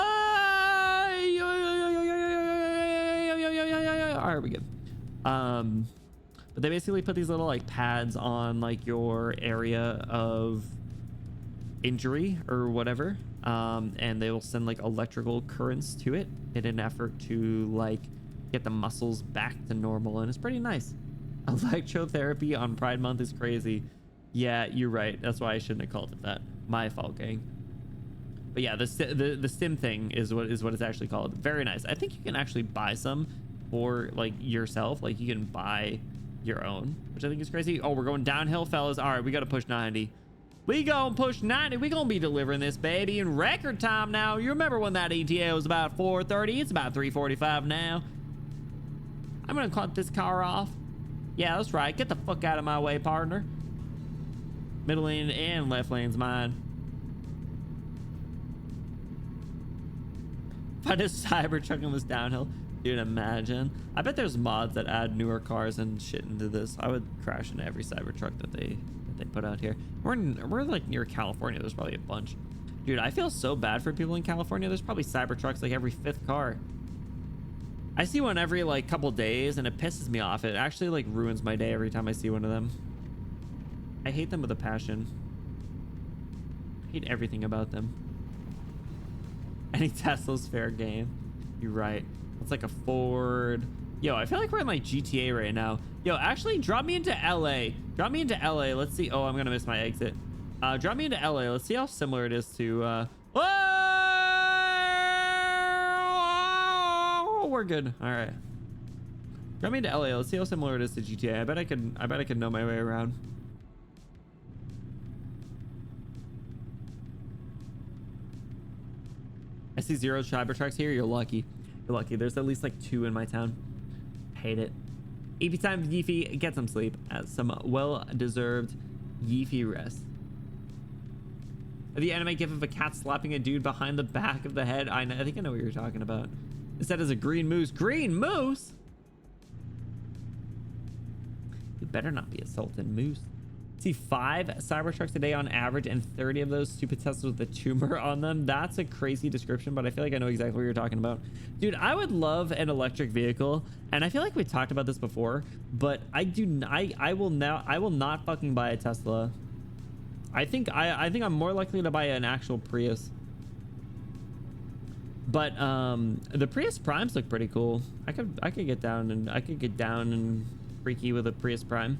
right, we good. But they basically put these little like pads on like your area of injury or whatever, and they will send like electrical currents to it in an effort to like get the muscles back to normal, and it's pretty nice. Electrotherapy on Pride Month is crazy. Yeah, you're right. That's why I shouldn't have called it that. My fault, gang. But yeah, the stim thing is what it's actually called. Very nice. I think you can actually buy some for like yourself. Like you can buy your own, which I think is crazy. Oh, we're going downhill, fellas. All right, we got to push 90. We gonna push 90. We gonna be delivering this baby in record time now. You remember when that ETA was about 4:30? It's about 3:45 now. I'm gonna cut this car off. Yeah, that's right. Get the fuck out of my way, partner. Middle lane and left lane's mine. If I just Cybertruck on this downhill, dude, imagine. I bet there's mods that add newer cars and shit into this. I would crash into every Cybertruck that they put out here. We're like near California. There's probably a bunch. Dude, I feel so bad for people in California. There's probably Cybertrucks like every 5th car. I see one every like couple days and it pisses me off. It actually like ruins my day every time I see one of them. I hate them with a passion. I hate everything about them. Any Tesla's fair game. You're right. It's like a Ford. Yo, I feel like we're in like GTA right now. Yo, actually drop me into LA. Drop me into LA. Let's see. Oh, I'm gonna miss my exit. Drop me into LA. Let's see how similar it is to oh, we're good. All right. Drop me into LA. Let's see how similar it is to GTA. I bet I could know my way around. I see 0 Cybertrucks here. You're lucky. You're lucky. There's at least like 2 in my town. Hate it. EP time, Yeefy. Get some sleep. Some well-deserved Yeefy rest. The anime gif of a cat slapping a dude behind the back of the head. I think I know what you're talking about. It said as a green moose. Green moose? You better not be a Sultan moose. See 5 Cybertrucks a day on average, and 30 of those stupid Teslas with a tumor on them. That's a crazy description, but I feel like I know exactly what you're talking about. Dude, I would love an electric vehicle, and I feel like we talked about this before, but I will not fucking buy a Tesla. I think I'm more likely to buy an actual Prius. But the Prius Primes look pretty cool. I could get down and freaky with a Prius Prime.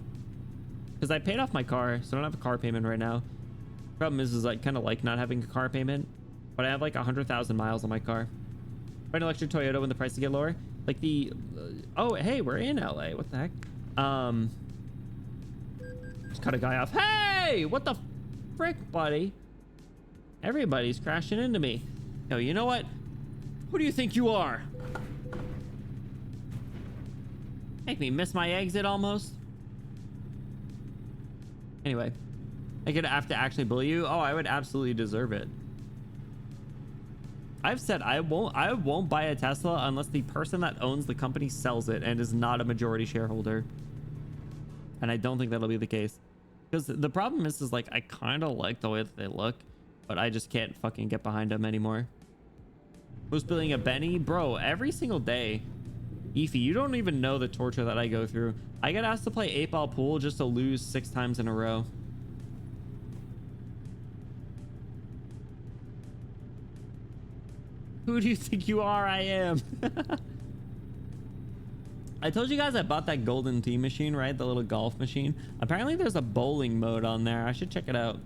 Because I paid off my car, so I don't have a car payment right now. Problem is like kind of like not having a car payment, but I have like 100,000 miles on my car. Buy an electric Toyota when the prices get lower. Like the oh hey, we're in LA. What the heck? Just cut a guy off. Hey, what the frick, buddy? Everybody's crashing into me. Yo, you know what? Who do you think you are? Make me miss my exit almost. Anyway, I could have to actually bully you. Oh, I would absolutely deserve it. I've said I won't buy a Tesla unless the person that owns the company sells it and is not a majority shareholder. And I don't think that'll be the case. Because the problem is like, I kind of like the way that they look, but I just can't fucking get behind them anymore. Who's building a Benny? Bro, every single day. Eefy, you don't even know the torture that I go through. I get asked to play 8-ball pool just to lose 6 times in a row. Who do you think you are? I am. I told you guys I bought that golden tee machine, right? The little golf machine. Apparently there's a bowling mode on there. I should check it out.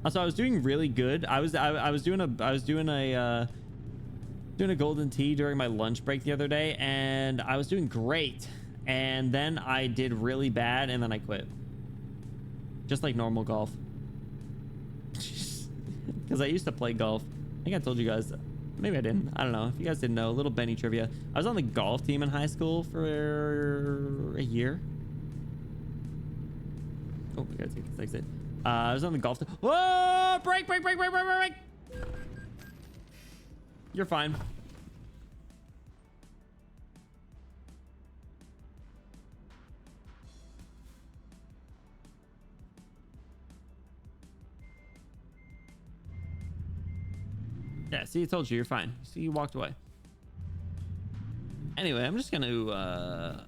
Also, I was doing really good. I was doing a golden tee during my lunch break the other day, and I was doing great. And then I did really bad, and then I quit. Just like normal golf. Because I used to play golf. I think I told you guys. Maybe I didn't. I don't know. If you guys didn't know, a little Benny trivia. I was on the golf team in high school for a year. Oh, we gotta take this exit. I was on the golf team. Whoa! Break! You're fine. Yeah, see, I told you, you're fine. See, you walked away. Anyway, I'm just gonna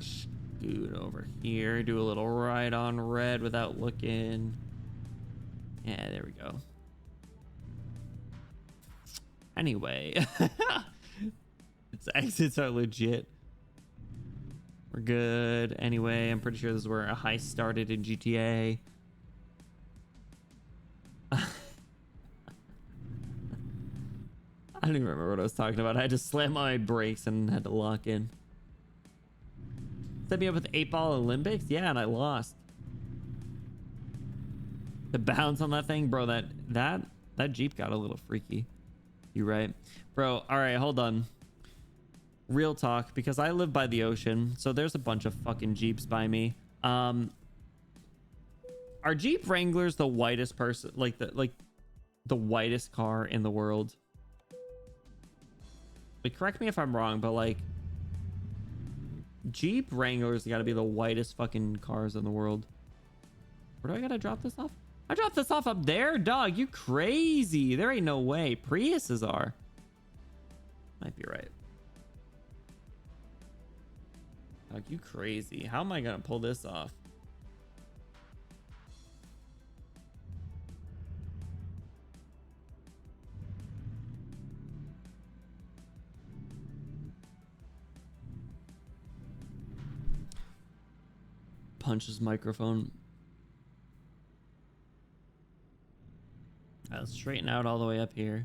scoot over here, do a little right on red without looking. Yeah, there we go. Anyway, its exits are legit. We're good. Anyway, I'm pretty sure this is where a heist started in GTA. I don't even remember what I was talking about. I just slammed my brakes and had to lock in. Set me up with 8-ball Olympics? Yeah, and I lost. The bounce on that thing, bro, that Jeep got a little freaky. You right? Bro, all right, hold on. Real talk, because I live by the ocean, so there's a bunch of fucking Jeeps by me. Are Jeep Wranglers the whitest person, like the whitest car in the world? Like, correct me if I'm wrong, but like Jeep Wranglers got to be the whitest fucking cars in the world. Where do I gotta drop this off? I dropped this off up there, dog. You crazy? There ain't no way. Priuses are. Might be right. Dog, you crazy? How am I gonna pull this off? Punch his microphone. Let's straighten out all the way up here.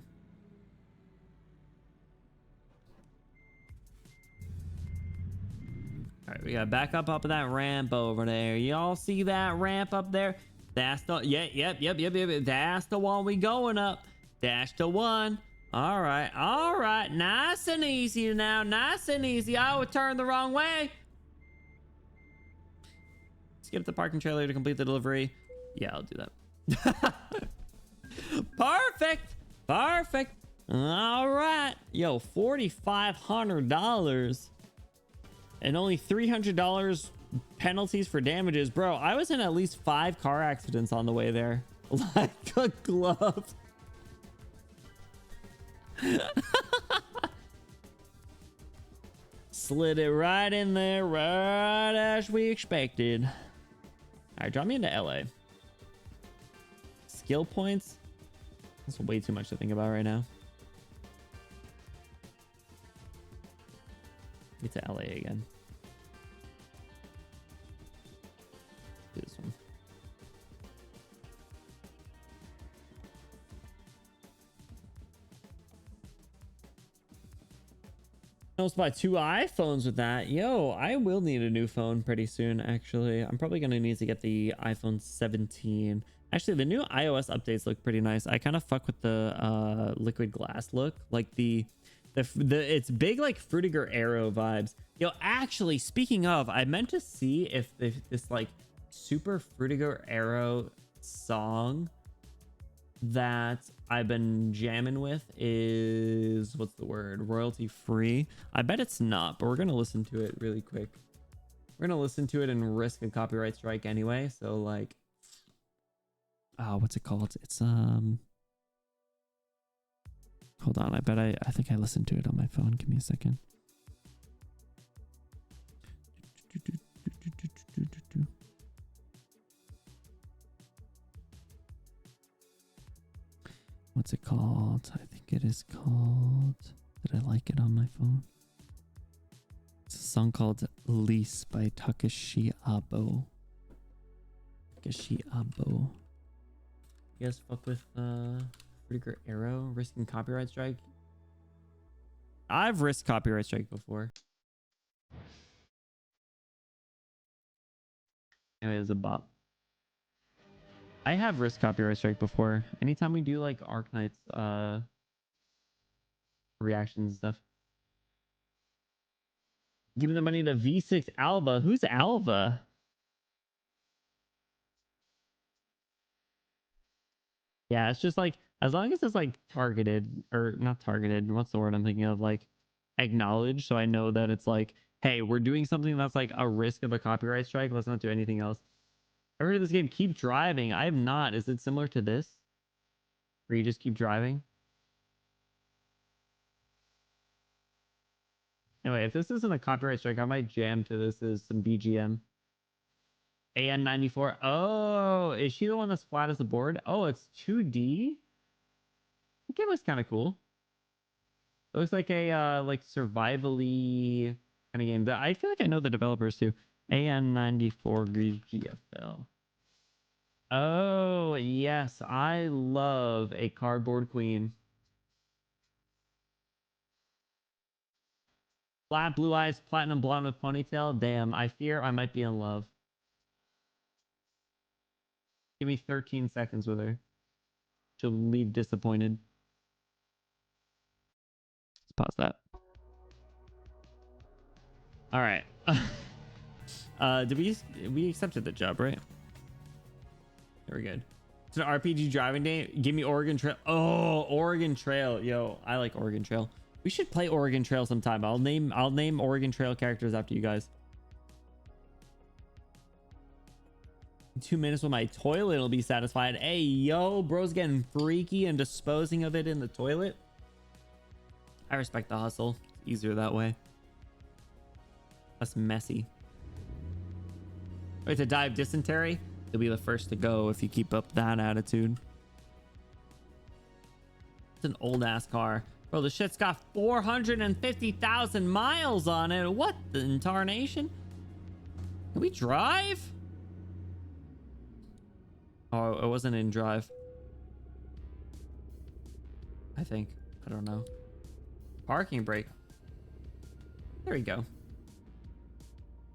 All right, we got back up of that ramp over there. Y'all see that ramp up there? That's the yep. That's the one we going up. That's the one. All right. Nice and easy now. Nice and easy. I would turn the wrong way. Skip the parking trailer to complete the delivery. Yeah, I'll do that. Perfect. All right. Yo, $4,500 and only $300 penalties for damages. Bro, I was in at least 5 car accidents on the way there. Like a glove. Slid it right in there, right as we expected. All right, drop me into LA. Skill points. That's way too much to think about right now. Get to LA again. Do this one. I almost buy 2 iPhones with that. Yo, I will need a new phone pretty soon, actually. I'm probably going to need to get the iPhone 17. Actually, the new iOS updates look pretty nice. I kind of fuck with the liquid glass look. Like the It's big like Frutiger Arrow vibes. Yo, actually, speaking of, I meant to see if this like super Frutiger Arrow song that I've been jamming with is, what's the word, royalty free. I bet it's not, but we're gonna listen to it really quick. We're gonna listen to it and risk a copyright strike anyway. So like, what's it called? It's hold on, I think I listened to it on my phone. Give me a second. What's it called? I think it is called... Did I like it on my phone? It's a song called Lease by Takashi Abo. Takashi Abo. You guys fuck with Frutiger Arrow? Risking copyright strike? I've risked copyright strike before. Anyway, it's a bop. I have risked copyright strike before. Anytime we do like Arknight's reactions and stuff. Giving the money to V6 Alva. Who's Alva? Yeah, it's just like, as long as it's like targeted, or not targeted, what's the word I'm thinking of? Like acknowledged, so I know that it's like, hey, we're doing something that's like a risk of a copyright strike. Let's not do anything else. I heard of this game, Keep Driving. I have not. Is it similar to this? Where you just keep driving? Anyway, if this isn't a copyright strike, I might jam to this as some BGM. AN94. Oh, is she the one that's flat as the board? Oh, it's 2D? The game looks kind of cool. It looks like a like survival-y kind of game. I feel like I know the developers too. AN94 GFL. Oh, yes. I love a cardboard queen. Flat blue eyes, platinum blonde with ponytail. Damn, I fear I might be in love. Give me 13 seconds with her. She'll leave disappointed. Let's pause that. All right. Did we accepted the job, right? Very good. It's an RPG driving game. Give me Oregon Trail. Oh, Oregon Trail. Yo, I like Oregon Trail. We should play Oregon Trail sometime. I'll name Oregon Trail characters after you guys. 2 minutes with my toilet will be satisfied. Hey, yo, bro's getting freaky and disposing of it in the toilet. I respect the hustle. It's easier that way. Less messy. Wait, to die of dysentery? You'll be the first to go if you keep up that attitude. It's an old ass car. Bro, the shit's got 450,000 miles on it. What the intarnation? Can we drive? Oh, it wasn't in drive. I think. I don't know. Parking brake. There we go.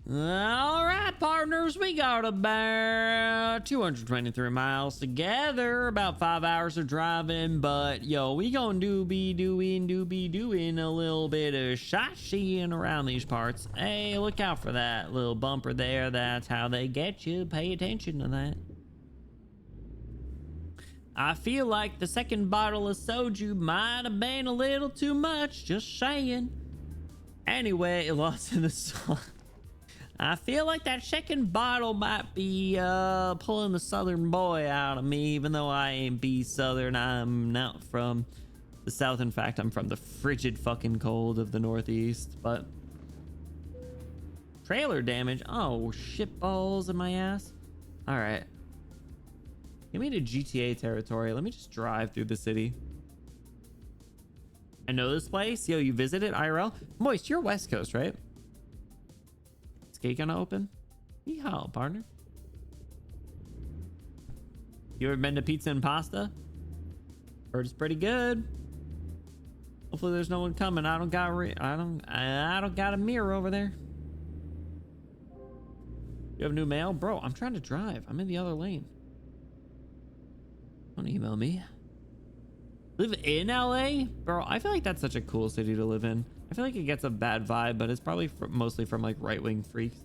All right, partners, we got about 223 miles together, about 5 hours of driving, but yo, we gonna be doing a little bit of sightseeing around these parts. Hey, look out for that little bumper there. That's how they get you. Pay attention to that. I feel like the second bottle of soju might have been a little too much, just saying. Anyway, lost in the song. I feel like that second bottle might be pulling the southern boy out of me, even though I ain't be southern. I'm not from the south. In fact, I'm from the frigid fucking cold of the northeast. But trailer damage. Oh, shit balls in my ass. All right. Give me to GTA territory. Let me just drive through the city. I know this place. Yo, you visited IRL? Moist, you're West Coast, right? Skate gonna open? Yeehaw, partner. You ever been to Pizza and Pasta? Heard it's pretty good. Hopefully there's no one coming. I don't got a mirror over there. You have new mail? Bro, I'm trying to drive. I'm in the other lane. Don't email me. Live in LA? Bro, I feel like that's such a cool city to live in. I feel like it gets a bad vibe, but it's probably mostly from like right-wing freaks.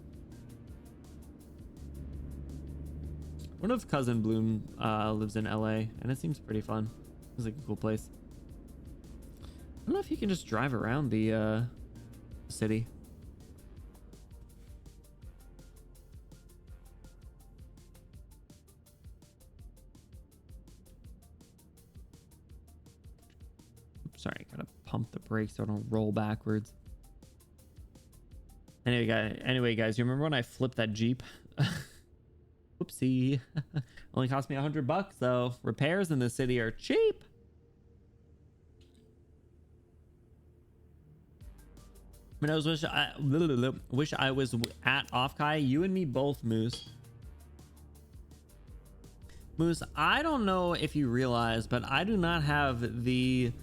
One of cousin Bloom lives in LA, and it seems pretty fun. It's like a cool place. I don't know if you can just drive around the city. Oops, sorry, I gotta pump the brakes so I don't roll backwards. Anyway, guys, you remember when I flipped that Jeep? Whoopsie. Only cost me $100 though. Repairs in the city are cheap. I mean, wish I was at Offkai. You and me both, Moose. Moose, I don't know if you realize, but I do not have the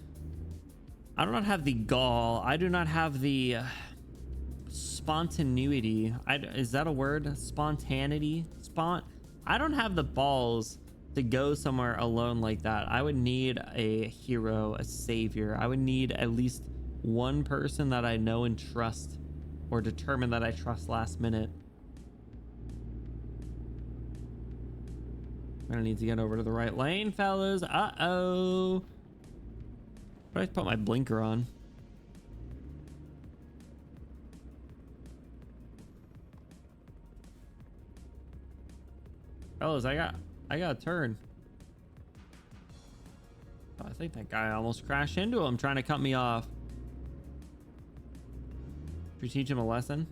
gall. I do not have the spontaneity. Is that a word? Spontaneity? I don't have the balls to go somewhere alone like that. I would need a hero, a savior. I would need at least one person that I know and trust, or determine that I trust last minute. I need to get over to the right lane, fellas. Uh-oh. But I put my blinker on. Fellas, I got a turn. Oh, I think that guy almost crashed into him trying to cut me off. Should we teach him a lesson?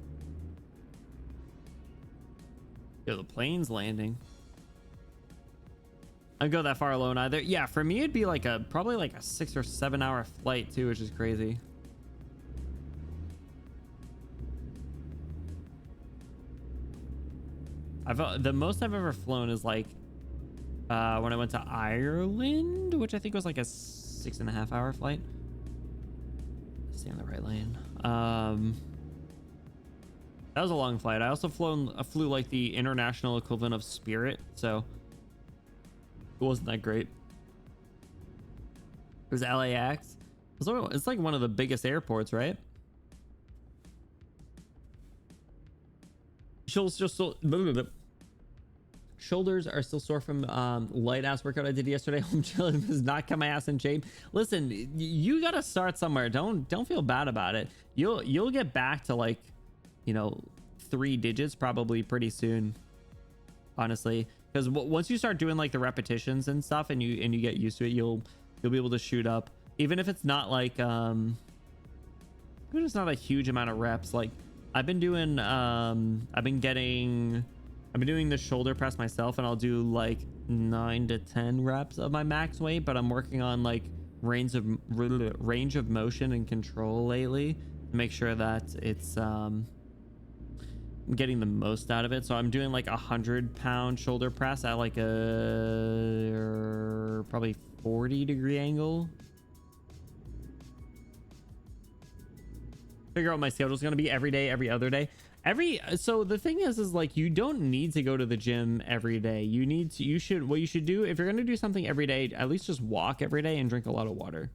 Yo, the plane's landing. I don't go that far alone either. Yeah, for me it'd be like probably like a 6 or 7 hour flight too, which is crazy. The most I've ever flown is like when I went to Ireland, which I think was like a 6.5 hour flight. Stay on the right lane. That was a long flight. I also flew like the international equivalent of Spirit, so it wasn't that great. It was LAX. It's like one of the biggest airports, right? Shoulders are still sore from light ass workout I did yesterday. Home chilling does not cut my ass in shape. Listen, you gotta start somewhere. Don't feel bad about it. You'll get back to like, 3 digits probably pretty soon, honestly. Because once you start doing like the repetitions and stuff, and you get used to it, you'll be able to shoot up. Even if it's not like even if it's not a huge amount of reps. Like I've been doing the shoulder press myself, and I'll do like 9 to 10 reps of my max weight, but I'm working on like range of motion and control lately to make sure that it's I'm getting the most out of it. So I'm doing like 100-pound shoulder press at like a probably 40-degree angle. Figure out my schedule is going to be every day, every other day. So the thing is like, you don't need to go to the gym every day. What you should do, if you're going to do something every day, at least just walk every day and drink a lot of water.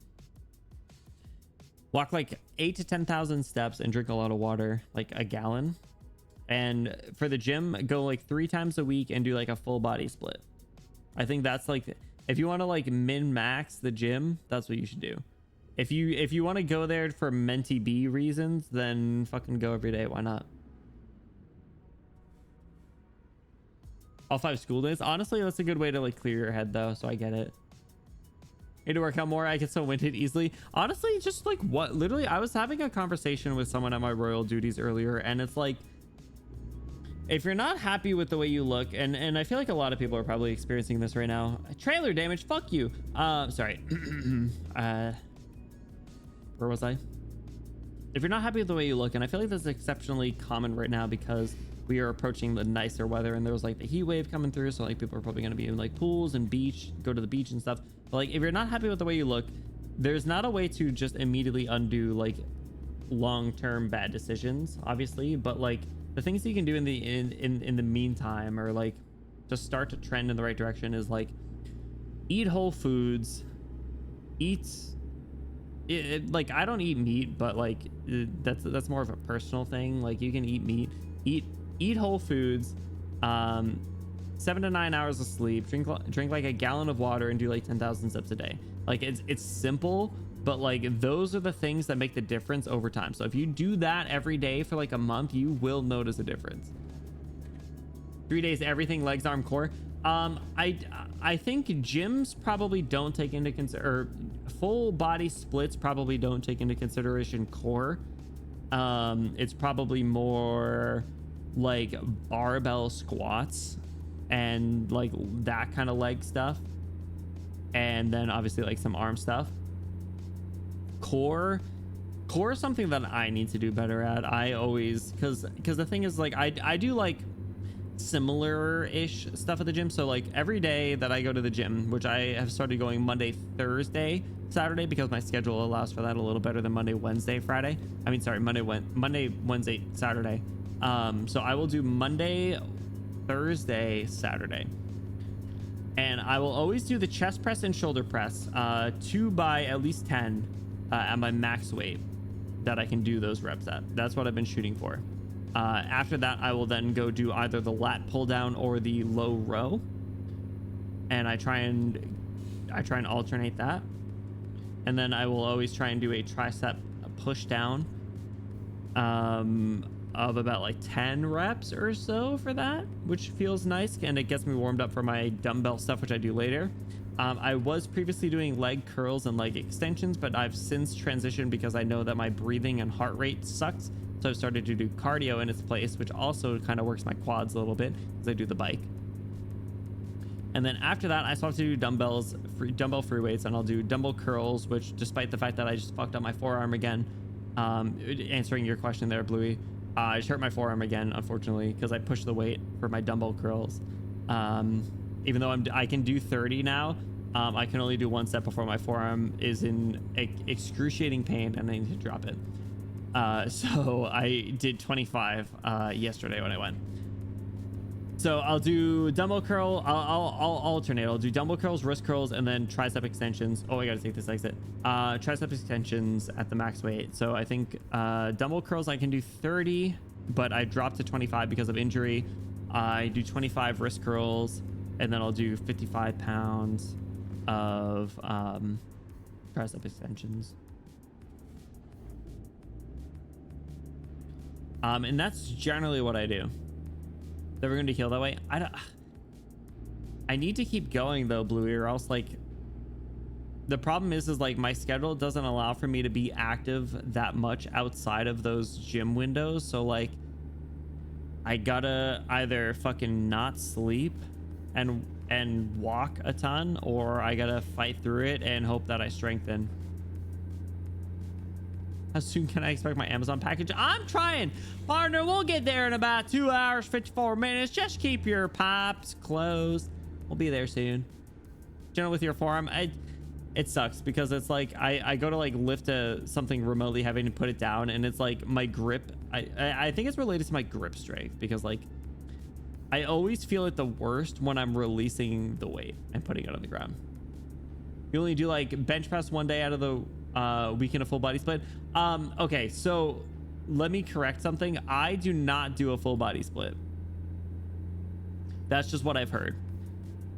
Walk like 8 to 10,000 steps and drink a lot of water, like a gallon. And for the gym, go like 3 times a week and do like a full body split. I think that's like, if you want to like min max the gym, that's what you should do. If you want to go there for Menti B reasons, then fucking go every day. Why not? All 5 school days. Honestly, that's a good way to like clear your head though. So I get it. Need to work out more. I get so winded easily. Honestly, just like what? Literally, I was having a conversation with someone at my royal duties earlier, and it's like, if you're not happy with the way you look, and I feel like a lot of people are probably experiencing this right now. Trailer damage. Fuck you. Sorry. Where was I? If you're not happy with the way you look, and I feel like that's exceptionally common right now because we are approaching the nicer weather, and there's like the heat wave coming through, so like people are probably going to be in like pools and go to the beach and stuff. But like, if you're not happy with the way you look, there's not a way to just immediately undo like long-term bad decisions, obviously, but like the things that you can do in the meantime, or like just start to trend in the right direction, is like eat whole foods, eat like I don't eat meat, but like that's more of a personal thing. Like you can eat meat, eat whole foods, 7 to 9 hours of sleep, drink like a gallon of water, and do like 10,000 steps a day. Like it's simple, but like those are the things that make the difference over time. So if you do that every day for like a month, you will notice a difference. 3 days, everything, legs, arm, core. I think gyms probably don't take into or full body splits probably don't take into consideration core. It's probably more like barbell squats and like that kind of leg stuff, and then obviously like some arm stuff. Core is something that I need to do better at. I always because the thing is like I do like similar-ish stuff at the gym. So like every day that I go to the gym, which I have started going Monday, Thursday, Saturday, because my schedule allows for that a little better than Monday, Wednesday, Friday. I mean, sorry, Monday, Wednesday, Saturday. So I will do Monday, Thursday, Saturday. And I will always do the chest press and shoulder press, 2 by at least 10 at my max weight that I can do those reps at. That's what I've been shooting for. After that, I will then go do either the lat pull down or the low row, and I try and alternate that. And then I will always try and do a tricep push down of about like 10 reps or so for that, which feels nice, and it gets me warmed up for my dumbbell stuff, which I do later. I was previously doing leg curls and leg extensions, but I've since transitioned because I know that my breathing and heart rate sucks. So I've started to do cardio in its place, which also kind of works my quads a little bit because I do the bike. And then after that, I start to do dumbbell free weights, and I'll do dumbbell curls, which despite the fact that I just fucked up my forearm again, answering your question there, Bluey, I just hurt my forearm again, unfortunately, because I pushed the weight for my dumbbell curls. Even though I can do 30 now, I can only do 1 set before my forearm is in excruciating pain and I need to drop it. So I did 25 yesterday when I went. So I'll do dumbbell curl. I'll alternate. I'll do dumbbell curls, wrist curls, and then tricep extensions. Oh, I gotta take this exit. Tricep extensions at the max weight. So I think dumbbell curls I can do 30, but I dropped to 25 because of injury. I do 25 wrist curls, and then I'll do 55 pounds of tricep extensions. And that's generally what I do. Never going to heal that way. I need to keep going though, Bluey, or else like the problem is like my schedule doesn't allow for me to be active that much outside of those gym windows. So like I gotta either fucking not sleep and walk a ton, or I gotta fight through it and hope that I strengthen. How soon can I expect my Amazon package? I'm trying, partner. We'll get there in about 2 hours, 54 minutes. Just keep your pops closed. We'll be there soon. General with your forearm. It sucks because it's like I go to like lift something remotely heavy and put it down, and it's like my grip. I think it's related to my grip strength, because like I always feel it the worst when I'm releasing the weight and putting it on the ground. You only do like bench press 1 day out of the weekend of full body split. Okay, so let me correct something. I do not do a full body split. That's just what I've heard.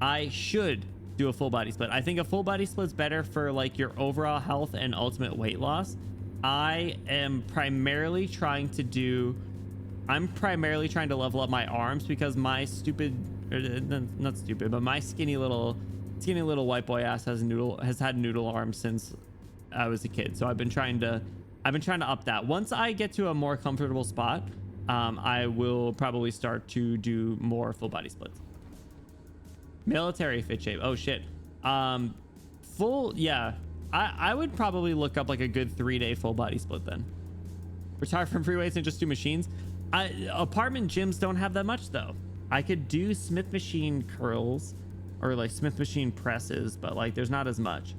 I should do a full body split. I think a full body split's better for like your overall health and ultimate weight loss. I'm primarily trying to level up my arms, because my not stupid, but my skinny little white boy ass has had noodle arms since I was a kid. So I've been trying to up that. Once I get to a more comfortable spot, I will probably start to do more full body splits. Military fit shape. Oh shit. Yeah. I would probably look up like a good 3-day full body split then. Retire from free weights and just do machines. Apartment gyms don't have that much though. I could do Smith machine curls or like Smith machine presses, but like there's not as much.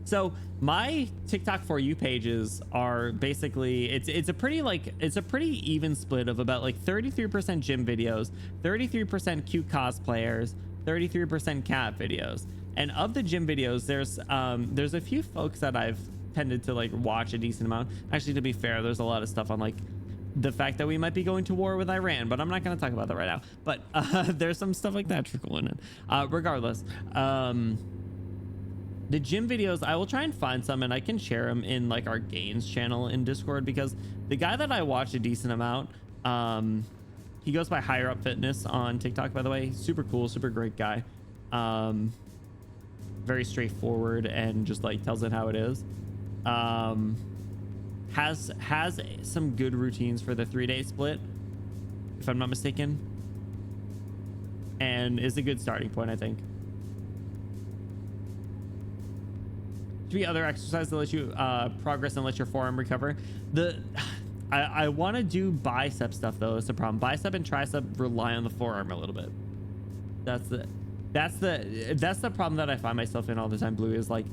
So my TikTok For You pages are basically, it's a pretty even split of about like 33% gym videos, 33% cute cosplayers, 33% cat videos. And of the gym videos, there's a few folks that I've tended to like watch a decent amount. Actually, to be fair, there's a lot of stuff on like the fact that we might be going to war with Iran, but I'm not going to talk about that right now. But there's some stuff like that trickling in. Regardless, the gym videos, I will try and find some and I can share them in like our gains channel in Discord, because the guy that I watch a decent amount, he goes by Higher Up Fitness on TikTok, by the way. Super cool, super great guy. Very straightforward and just like tells it how it is. Has some good routines for the 3-day split, if I'm not mistaken, and is a good starting point, I think. To be other exercises that let you progress and let your forearm recover. I want to do bicep stuff though. That's the problem. Bicep and tricep rely on the forearm a little bit. That's the problem that I find myself in all the time, Blue, is like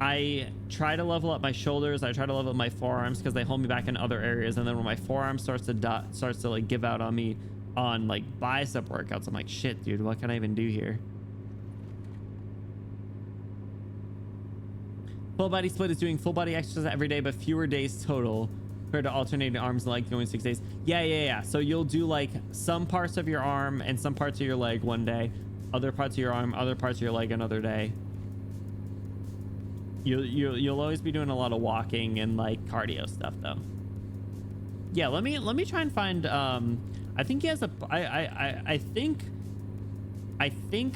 I try to level up my shoulders, I try to level up my forearms because they hold me back in other areas, and then when my forearm starts to like give out on me on like bicep workouts, I'm like, shit, dude, what can I even do here? Full body split is doing full body exercise every day but fewer days total compared to alternating arms and legs going 6 days. Yeah. So you'll do like some parts of your arm and some parts of your leg one day, other parts of your arm, other parts of your leg another day. You'll always be doing a lot of walking and like cardio stuff though. Yeah, let me try and find I think he has a I think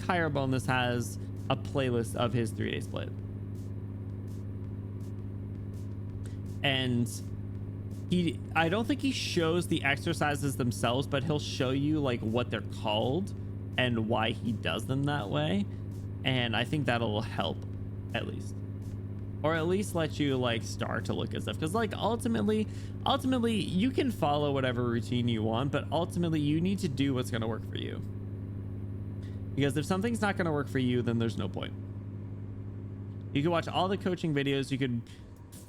Higher Bonus has a playlist of his 3-day split. And I don't think he shows the exercises themselves, but he'll show you like what they're called and why he does them that way. And I think that'll help at least. Or at least let you like start to look at stuff, because like ultimately you can follow whatever routine you want, but ultimately you need to do what's going to work for you, because if something's not going to work for you, then there's no point. You can watch all the coaching videos, you could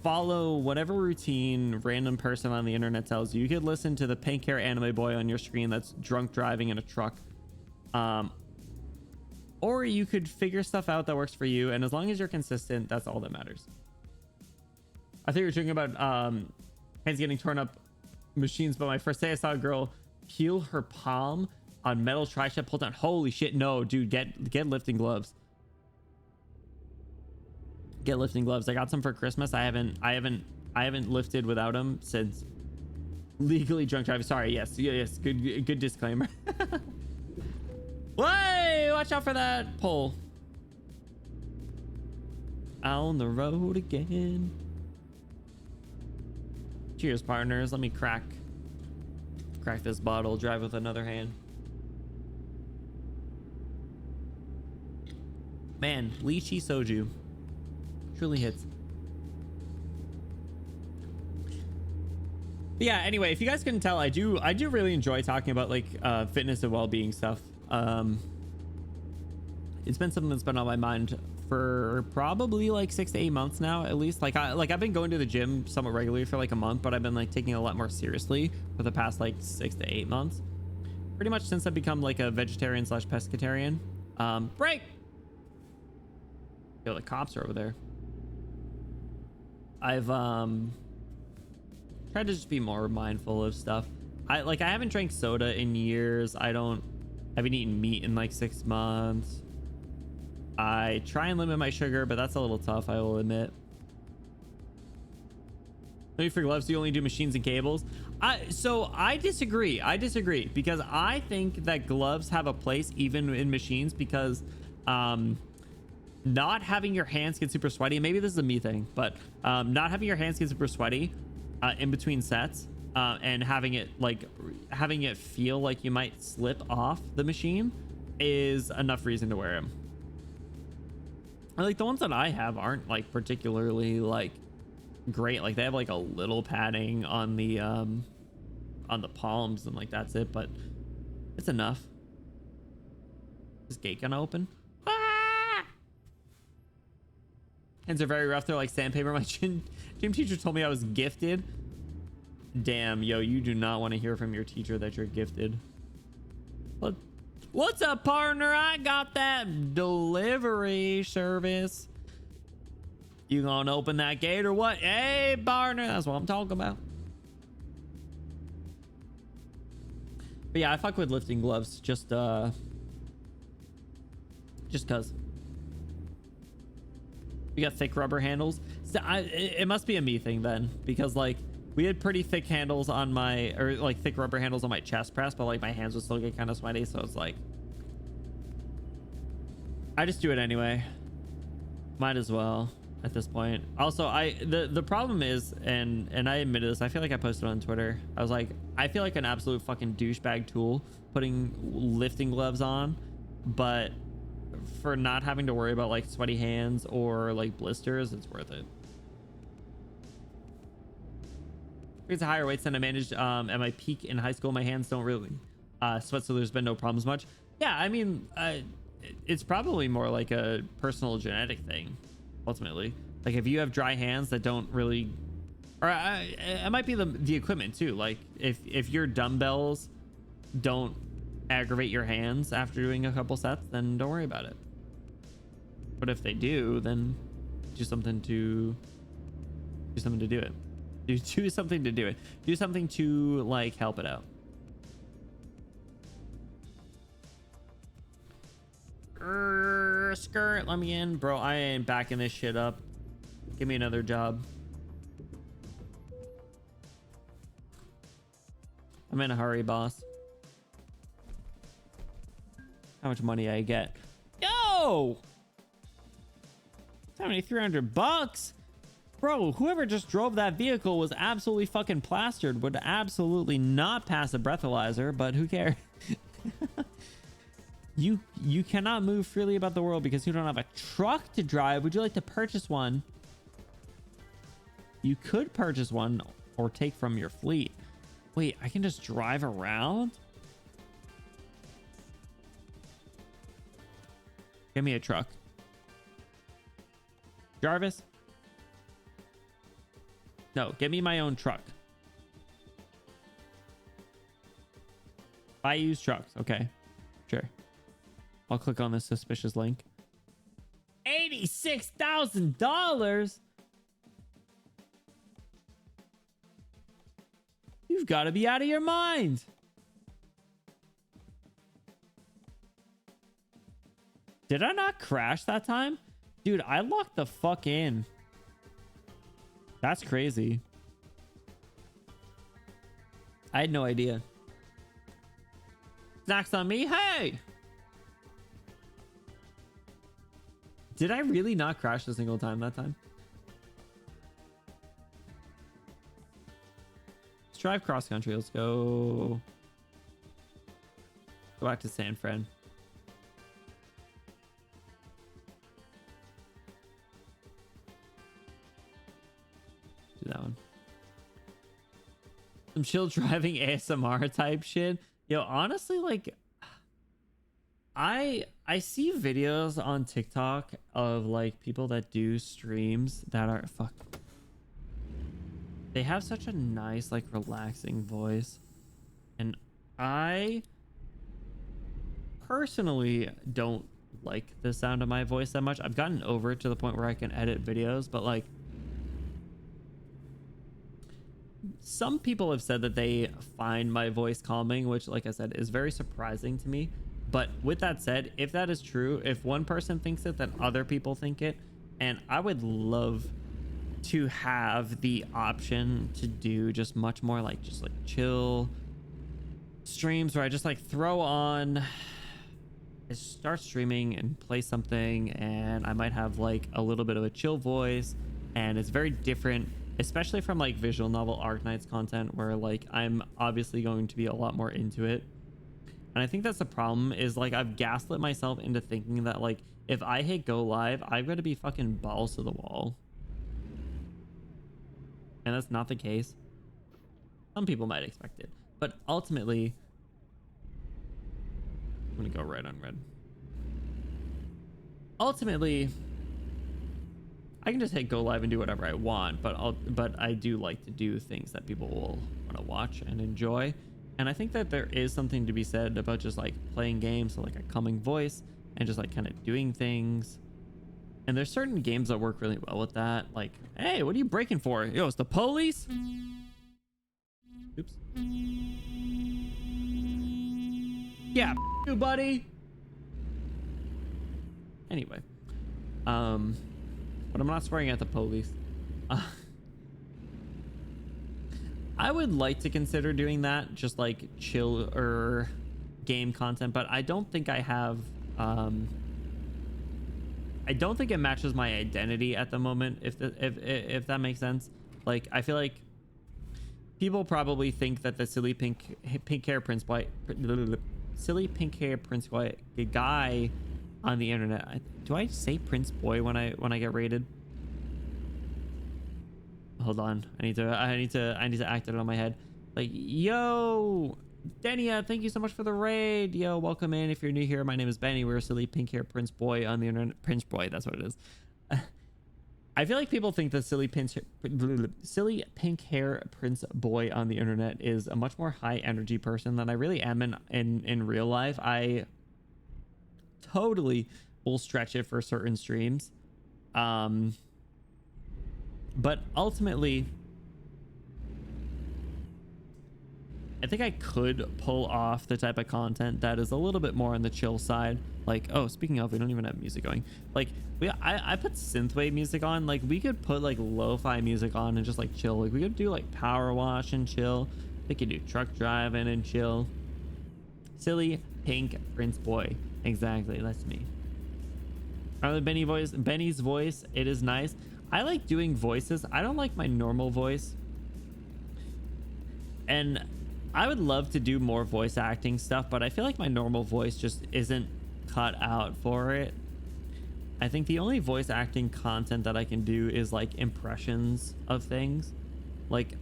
follow whatever routine random person on the internet tells you, you could listen to the pink hair anime boy on your screen that's drunk driving in a truck, or you could figure stuff out that works for you, and as long as you're consistent, that's all that matters. I think you were talking about hands getting torn up machines, but my first day I saw a girl peel her palm on metal tricep pull down. Holy shit, no, dude, get lifting gloves. Get lifting gloves. I got some for Christmas. I haven't lifted without them since legally drunk driving. Sorry, yes, good disclaimer. Whoa, watch out for that pole. On the road again. Cheers, partners. Let me crack this bottle, drive with another hand. Man, lychee soju truly hits. But yeah, anyway, if you guys couldn't tell, I do really enjoy talking about like fitness and well-being stuff. It's been something that's been on my mind for probably like 6 to 8 months now, at least. Like I've been going to the gym somewhat regularly for like a month, but I've been like taking it a lot more seriously for the past like 6 to 8 months, pretty much since I've become like a vegetarian / pescatarian. Break. Yo, the cops are over there. I've tried to just be more mindful of stuff. I haven't drank soda in years. I haven't eaten meat in like 6 months. I try and limit my sugar, but that's a little tough, I will admit. Maybe for gloves, you only do machines and cables. So I disagree. Because I think that gloves have a place even in machines, because not having your hands get super sweaty, maybe this is a me thing, but not having your hands get super sweaty in between sets, and having it feel like you might slip off the machine is enough reason to wear them. Like the ones that I have aren't like particularly like great. Like they have like a little padding on the palms, and like that's it, but it's enough. Is gate gonna open? Ah! Hands are very rough. They're like sandpaper. My gym teacher told me I was gifted. Damn, yo, you do not want to hear from your teacher that you're gifted. Well, What's up, partner? I got that delivery service. You gonna open that gate or what? Hey, partner, that's what I'm talking about. But yeah, I fuck with lifting gloves just cause. We got thick rubber handles. So it must be a me thing then, because like we had pretty thick handles on my, or like thick rubber handles on my chest press, but like my hands would still get kind of sweaty. So it's like, I just do it anyway. Might as well at this point. Also, the problem is, and I admitted this, I feel like I posted on Twitter. I was like, I feel like an absolute fucking douchebag tool putting lifting gloves on, but for not having to worry about like sweaty hands or like blisters, it's worth it. It's a higher weights than I managed at my peak in high school. My hands don't really sweat, so there's been no problems much. Yeah, I mean, it's probably more like a personal genetic thing ultimately. Like if you have dry hands that don't really, or it might be the equipment too. Like if your dumbbells don't aggravate your hands after doing a couple sets, then don't worry about it. But if they do, then do something to do it. Do something to do it. Do something to like help it out. Skirt, let me in, bro. I ain't backing this shit up. Give me another job. I'm in a hurry, boss. How much money I get? Yo! 7,300 bucks? Bro, whoever just drove that vehicle was absolutely fucking plastered. Would absolutely not pass a breathalyzer, but who cares? You cannot move freely about the world because you don't have a truck to drive. Would you like to purchase one? You could purchase one or take from your fleet. Wait, I can just drive around? Give me a truck. Jarvis? No, give me my own truck. Buy used trucks. Okay, sure. I'll click on this suspicious link. $86,000? You've got to be out of your mind. Did I not crash that time? Dude, I locked the fuck in. That's crazy. I had no idea. Snacks on me. Hey! Did I really not crash a single time that time? Let's drive cross country. Let's go. Go back to San Fran. Do that one. Some chill driving ASMR type shit. Yo, honestly, like I see videos on TikTok of like people that do streams that are they have such a nice like relaxing voice, and I personally don't like the sound of my voice that much. I've gotten over it to the point where I can edit videos, but like some people have said that they find my voice calming, which like I said is very surprising to me. But with that said, if that is true, if one person thinks it, then other people think it. And I would love to have the option to do just much more like just like chill streams where I just like throw on, I start streaming and play something, and I might have like a little bit of a chill voice, and it's very different, especially from like visual novel Arknights content where like I'm obviously going to be a lot more into it. And I think that's the problem, is like I've gaslit myself into thinking that like if I hit go live, I've got to be fucking balls to the wall. And that's not the case. Some people might expect it, but ultimately I'm gonna go red on red. Ultimately I can just hit go live and do whatever I want, but I do like to do things that people will want to watch and enjoy. And I think that there is something to be said about just like playing games, so like a calming voice and just like kind of doing things. And there's certain games that work really well with that. Like, hey, what are you breaking for? Yo, it's the police. Oops. Yeah, you buddy. Anyway, but I'm not swearing at the police. I would like to consider doing that, just like chill or game content, but I don't think I have. I don't think it matches my identity at the moment. If that makes sense. Like, I feel like people probably think that the silly pink hair Prince Boy, silly pink hair Prince Boy guy on the internet. Do I say Prince Boy when I get rated? Hold on, I need to act it on my head. Like, yo, Denia, thank you so much for the raid. Yo, welcome in. If you're new here, my name is Benny. We're a silly pink hair Prince Boy on the internet. Prince Boy, that's what it is. I feel like people think the silly pink hair Prince Boy on the internet is a much more high energy person than I really am in real life. I totally will stretch it for certain streams. But ultimately, I think I could pull off the type of content that is a little bit more on the chill side. Like, oh, speaking of, we don't even have music going. Like, I put synthwave music on. Like, we could put like lo-fi music on and just like chill. Like, we could do like power wash and chill. We could do truck driving and chill. Silly pink Prince Boy. Exactly, that's me. Benny's voice, it is nice. I like doing voices. I don't like my normal voice. And I would love to do more voice acting stuff, but I feel like my normal voice just isn't cut out for it. I think the only voice acting content that I can do is like impressions of things. Like,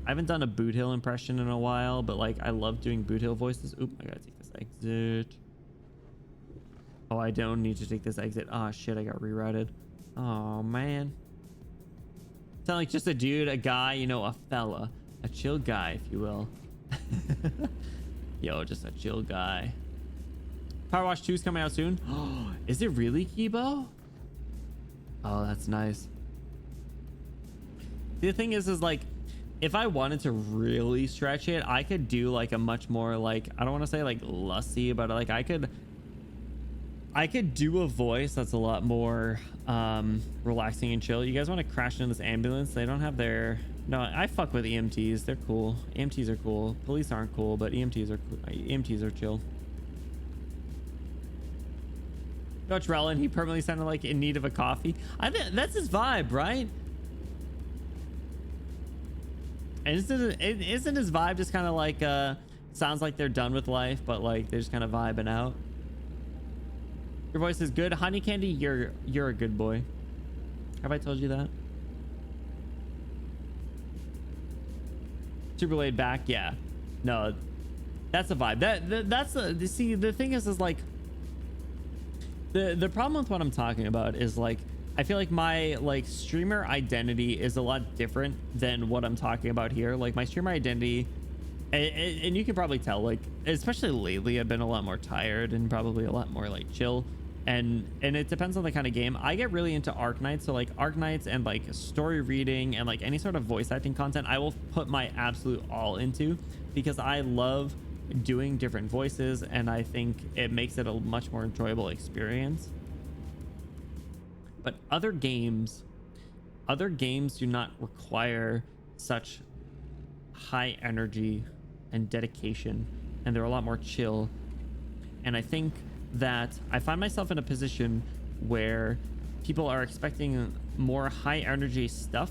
I haven't done a Boot Hill impression in a while, but like I love doing Boot Hill voices. Oop, I gotta take this exit. Oh, I don't need to take this exit. Oh shit, I got rerouted. Oh man. Sound like just a dude, a guy, you know, a fella, a chill guy, if you will. Yo, just a chill guy. Power Wash 2 is coming out soon. Is it really, Kibo? Oh, that's nice. The thing is like, if I wanted to really stretch it, I could do like a much more like, I don't want to say like lusty, but like I could do a voice that's a lot more relaxing and chill. You guys want to crash into this ambulance? They don't have their... No, I fuck with EMTs. They're cool. EMTs are cool. Police aren't cool, but EMTs are cool. EMTs are chill. Coach Rellin, he permanently sounded like in need of a coffee. I think that's his vibe, right? And isn't his vibe just kind of like sounds like they're done with life, but like they're just kind of vibing out? Your voice is good. Honey Candy, you're a good boy. Have I told you that? Super laid back. Yeah. No, that's a vibe. That's the see, the thing is like the problem with what I'm talking about is like I feel like my like streamer identity is a lot different than what I'm talking about here. Like my streamer identity, and you can probably tell, like especially lately I've been a lot more tired and probably a lot more like chill. And it depends on the kind of game. I get really into Arknights, so like Arknights and like story reading and like any sort of voice acting content I will put my absolute all into, because I love doing different voices and I think it makes it a much more enjoyable experience. But other games do not require such high energy and dedication, and they're a lot more chill. And I think that I find myself in a position where people are expecting more high energy stuff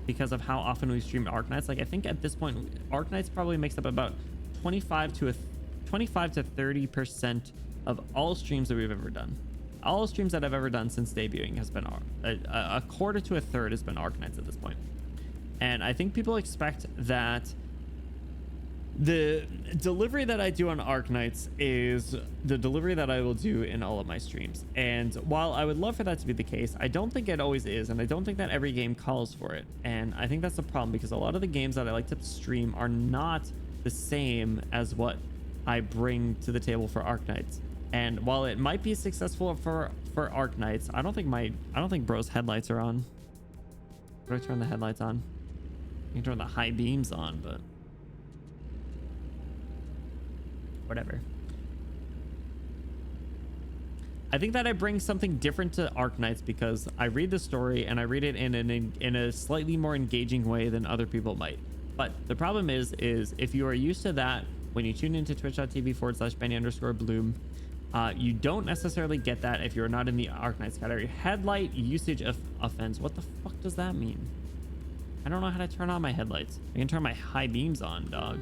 because of how often we stream Arknights. Like I think at this point Arknights probably makes up about 25 to 30% of all streams that we've ever done. All streams that I've ever done since debuting has been a quarter to a third has been Arknights at this point. And I think people expect that the delivery that I do on Arknights is the delivery that I will do in all of my streams. And while I would love for that to be the case, I don't think it always is. And I don't think that every game calls for it. And I think that's the problem, because a lot of the games that I like to stream are not the same as what I bring to the table for Arknights. And while it might be successful for Arknights, I don't think bro's headlights are on. How do I turn the headlights on? You can turn the high beams on, but whatever. I think that I bring something different to Arknights because I read the story and I read it in a slightly more engaging way than other people might. But the problem is if you are used to that when you tune into twitch.tv/Benny_Bloom, you don't necessarily get that if you're not in the Arknights category. Headlight usage of offense. What the fuck does that mean? I don't know how to turn on my headlights. I can turn my high beams on, dog.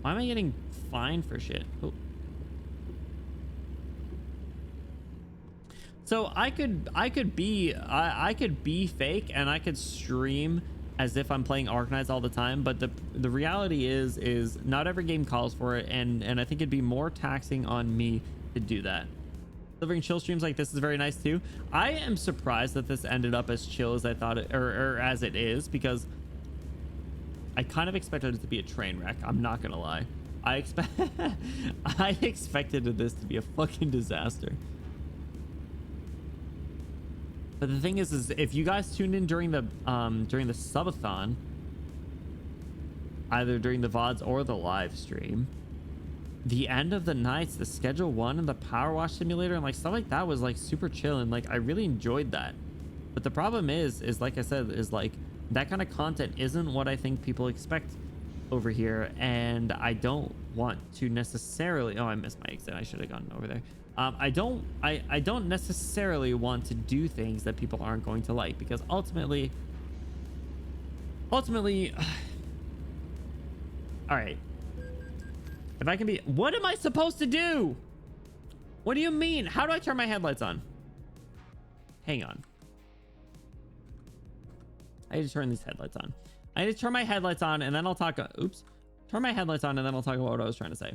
Why am I getting fined for shit? Oh. So I could be fake and I could stream as if I'm playing Arknights all the time, but the reality is not every game calls for it, and I think it'd be more taxing on me to do that. Delivering chill streams like this is very nice too. I am surprised that this ended up as chill as I thought it, or as it is, because I kind of expected it to be a train wreck. I'm not gonna lie. I expected this to be a fucking disaster. But the thing is if you guys tuned in during the subathon, either during the VODs or the live stream, the end of the nights, the schedule 1 and the power wash simulator and like stuff like that was like super chill, and like I really enjoyed that. But the problem is like I said, is like that kind of content isn't what I think people expect over here, and I don't want to necessarily. Oh, I missed my exit. I should have gone over there. I don't necessarily want to do things that people aren't going to like, because ultimately all right, if I can be, what am I supposed to do? What do you mean? How do I turn my headlights on? Hang on, I need to turn these headlights on. I need to turn my headlights on and then I'll talk. Oops. Turn my headlights on and then I'll talk about what I was trying to say.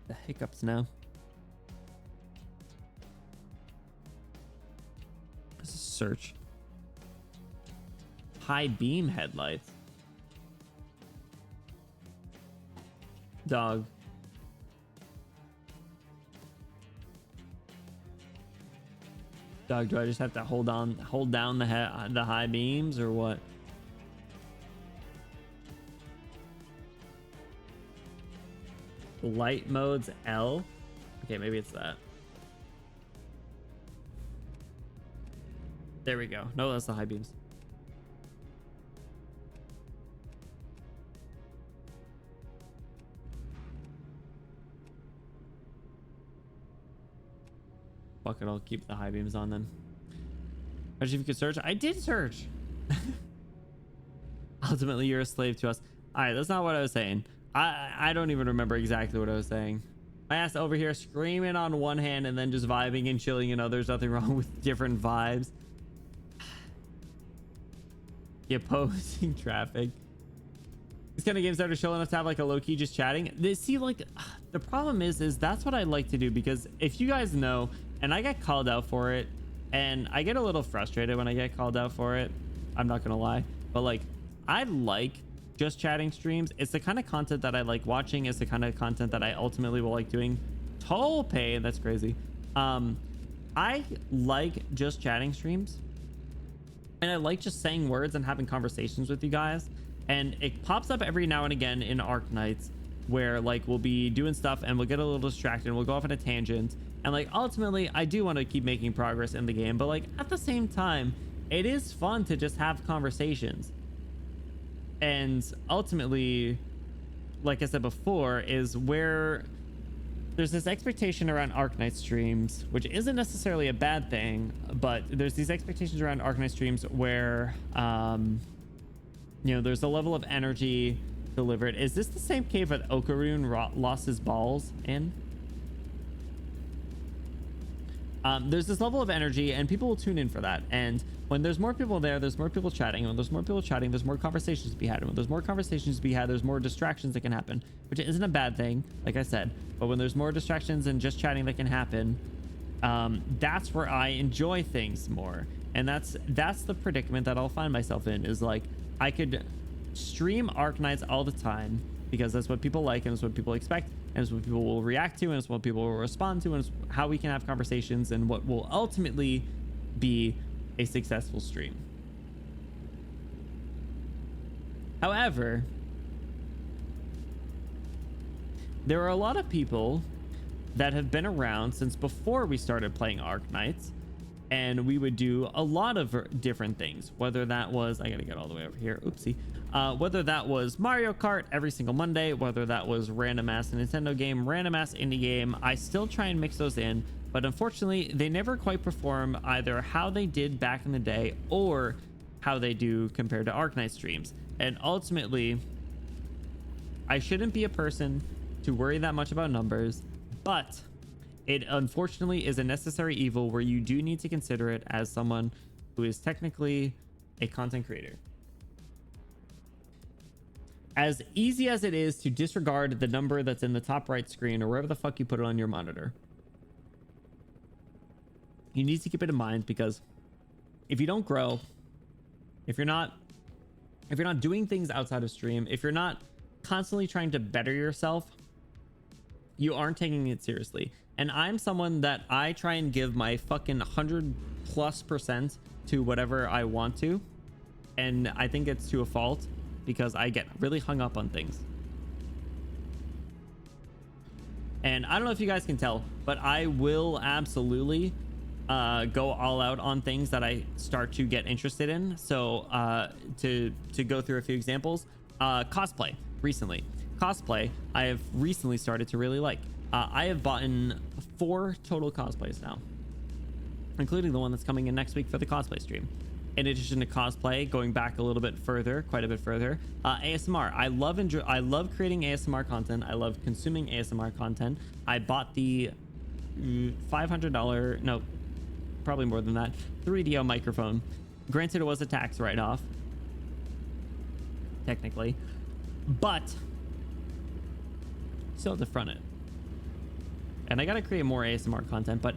The hiccups now. This is search. High beam headlights. Dog. Dog, do I just have to hold down the high beams or what? Light modes L. Okay, maybe it's that. There we go. No, that's the high beams. Fuck it, I'll keep the high beams on then. Imagine if you could search. I did search. Ultimately, you're a slave to us. All right, that's not what I was saying. I don't even remember exactly what I was saying. My ass over here screaming on one hand and then just vibing and chilling. You know, there's nothing wrong with different vibes. The opposing traffic. These kind of games that are chill enough to have like a low-key just chatting. They see, like, the problem is that's what I like to do, because if you guys know, and I get called out for it, and I get a little frustrated when I get called out for it, I'm not gonna lie, but like I like just chatting streams. It's the kind of content that I like watching. It's the kind of content that I ultimately will like doing. Toll pay, that's crazy. I like just chatting streams, and I like just saying words and having conversations with you guys. And it pops up every now and again in Arknights where like we'll be doing stuff and we'll get a little distracted and we'll go off on a tangent, and like ultimately I do want to keep making progress in the game, but like at the same time it is fun to just have conversations. And ultimately, like I said before, is where there's this expectation around Arknight streams, which isn't necessarily a bad thing, but there's these expectations around Arknight streams where you know, there's a level of energy delivered. Is this the same cave that Okarun lost his balls in? There's this level of energy and people will tune in for that. And when there's more people there, there's more people chatting. When there's more people chatting, there's more conversations to be had. And when there's more conversations to be had, there's more distractions that can happen, which isn't a bad thing, like I said. But when there's more distractions and just chatting that can happen, that's where I enjoy things more. And that's the predicament that I'll find myself in, is like, I could stream Arknights all the time because that's what people like, and it's what people expect, and it's what people will react to, and it's what people will respond to, and it's how we can have conversations, and what will ultimately be a successful stream. However, there are a lot of people that have been around since before we started playing Arknights, and we would do a lot of different things, whether that was, I gotta get all the way over here, oopsie, whether that was Mario Kart every single Monday, whether that was random ass Nintendo game, random ass indie game. I still try and mix those in, but unfortunately they never quite perform either how they did back in the day or how they do compared to Arknight streams. And ultimately, I shouldn't be a person to worry that much about numbers, but it unfortunately is a necessary evil where you do need to consider it as someone who is technically a content creator. As easy as it is to disregard the number that's in the top right screen or wherever the fuck you put it on your monitor, you need to keep it in mind, because if you don't grow, if you're not doing things outside of stream, if you're not constantly trying to better yourself, you aren't taking it seriously. And I'm someone that I try and give my fucking 100+% to whatever I want to, and I think it's to a fault, because I get really hung up on things. And I don't know if you guys can tell, but I will absolutely go all out on things that I start to get interested in. So to go through a few examples, cosplay recently. Cosplay I have recently started to really like. I have bought in 4 total cosplays now, including the one that's coming in next week for the cosplay stream. In addition to cosplay, going back a little bit further, quite a bit further, ASMR. I love creating ASMR content. I love consuming ASMR content. I bought the $500, no, probably more than that, 3DO microphone. Granted, it was a tax write-off, technically, but still have to front it. And I gotta create more ASMR content, but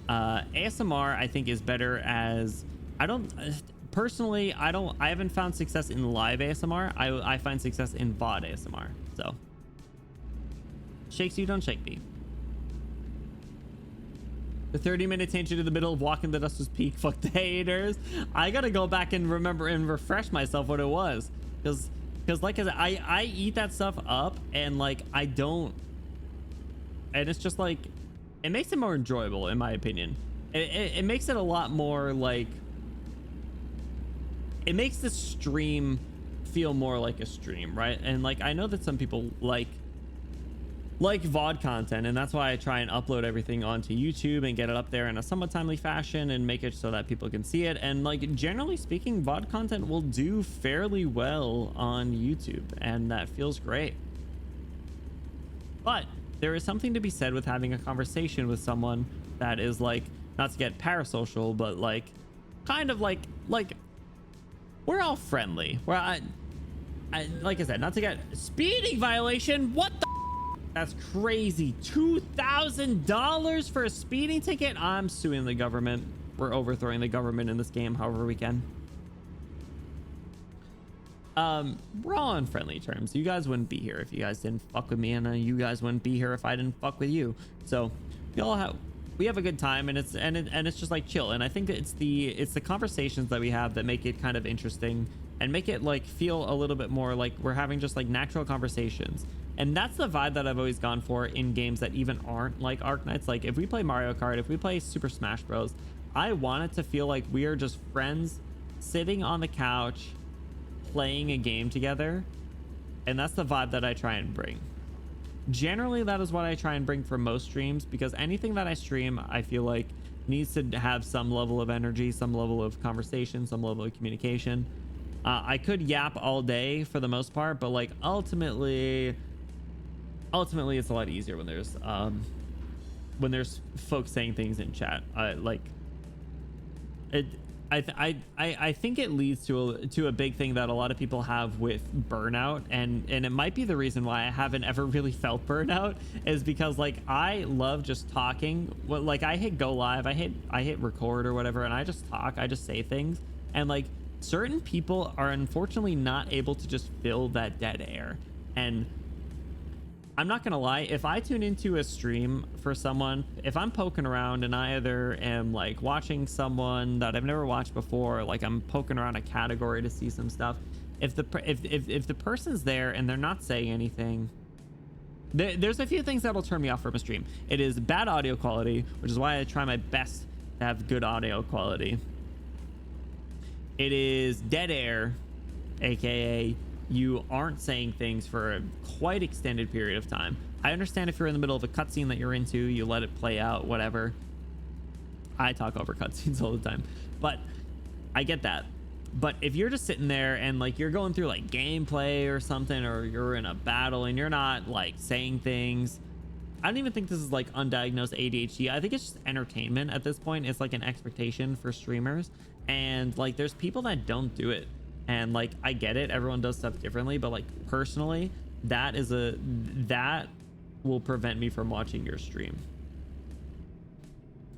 ASMR I think is better as, I haven't found success in live ASMR. I find success in VOD ASMR. So shakes you, don't shake me. The 30-minute tangent in the middle of Walking the Dust was peak. Fuck the haters. I gotta go back and remember and refresh myself what it was, because like I eat that stuff up, and like I don't, and it's just like, it makes it more enjoyable in my opinion. It makes it a lot more like, it makes the stream feel more like a stream, right? And like, I know that some people like VOD content, and that's why I try and upload everything onto YouTube and get it up there in a somewhat timely fashion and make it so that people can see it. And like, generally speaking, VOD content will do fairly well on YouTube, and that feels great. But there is something to be said with having a conversation with someone that is like, not to get parasocial, but like kind of like we're all friendly. Where I like I said, not to get speeding violation. What the? That's crazy. $2,000 for a speeding ticket. I'm suing the government. We're overthrowing the government in this game however we can. We're all on friendly terms. You guys wouldn't be here if you guys didn't fuck with me, and you guys wouldn't be here if I didn't fuck with you. So we have a good time, and it's just like chill. And I think that it's the conversations that we have that make it kind of interesting and make it like feel a little bit more like we're having just like natural conversations. And that's the vibe that I've always gone for in games that even aren't like Arknights. Like if we play Mario Kart, if we play Super Smash Bros, I want it to feel like we are just friends sitting on the couch playing a game together. And that's the vibe that I try and bring. Generally, that is what I try and bring for most streams, because anything that I stream, I feel like needs to have some level of energy, some level of conversation, some level of communication. I could yap all day for the most part, but like ultimately it's a lot easier when there's folks saying things in chat. I think it leads to a big thing that a lot of people have with burnout, and it might be the reason why I haven't ever really felt burnout, is because like I love just talking. Well, like I hit go live, I hit record or whatever, and I just talk, I just say things, and like certain people are unfortunately not able to just fill that dead air. And I'm not gonna lie, if I tune into a stream for someone, if I'm poking around and I either am like watching someone that I've never watched before, like I'm poking around a category to see some stuff, if the person's there and they're not saying anything, there's a few things that'll turn me off from a stream. It is bad audio quality, which is why I try my best to have good audio quality. It is dead air, aka you aren't saying things for a quite extended period of time. I understand if you're in the middle of a cutscene that you're into, you let it play out, whatever. I talk over cutscenes all the time, but I get that. But if you're just sitting there and like you're going through like gameplay or something, or you're in a battle and you're not like saying things, I don't even think this is like undiagnosed ADHD. I think it's just entertainment at this point. It's like an expectation for streamers, and like there's people that don't do it. And like I get it, everyone does stuff differently, but like personally, that will prevent me from watching your stream.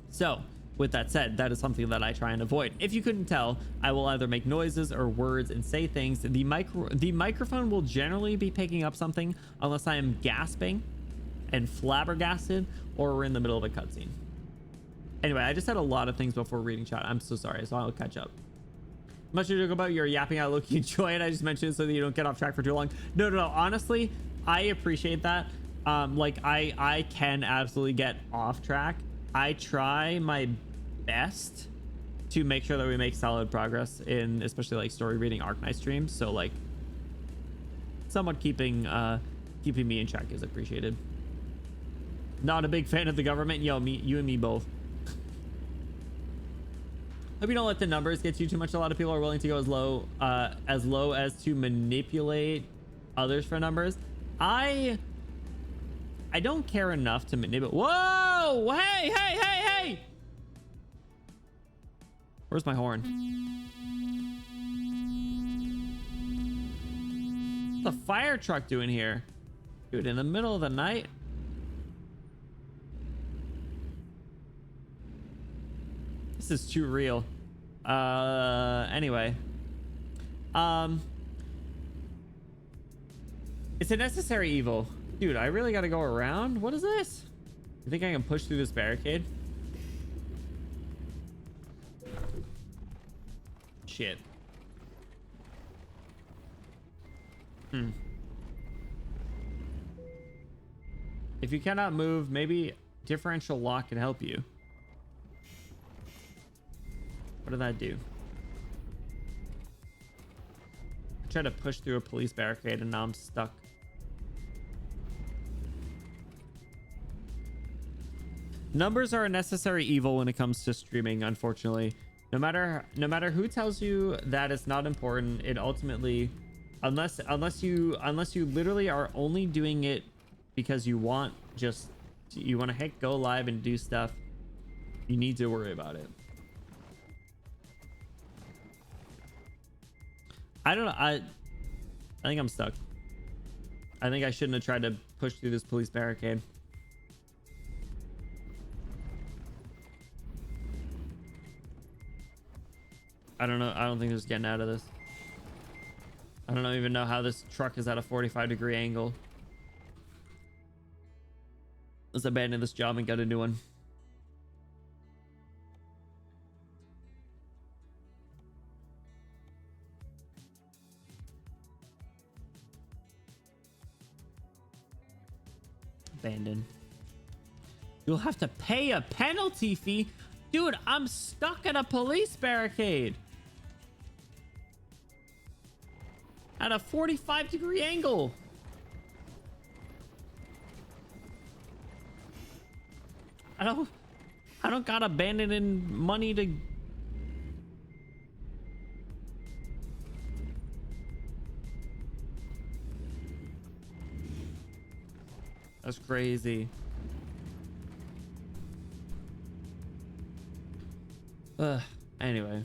So with that said, that is something that I try and avoid. If you couldn't tell, I will either make noises or words and say things. The microphone will generally be picking up something unless I am gasping and flabbergasted or we're in the middle of a cutscene. Anyway, I just said a lot of things before reading chat. I'm so sorry, so I'll catch up. Much ado about your yapping out, Loki. Enjoy it. I just mentioned it so that you don't get off track for too long. No. Honestly, I appreciate that. Like I can absolutely get off track. I try my best to make sure that we make solid progress in especially like story reading Arknight streams. So like somewhat keeping me in check is appreciated. Not a big fan of the government. Yo, you and me both. Hope you don't let the numbers get you too much. A lot of people are willing to go as low as to manipulate others for numbers. I don't care enough to manipulate. Whoa! Hey! Where's my horn? What's the fire truck doing here? Dude, in the middle of the night? This is too real. Anyway. It's a necessary evil. Dude, I really gotta go around? What is this? You think I can push through this barricade? Shit. If you cannot move, maybe differential lock can help you. What did that do? I tried to push through a police barricade and now I'm stuck. Numbers are a necessary evil when it comes to streaming, unfortunately. No matter who tells you that it's not important, it ultimately, unless you literally are only doing it because you want to hit go live and do stuff, you need to worry about it. I don't know. I think I'm stuck. I think I shouldn't have tried to push through this police barricade. I don't know. I don't think there's getting out of this. I don't even know how this truck is at a 45-degree angle. Let's abandon this job and get a new one. Abandon. You'll have to pay a penalty fee. Dude, I'm stuck in a police barricade at a 45-degree angle. I don't got abandoned money to. That's crazy. Anyway,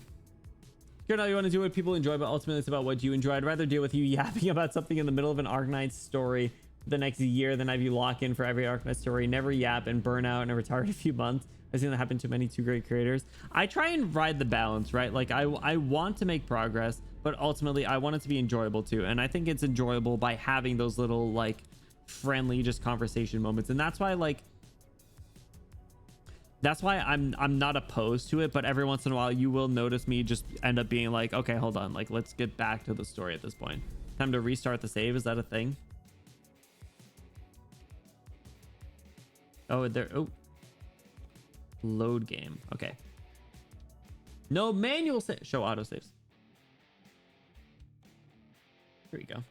You know, you want to do what people enjoy, but ultimately it's about what you enjoy. I'd rather deal with you yapping about something in the middle of an Arknight story the next year than have you lock in for every Arknight story, never yap and burn out and retire in a few months. I've seen that happen to many two great creators. I try and ride the balance, right? Like I want to make progress, but ultimately I want it to be enjoyable too. And I think it's enjoyable by having those little like friendly just conversation moments. And that's why like I'm not opposed to it, but every once in a while you will notice me just end up being like, okay, hold on, like let's get back to the story at this point. Time to restart the save. Is that a thing? Oh, there. Oh, load game. Okay. No manual show auto saves. Here we go.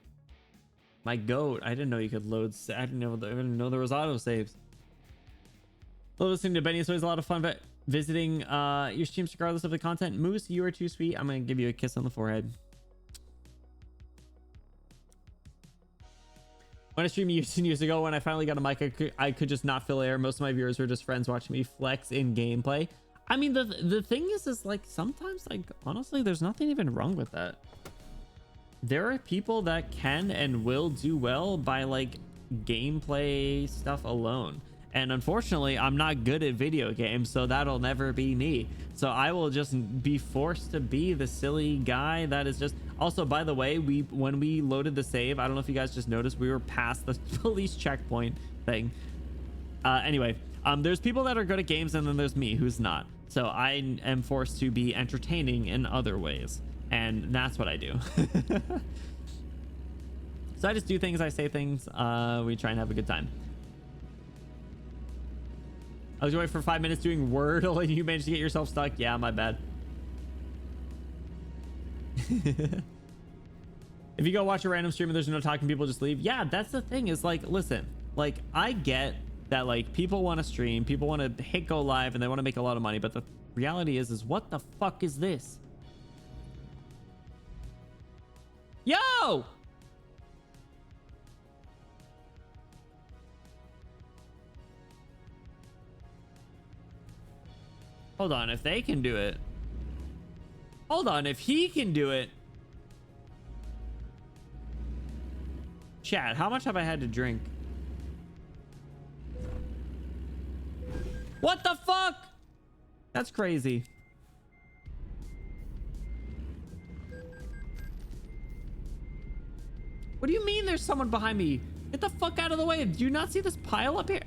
My goat. I didn't know you could load. I didn't know there was auto saves. Listening to Benny is always a lot of fun, but visiting your streams regardless of the content. Moose, you are too sweet. I'm gonna give you a kiss on the forehead. When I streamed years and years ago, when I finally got a mic, I could just not fill air. Most of my viewers were just friends watching me flex in gameplay. I mean, the thing is like sometimes, like honestly, there's nothing even wrong with that. There are people that can and will do well by like gameplay stuff alone. And unfortunately, I'm not good at video games, so that'll never be me. So I will just be forced to be the silly guy that is just... Also, by the way, when we loaded the save, I don't know if you guys just noticed, we were past the police checkpoint thing. Anyway, there's people that are good at games, and then there's me who's not. So I am forced to be entertaining in other ways. And that's what I do. So I just do things, I say things, we try and have a good time. I was away for 5 minutes doing Wordle and you managed to get yourself stuck. Yeah, my bad. If you go watch a random stream and there's no talking, people just leave. Yeah, that's the thing is like, listen, like I get that like people want to stream, people want to hit go live and they want to make a lot of money. But the reality is what the fuck is this? Yo! Hold on, if they can do it. Hold on, if he can do it. Chat, how much have I had to drink? What the fuck? That's crazy. What do you mean there's someone behind me? Get the fuck out of the way. Do you not see this pile up here?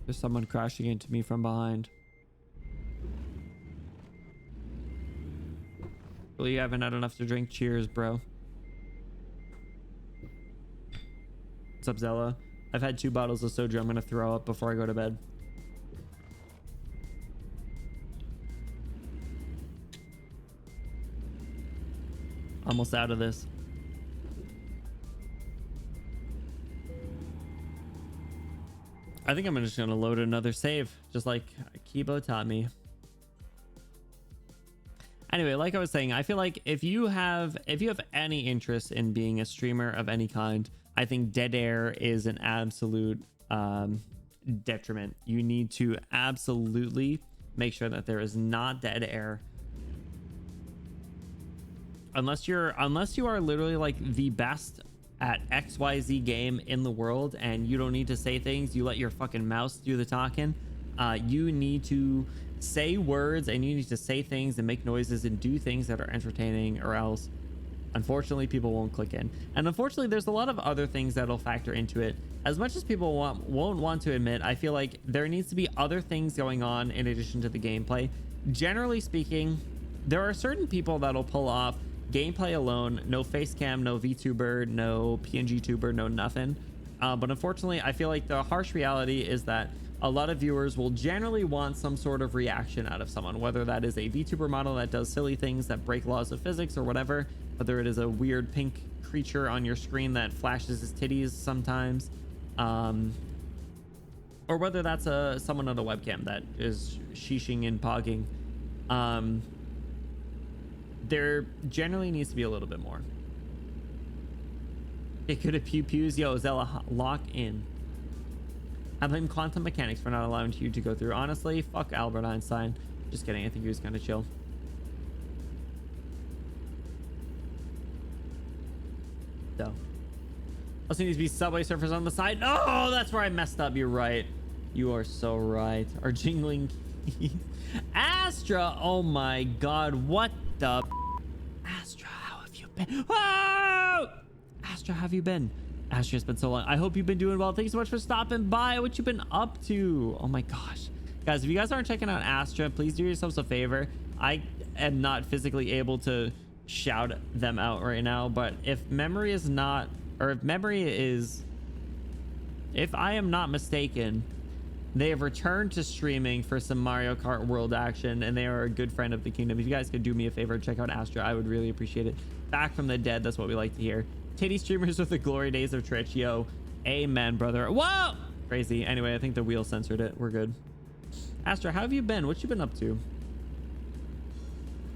There's someone crashing into me from behind. Well, you haven't had enough to drink. Cheers, bro. What's up, Zella? I've had 2 bottles of soju. I'm gonna throw up before I go to bed. Almost out of this. I think I'm just gonna load another save, just like Kibo taught me. Anyway, like I was saying, I feel like if you have any interest in being a streamer of any kind, I think dead air is an absolute detriment. You need to absolutely make sure that there is not dead air. Unless you are literally like the best at XYZ game in the world and you don't need to say things, you let your fucking mouse do the talking. You need to say words and you need to say things and make noises and do things that are entertaining, or else unfortunately people won't click in. And unfortunately there's a lot of other things that'll factor into it. As much as people won't want to admit, I feel like there needs to be other things going on in addition to the gameplay. Generally speaking, there are certain people that'll pull off gameplay alone, no face cam, no vtuber, no PNG tuber, no nothing. But unfortunately, I feel like the harsh reality is that a lot of viewers will generally want some sort of reaction out of someone, whether that is a VTuber model that does silly things that break laws of physics or whatever, whether it is a weird pink creature on your screen that flashes his titties sometimes, or whether that's someone on a webcam that is sheeshing and pogging. There generally needs to be a little bit more. Get good at pew pews. Yo, Zella, lock in. I blame quantum mechanics for not allowing you to go through. Honestly, fuck Albert Einstein. Just kidding. I think he was kind of chill. So, also needs to be subway surfers on the side. No, that's where I messed up. You're right. You are so right. Our jingling keys. Astra. Oh my God. What the? Astra, how have you been? Oh! Astra, how have you been? Astra, it's been so long. I hope you've been doing well. Thank you so much for stopping by. What you been up to? Oh my gosh. Guys, if you guys aren't checking out Astra, please do yourselves a favor. I am not physically able to shout them out right now, but if memory is not, or if memory is, if I am not mistaken, they have returned to streaming for some Mario Kart World action, and they are a good friend of the kingdom. If you guys could do me a favor, check out Astra, I would really appreciate it. Back from the dead, that's what we like to hear. Titty streamers with the glory days of Twitch. Yo, amen, brother. Whoa! Crazy. Anyway, I think the wheel censored it. We're good. Astra, how have you been? What you been up to?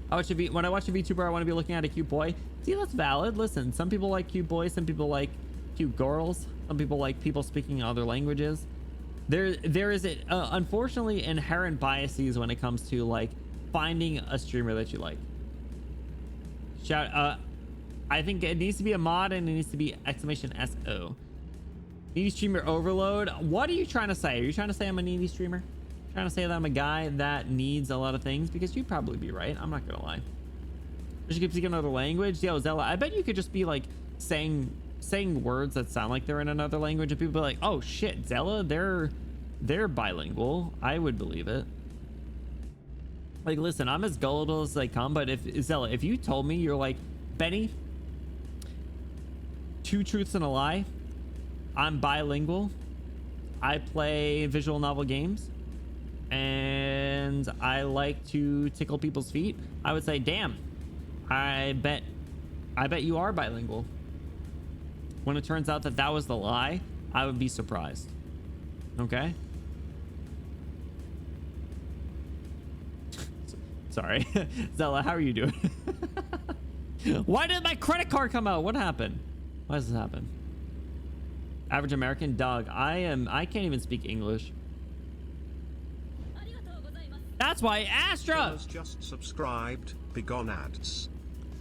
When I watch a VTuber, I want to be looking at a cute boy. See, that's valid. Listen, some people like cute boys. Some people like cute girls. Some people like people speaking other languages. There is unfortunately inherent biases when it comes to like finding a streamer that you like. I think it needs to be a mod and it needs to be exclamation SO. Needy streamer overload. What are you trying to say? Are you trying to say I'm a needy streamer? Trying to say that I'm a guy that needs a lot of things? Because you'd probably be right. I'm not gonna lie. She keeps speaking another language. Yo, Zella, I bet you could just be like saying words that sound like they're in another language and people be like, oh shit, Zella, they're bilingual. I would believe it. Like, listen, I'm as gullible as they come, but if Zella, if you told me you're like, Benny, 2 truths and a lie, I'm bilingual, I play visual novel games, and I like to tickle people's feet, I would say, damn, I bet you are bilingual. When it turns out that that was the lie, I would be surprised. Okay? Sorry. Zella, how are you doing? Why did my credit card come out? What happened? Why does this happen? Average American dog. I can't even speak English. That's why Astra Has just subscribed. Begone ads.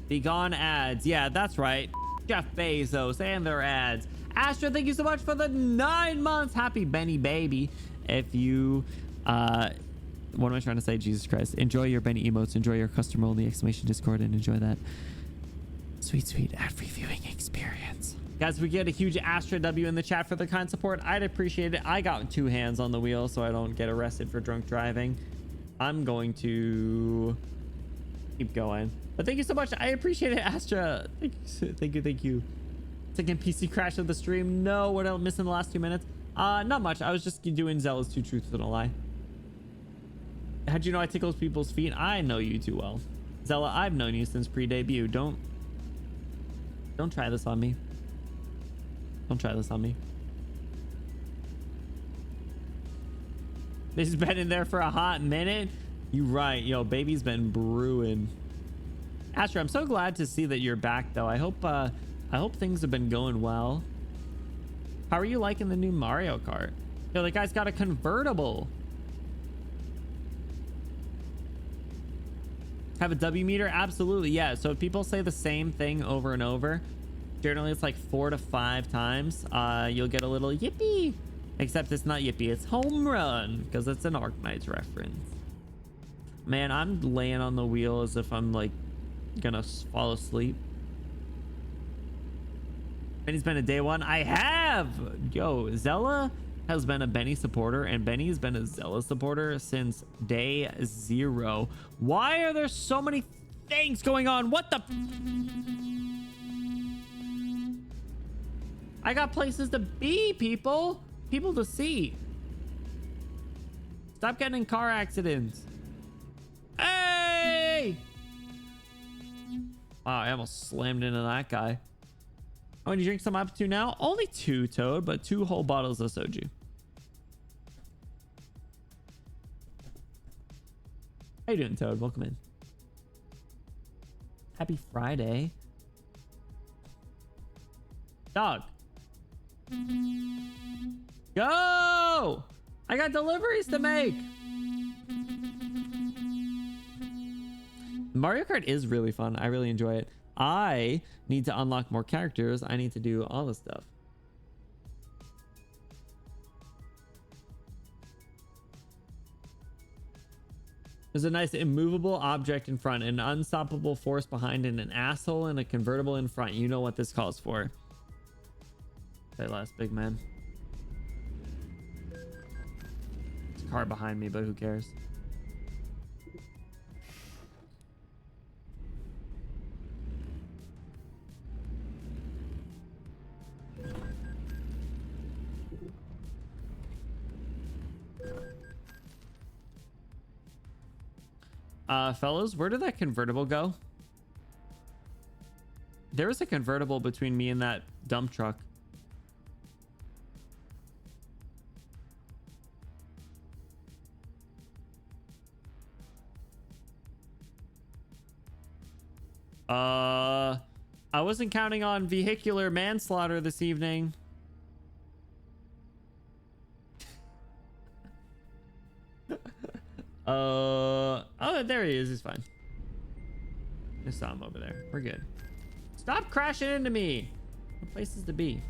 Begone ads. Yeah, that's right. Jeff Bezos and their ads. Astra, thank you so much for the 9 months. Happy Benny baby. If you what am I trying to say? Jesus Christ. Enjoy your Benny emotes. Enjoy your customer only exclamation Discord and enjoy that sweet ad-free viewing experience. Guys, we get a huge Astra W in the chat for the kind support. I'd appreciate it. I got 2 hands on the wheel so I don't get arrested for drunk driving. I'm going to keep going. But thank you so much. I appreciate it, Astra. Thank you. Second PC crash of the stream. No, what else missing the last 2 minutes? Not much. I was just doing Zella's 2 truths and a lie. How'd you know I tickles people's feet? I know you too well. Zella, I've known you since pre-debut. Don't try this on me. Don't try this on me. This has been in there for a hot minute. You right. Yo, baby's been brewing. Astra, I'm so glad to see that you're back though. I hope things have been going well. How are you liking the new Mario Kart? Yo, the guy's got a convertible. Have a W meter? Absolutely, yeah. So if people say the same thing over and over, generally it's like 4 to 5 times, you'll get a little yippee. Except it's not yippee, it's home run, because it's an Arknights reference. Man, I'm laying on the wheel as if I'm like gonna fall asleep. Benny's been a day one. I have. Yo, Zella has been a Benny supporter and Benny's been a Zella supporter since day 0. Why are there so many things going on? What the? I got places to be, people to see. Stop getting in car accidents. Hey! Wow, I almost slammed into that guy. Oh, and you drink some up to now? Only 2, Toad, but 2 whole bottles of soju. How you doing, Toad? Welcome in. Happy Friday. Dog. Go! I got deliveries to make. Mario Kart is really fun. I really enjoy it. I need to unlock more characters. I need to do all this stuff. There's a nice immovable object in front, an unstoppable force behind, and an asshole and a convertible in front. You know what this calls for. Say less, big man. There's a car behind me, but who cares? Fellas, where did that convertible go? There was a convertible between me and that dump truck. I wasn't counting on vehicular manslaughter this evening. Oh, there he is. He's fine. I saw him over there. We're good. Stop crashing into me. No places to be.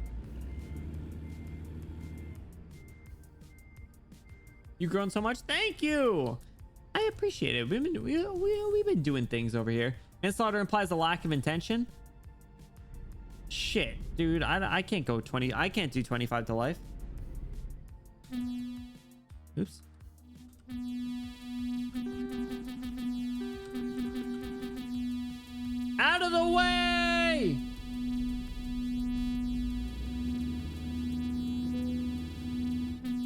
You've grown so much. Thank you. I appreciate it. We've been doing things over here. Manslaughter implies a lack of intention. Shit, dude. I can't go 20. I can't do 25 to life. Oops. Out of the way!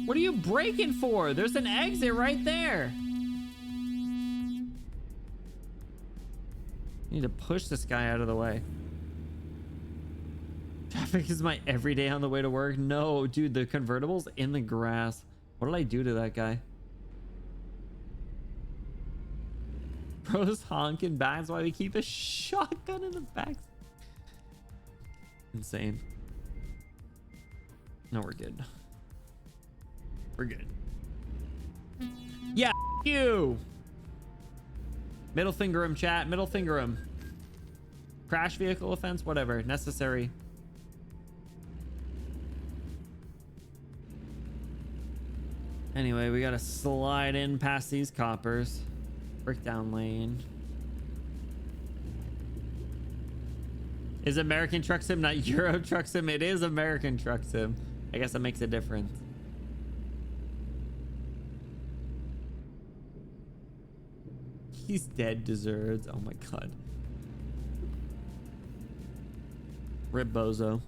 What are you braking for? There's an exit right there. I need to push this guy out of the way. Traffic is my everyday on the way to work. No, dude, the convertible's in the grass. What did I do to that guy? Bro's honking back. That's why we keep a shotgun in the back. Insane. No, we're good. We're good. Yeah, you. Middle finger him, chat. Middle finger him. Crash vehicle offense, whatever. Necessary. Anyway, we gotta slide in past these coppers. Breakdown lane. Is American Truck Sim not Euro Truck Sim? It is American Truck Sim. I guess that makes a difference. He's dead, deserves. Oh my god. Rip Bozo.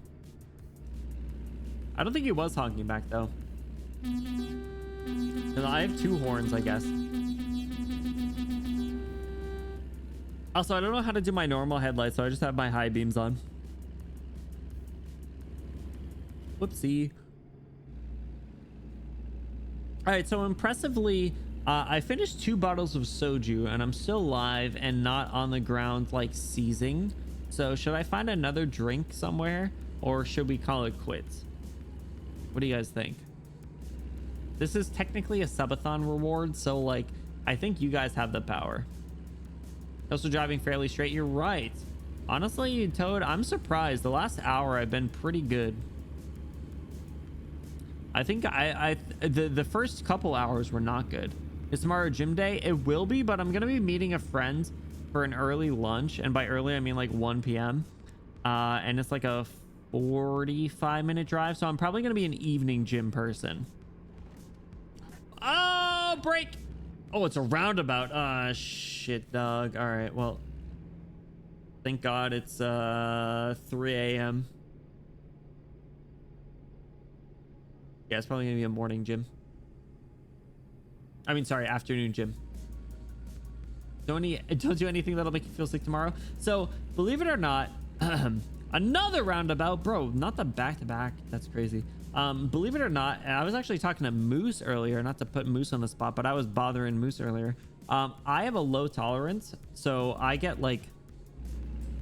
I don't think he was honking back though. I have two horns, I guess. Also, I don't know how to do my normal headlights, so I just have my high beams on. Whoopsie. All right, so impressively, I finished 2 bottles of soju, and I'm still live and not on the ground, like, seizing. So should I find another drink somewhere, or should we call it quits? What do you guys think? This is technically a subathon reward, so, like, I think you guys have the power. Also driving fairly straight. You're right. Honestly, Toad, I'm surprised. The last hour I've been pretty good. I think the first couple hours were not good. Is tomorrow gym day? It will be, but I'm gonna be meeting a friend for an early lunch, and by early I mean like 1 p.m. And it's like a 45-minute drive, so I'm probably gonna be an evening gym person. Oh, break! Oh, it's a roundabout. Ah, shit, dog. All right, well, thank God it's 3 a.m. Yeah, it's probably gonna be a morning gym. I mean, sorry, afternoon gym. Don't do anything that'll make you feel sick tomorrow. So, believe it or not, another roundabout, bro. Not the back-to-back. That's crazy. Believe it or not, I was actually talking to Moose earlier, not to put Moose on the spot, but I was bothering Moose earlier. I have a low tolerance, so I get like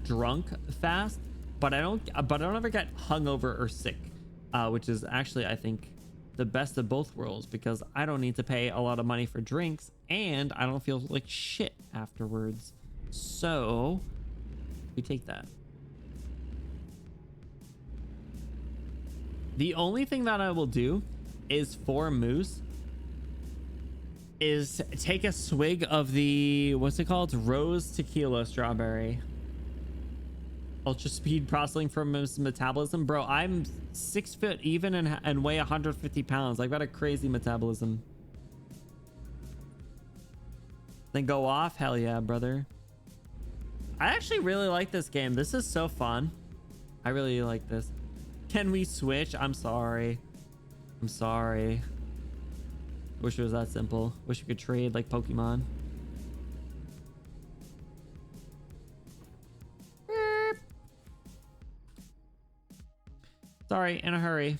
drunk fast. but I don't ever get hungover or sick, which is actually, I think, the best of both worlds, because I don't need to pay a lot of money for drinks and I don't feel like shit afterwards. So we take that. The only thing that I will do is for Moose is take a swig of the, what's it called? Rose tequila strawberry. Ultra speed processing from his metabolism. Bro, I'm 6 foot even and weigh 150 pounds. I've got a crazy metabolism. Then go off? Hell yeah, brother. I actually really like this game. This is so fun. I really like this. Can we switch? I'm sorry. I'm sorry. Wish it was that simple. Wish we could trade like Pokemon. Beep. Sorry, in a hurry.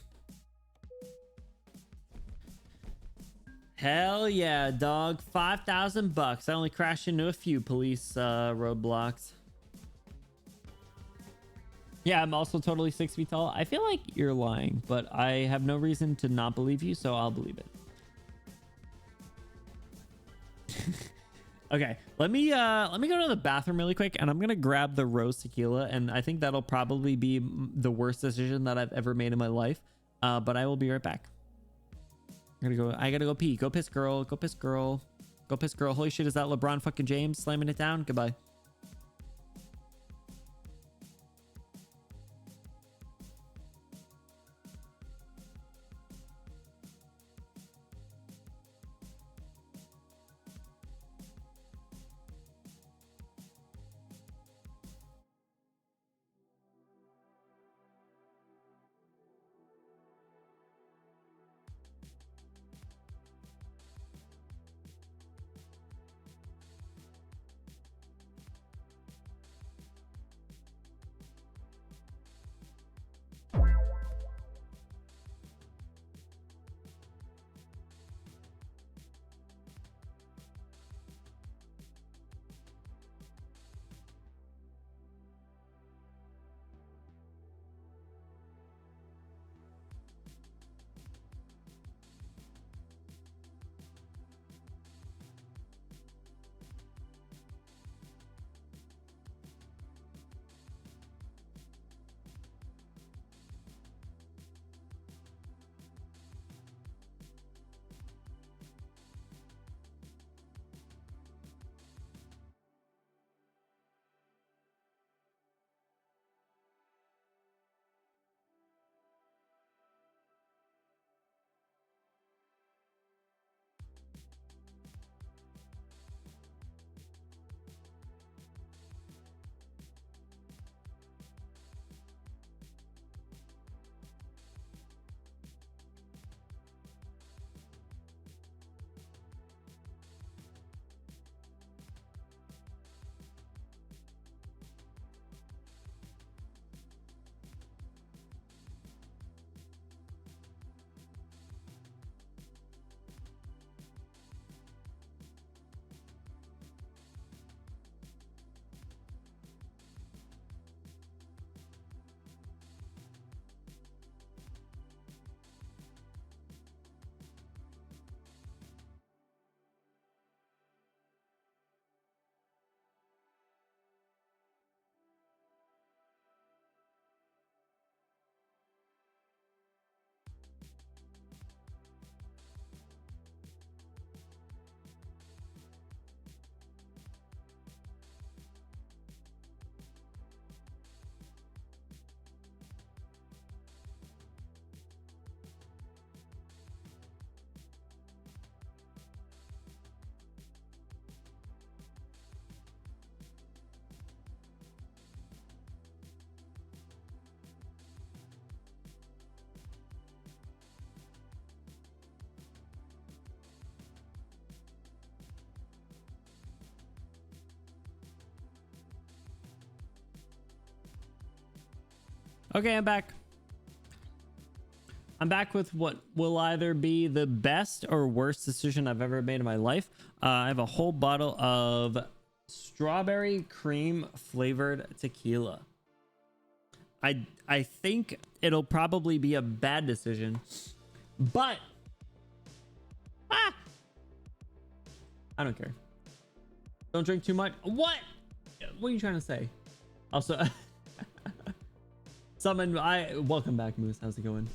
Hell yeah, dog. 5,000 bucks. I only crashed into a few police roadblocks. Yeah, I'm also totally 6 feet tall. I feel like you're lying, but I have no reason to not believe you, so I'll believe it. Okay, let me go to the bathroom really quick, and I'm gonna grab the rose tequila, and I think that'll probably be the worst decision that I've ever made in my life. But I will be right back. I gotta go pee. Go piss, girl. Go piss, girl. Go piss, girl. Holy shit, is that LeBron fucking James slamming it down? Goodbye. Okay, I'm back. I'm back with what will either be the best or worst decision I've ever made in my life. I have a whole bottle of strawberry cream flavored tequila. I think it'll probably be a bad decision, but I don't care. Don't drink too much. What are you trying to say? Also, welcome back, Moose. How's it going?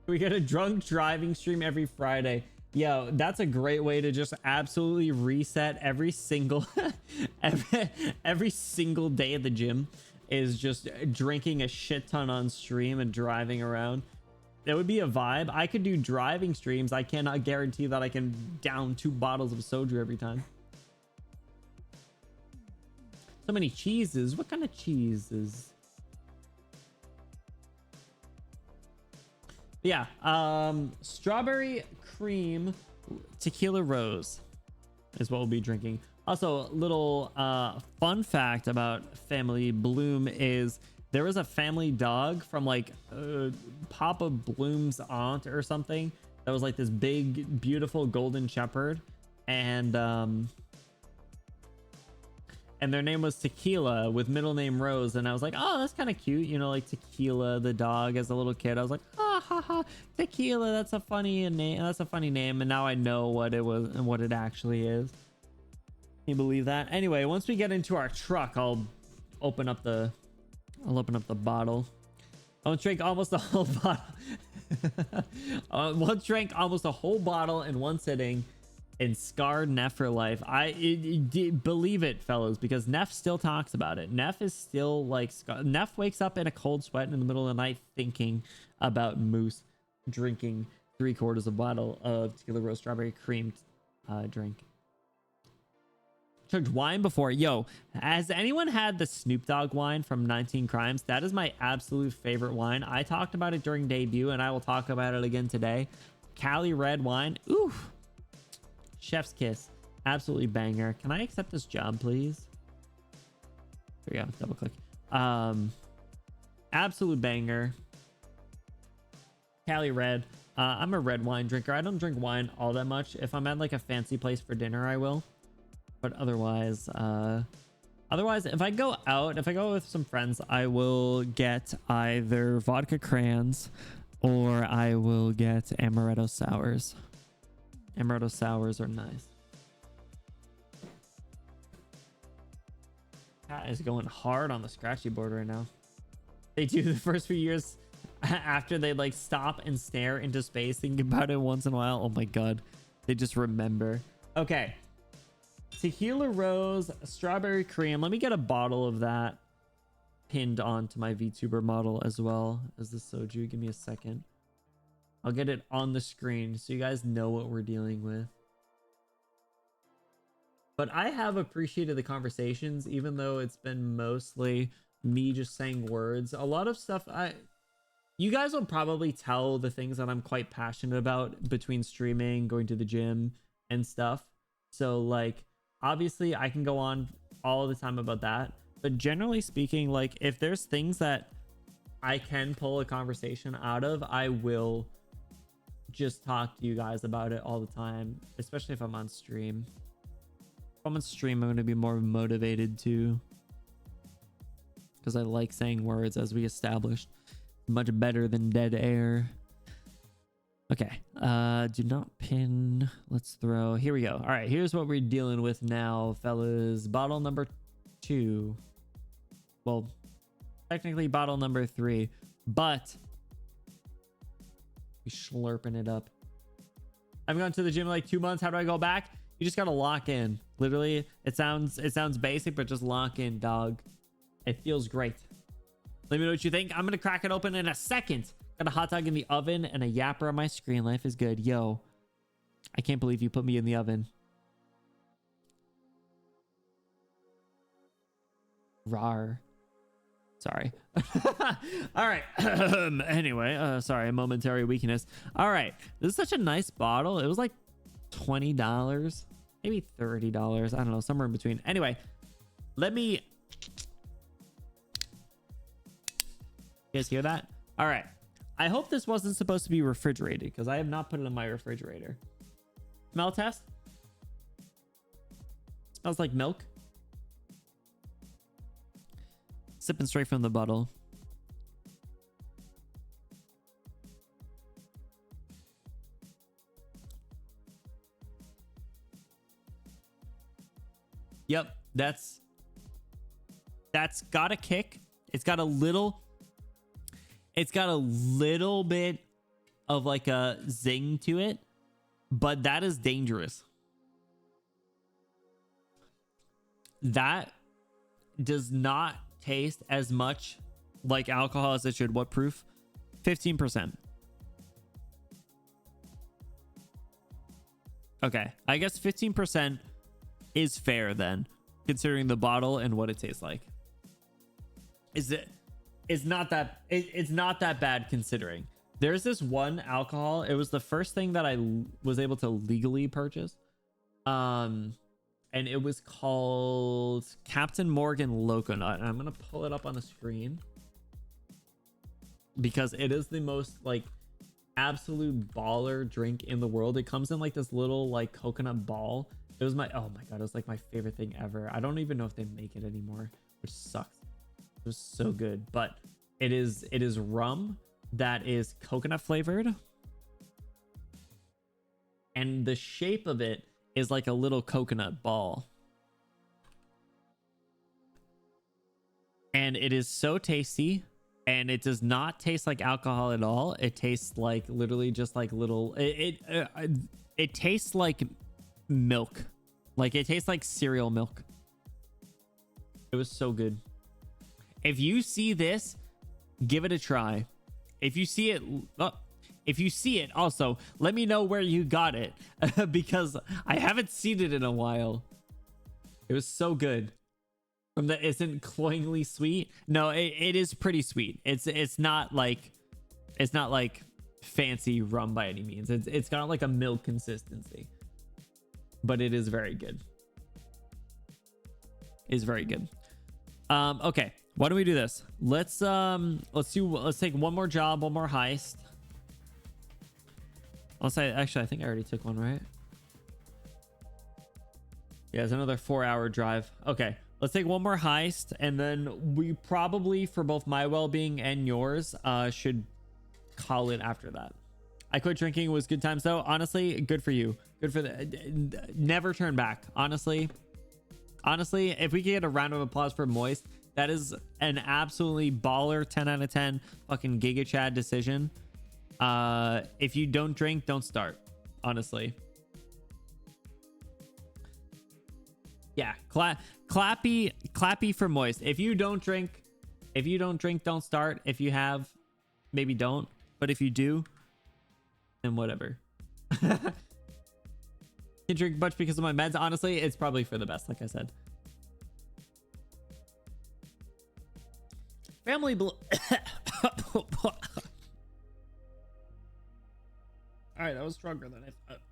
We get a drunk driving stream every Friday. Yo, that's a great way to just absolutely reset every single every single day at the gym, is just drinking a shit ton on stream and driving around. That would be a vibe. I could do driving streams. I cannot guarantee that I can down 2 bottles of soju every time. So many cheeses. What kind of cheeses? Yeah, strawberry cream tequila rose is what we'll be drinking. Also, little fun fact about Family Bloom is there was a family dog from like Papa Bloom's aunt or something that was like this big, beautiful golden shepherd, and their name was Tequila with middle name Rose, and I was like, oh, that's kind of cute, you know, like Tequila the dog. As a little kid, I was like, ah, ha, ha, Tequila, that's a funny name. That's a funny name, and now I know what it was and what it actually is. Can you believe that? Anyway, once we get into our truck, I'll open up the bottle. I once drank almost a whole bottle. Once drank almost a whole bottle in one sitting, and scarred Neff for life. Believe it, fellas, because Neff still talks about it. Neff is still like Neff wakes up in a cold sweat in the middle of the night thinking about Moose drinking 3/4 of bottle of tequila rose strawberry cream drink. Chugged wine before. Yo, has anyone had the Snoop Dogg wine from 19 Crimes? That is my absolute favorite wine. I talked about it during debut, and I will talk about it again today. Cali red wine. Oof. Chef's kiss. Absolutely banger. Can I accept this job, please? There we go. Double click. Absolute banger. Cali red. I'm a red wine drinker. I don't drink wine all that much. If I'm at like a fancy place for dinner, I will. But otherwise, if I go out, if I go with some friends, I will get either vodka crayons or I will get amaretto sours. Amaretto sours are nice. Cat is going hard on the scratchy board right now. They do the first few years after they like stop and stare into space, think about it once in a while. Oh my god, they just remember. Okay, tequila rose strawberry cream. Let me get a bottle of that pinned onto my VTuber model as well as the soju. Give me a second. I'll get it on the screen so you guys know what we're dealing with. But I have appreciated the conversations, even though it's been mostly me just saying words. A lot of stuff, you guys will probably tell the things that I'm quite passionate about between streaming, going to the gym, and stuff. So like, obviously I can go on all the time about that. But generally speaking, like if there's things that I can pull a conversation out of, I will just talk to you guys about it all the time, especially if I'm on stream. If I'm on stream, I'm going to be more motivated to, because I like saying words, as we established. Much better than dead air. Okay, do not pin. Let's throw. Here we go. All right, here's what we're dealing with now, fellas. Bottle number 2. Well, technically bottle number 3, but slurping it up. I've gone to the gym in like 2 months. How do I go back? You just gotta lock in. Literally, it sounds basic, but just lock in, dog. It feels great. Let me know what you think. I'm gonna crack it open in a second. Got a hot dog in the oven and a yapper on my screen. Life is good. Yo, I can't believe you put me in the oven. Rar. Sorry. All right. Anyway, sorry, momentary weakness. All right. This is such a nice bottle. It was like $20, maybe $30. I don't know, somewhere in between. Anyway, let me. You guys hear that? All right. I hope this wasn't supposed to be refrigerated because I have not put it in my refrigerator. Smell test. Smells like milk. Sipping straight from the bottle. Yep, that's got a kick. It's got a little bit of like a zing to it, but that is dangerous. That does not taste as much like alcohol as it should. What proof? 15%. Okay, I guess 15% is fair then, considering the bottle and what it tastes like. It's not that bad considering. There's this one alcohol. It was the first thing that I was able to legally purchase. And it was called Captain Morgan Loconut. And I'm going to pull it up on the screen because it is the most like absolute baller drink in the world. It comes in like this little like coconut ball. It was oh my God, it was like my favorite thing ever. I don't even know if they make it anymore, which sucks. It was so good, but it is rum that is coconut flavored. And the shape of it is like a little coconut ball. And it is so tasty, and it does not taste like alcohol at all. It tastes like literally just like little, it tastes like milk. Like it tastes like cereal milk. It was so good. If you see this, give it a try. If you see it, also let me know where you got it because I haven't seen it in a while. It was so good. From the isn't cloyingly sweet. No, it is pretty sweet. It's not like fancy rum by any means. It's got like a milk consistency, but it is very good. It's very good. Okay, why don't we do this? Let's take one more job, one more heist. Actually, I think I already took one, right? Yeah, it's another 4-hour drive. Okay, let's take one more heist, and then we probably, for both my well-being and yours, should call it after that. I quit drinking. It was good times though. Honestly, good for you. Good for never turn back. Honestly, if we could get a round of applause for Moist, that is an absolutely baller 10 out of 10 fucking Giga Chad decision. If you don't drink, don't start. Honestly. Yeah, clappy for Moist. If you don't drink, don't start. If you have, maybe don't. But if you do, then whatever. Can drink much because of my meds. Honestly, it's probably for the best, like I said. Family all right, that was stronger than I thought.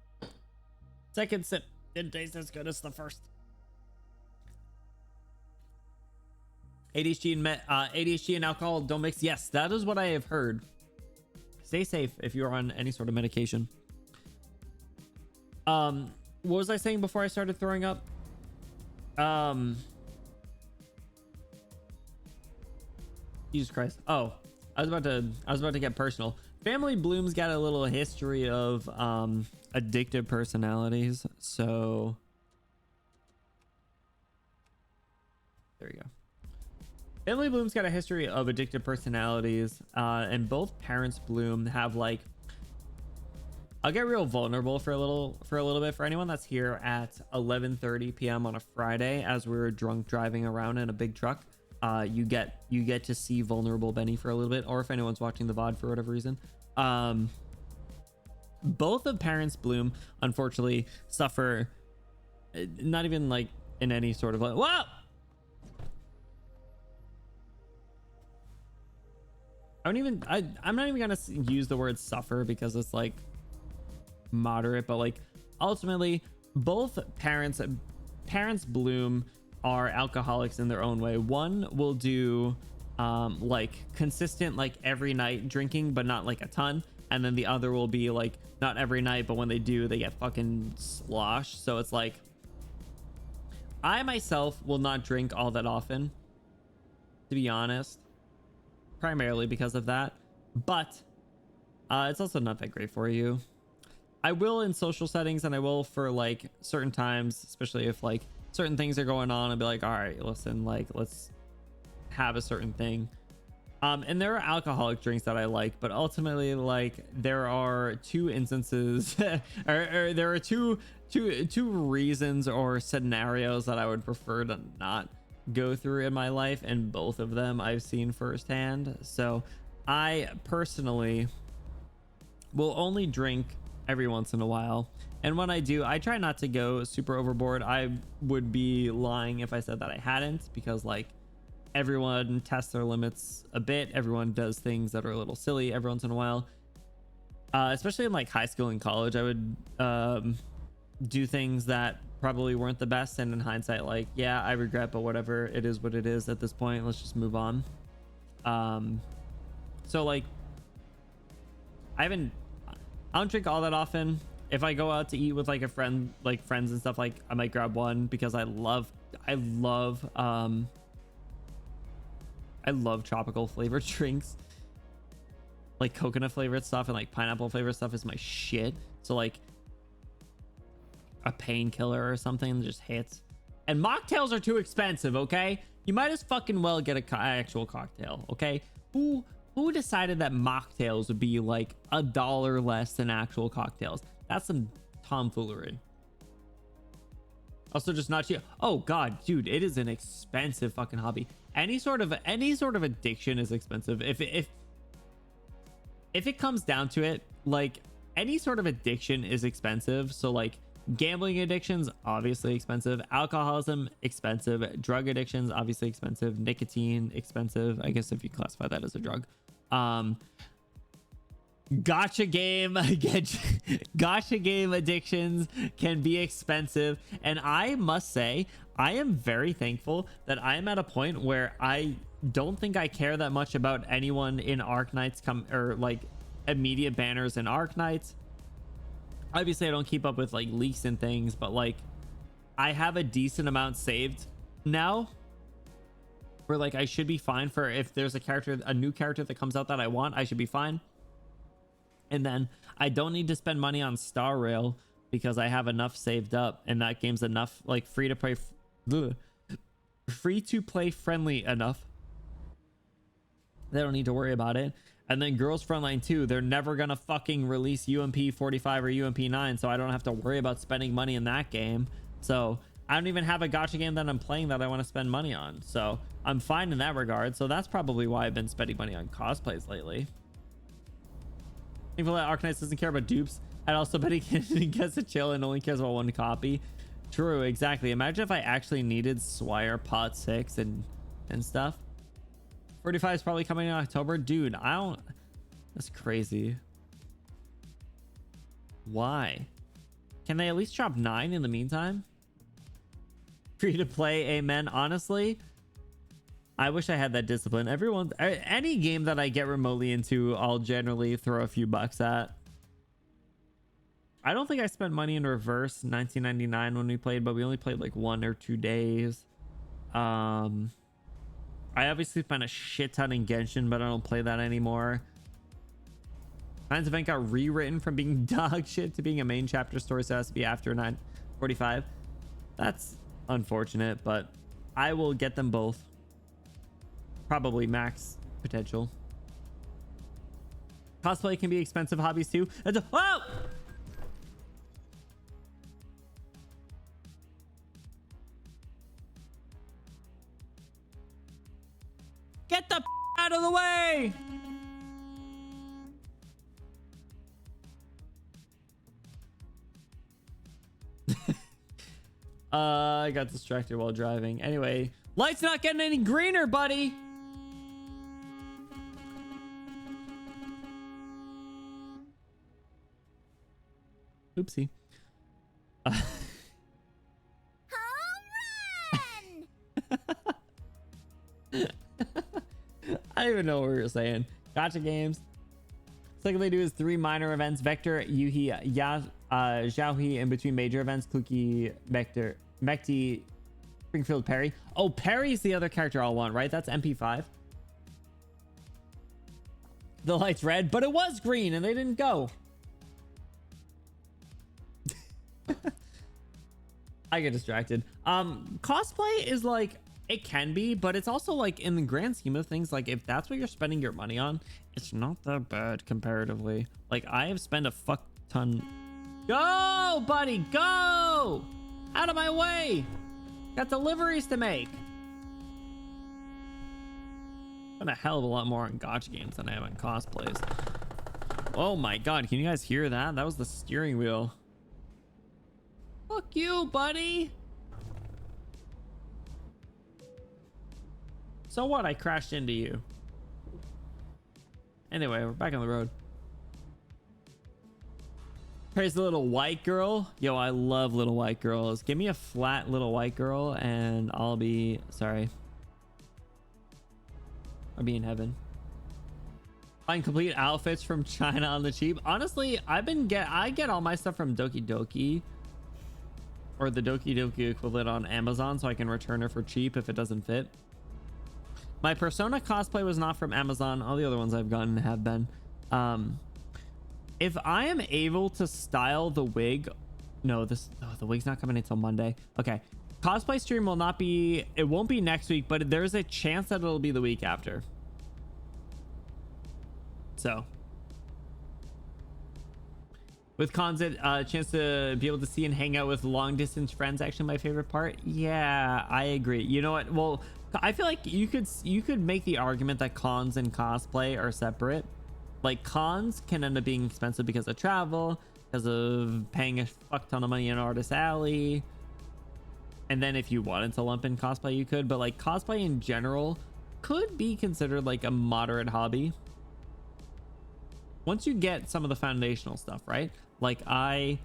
Second sip didn't taste as good as the first. ADHD and alcohol don't mix. Yes, that is what I have heard. Stay safe if you're on any sort of medication. What was I saying before I started throwing up? Jesus Christ. Oh, I was about to get personal. Family Bloom's got a little history of addictive personalities. So there you go. Family Bloom's got a history of addictive personalities, and both parents Bloom have like. I'll get real vulnerable for a little bit for anyone that's here at 11:30 p.m. on a Friday as we're drunk driving around in a big truck. You get to see vulnerable Benny for a little bit, or if anyone's watching the VOD for whatever reason. Both of parents Bloom unfortunately suffer, not even like in any sort of like whoa. I'm not even gonna use the word suffer because it's like moderate, but like ultimately both parents Bloom are alcoholics in their own way. One will do like consistent like every night drinking, but not like a ton, and then the other will be like not every night, but when they do, they get fucking sloshed. So it's like I myself will not drink all that often, to be honest, primarily because of that, but it's also not that great for you. I will in social settings, and I will for like certain times, especially if like certain things are going on and be like, all right, listen, like let's have a certain thing. And there are alcoholic drinks that I like, but ultimately, like there are two instances, or there are two reasons or scenarios that I would prefer to not go through in my life, and both of them I've seen firsthand. So I personally will only drink every once in a while, and when I do, I try not to go super overboard. I would be lying if I said that I hadn't, because like everyone tests their limits a bit. Everyone does things that are a little silly every once in a while, especially in like high school and college. I would do things that probably weren't the best, and in hindsight, like, yeah, I regret, but whatever, it is what it is at this point. Let's just move on. So like I don't drink all that often. If I go out to eat with like a friend, like friends and stuff, like I might grab one, because I love tropical flavored drinks. Like coconut flavored stuff and like pineapple flavored stuff is my shit. So like a painkiller or something just hits. And mocktails are too expensive, okay? You might as fucking well get a actual cocktail, okay? Who decided that mocktails would be like $1 less than actual cocktails? That's some tomfoolery. Also, just not cheap. Oh god, dude, it is an expensive fucking hobby. Any sort of addiction is expensive. If it comes down to it, like any sort of addiction is expensive. So like gambling addictions, obviously expensive. Alcoholism, expensive. Drug addictions, obviously expensive. Nicotine, expensive. I guess if you classify that as a drug. Gotcha game addictions can be expensive, and I must say I am very thankful that I am at a point where I don't think I care that much about anyone in Arknights or like immediate banners in Arknights. Obviously I don't keep up with like leaks and things, but like I have a decent amount saved now where like I should be fine for if there's a new character that comes out that I want, I should be fine. And then I don't need to spend money on Star Rail because I have enough saved up, and that game's enough like free to play friendly enough. They don't need to worry about it. And then Girls Frontline 2, they're never gonna fucking release UMP 45 or UMP 9, so I don't have to worry about spending money in that game. So I don't even have a gacha game that I'm playing that I want to spend money on, so I'm fine in that regard. So that's probably why I've been spending money on cosplays lately. Thankful that Arknights doesn't care about dupes. I'd also bet he gets a chill and only cares about one copy. True, exactly. Imagine if I actually needed Swire Pot 6 and stuff. 45 is probably coming in October. Dude, I don't... That's crazy. Why? Can they at least drop 9 in the meantime? Free to play, amen. Honestly, I wish I had that discipline. Any game that I get remotely into, I'll generally throw a few bucks at. I don't think I spent money in Reverse 1999 when we played, but we only played like 1 or 2 days. I obviously spent a shit ton in Genshin, but I don't play that anymore. Nine's event got rewritten from being dog shit to being a main chapter story, so it has to be after 9:45. That's unfortunate, but I will get them both. Probably max potential. Cosplay can be expensive hobbies too. Whoa! Get the out of the way! I got distracted while driving. Anyway, light's not getting any greener, buddy. Oopsie. Home run! I don't even know what we were saying. Gotcha games. Second they do is 3 minor events: Vector, Yuhi, Xiaohui, in between major events, Kluki, Vector, Mekti, Springfield, Perry. Oh, Perry's the other character I'll want, right? That's MP5. The light's red, but it was green and they didn't go. I get distracted. Cosplay is like, it can be, but it's also like in the grand scheme of things, like if that's what you're spending your money on, it's not that bad comparatively. Like I have spent a fuck ton. Go, buddy, go out of my way. Got deliveries to make. Spent a hell of a lot more on gotcha games than I have on cosplays. Oh my god, can you guys hear that? That was the steering wheel. Fuck you, buddy. So what? I crashed into you. Anyway, we're back on the road. Praise the little white girl. Yo, I love little white girls. Give me a flat little white girl and I'll be... Sorry. I'll be in heaven. Buying complete outfits from China on the cheap. Honestly, I get all my stuff from Doki Doki. Or the Doki Doki equivalent on Amazon, so I can return it for cheap if it doesn't fit. My Persona cosplay was not from Amazon. All the other ones I've gotten have been. If I am able to style the wig... No, the wig's not coming until Monday. Okay. Cosplay stream will not be... It won't be next week, but there's a chance that it'll be the week after. So... With cons, a chance to be able to see and hang out with long distance friends, actually my favorite part. Yeah, I agree. You know what? Well, I feel like you could make the argument that cons and cosplay are separate. Like cons can end up being expensive because of travel, because of paying a fuck ton of money in Artist Alley. And then if you wanted to lump in cosplay, you could, but like cosplay in general could be considered like a moderate hobby. Once you get some of the foundational stuff, right? Like I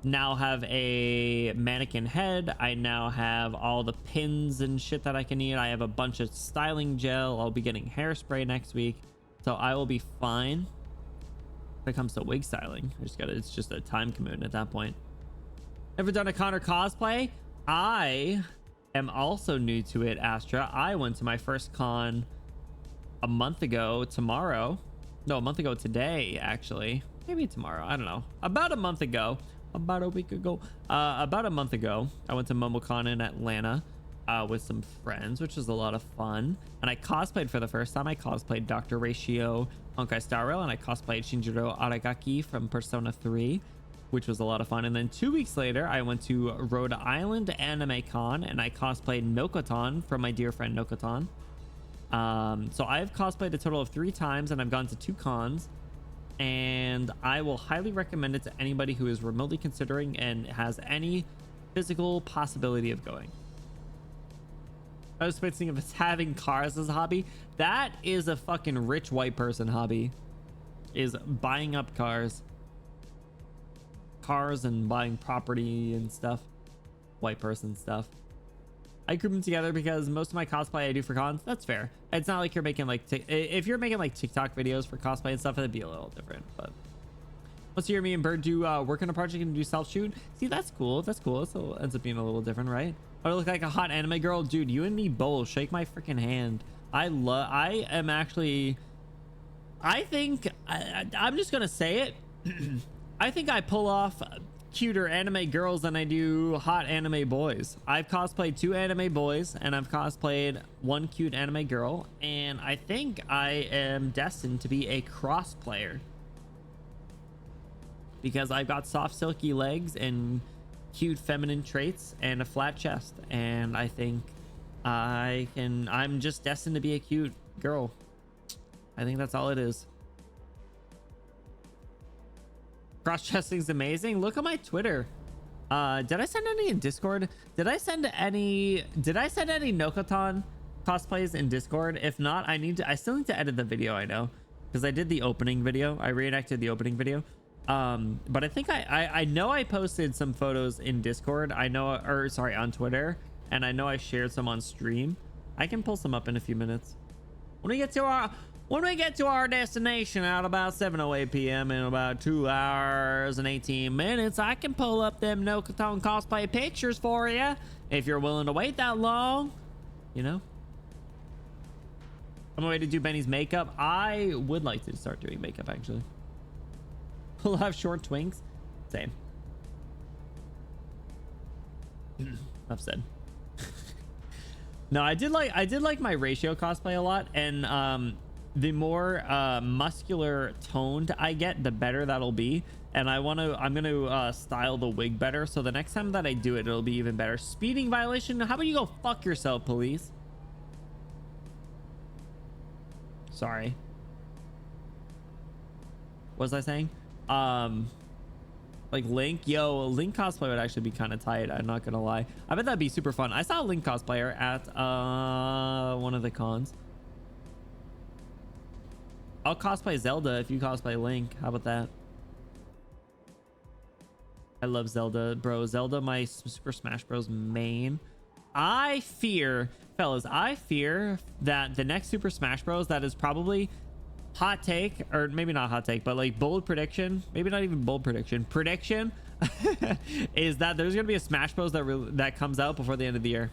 now have a mannequin head. I now have all the pins and shit that I can need. I have a bunch of styling gel. I'll be getting hairspray next week. So I will be fine when it comes to wig styling. It's just a time commitment at that point. Ever done a con or cosplay? I am also new to it, Astra. I went to my first con a month ago tomorrow. No, a month ago today, actually. Maybe tomorrow. I don't know. About a month ago. About a week ago. About a month ago, I went to MomoCon in Atlanta with some friends, which was a lot of fun. And I cosplayed for the first time. I cosplayed Dr. Ratio Honkai Star Rail, and I cosplayed Shinjiro Aragaki from Persona 3, which was a lot of fun. And then 2 weeks later, I went to Rhode Island Anime Con, and I cosplayed Nokotan from my dear friend Nokotan. So I've cosplayed a total of 3 times, and I've gone to 2 cons, and I will highly recommend it to anybody who is remotely considering and has any physical possibility of going. I was thinking of having cars as a hobby. That is a fucking rich white person hobby, is buying up cars and buying property and stuff. White person stuff. I group them together because most of my cosplay I do for cons. That's fair. It's not like you're making like if you're making like TikTok videos for cosplay and stuff, it'd be a little different. But once you hear me and Bird do work on a project and do self shoot, see, that's cool. That's cool. So it ends up being a little different, right? I look like a hot anime girl, dude. You and me both. Shake my freaking hand. I am actually. I think I'm just gonna say it. I think I pull off cuter anime girls than I do hot anime boys. I've cosplayed 2 anime boys and I've cosplayed 1 cute anime girl, and I think I am destined to be a cross player because I've got soft silky legs and cute feminine traits and a flat chest, and I think I'm just destined to be a cute girl. I think that's all it is. Cross-dressing is amazing. Look at my Twitter. Did I send any in Discord? Did I send any Nokotan cosplays in Discord? If not, I still need to edit the video, I know, because I did the opening video. I reenacted the opening video. But I think I know I posted some photos in Discord. On Twitter, and I know I shared some on stream. I can pull some up in a few minutes. When we get to our destination at about 7:08 p.m. in about 2 hours and 18 minutes, I can pull up them Nokotan cosplay pictures for you if you're willing to wait that long, you know. I'm on my way to do Benny's makeup. I would like to start doing makeup, actually. We'll have short twinks. Same. Enough said. No, I did like my ratio cosplay a lot, and the more muscular toned I get, the better that'll be. And I'm gonna style the wig better, so the next time that I do it, it'll be even better. Speeding violation. How about you go fuck yourself, police? Sorry. What was I saying? Like Link, yo, Link cosplay would actually be kind of tight. I'm not gonna lie. I bet that'd be super fun. I saw a Link cosplayer at one of the cons. I'll cosplay Zelda if you cosplay Link. How about that? I love Zelda, bro. Zelda, my Super Smash Bros. Main. I fear, fellas, I fear that the next Super Smash Bros. That is probably hot take, or maybe not hot take, but like bold prediction, maybe not even bold prediction, is that there's gonna be a Smash Bros. that comes out before the end of the year.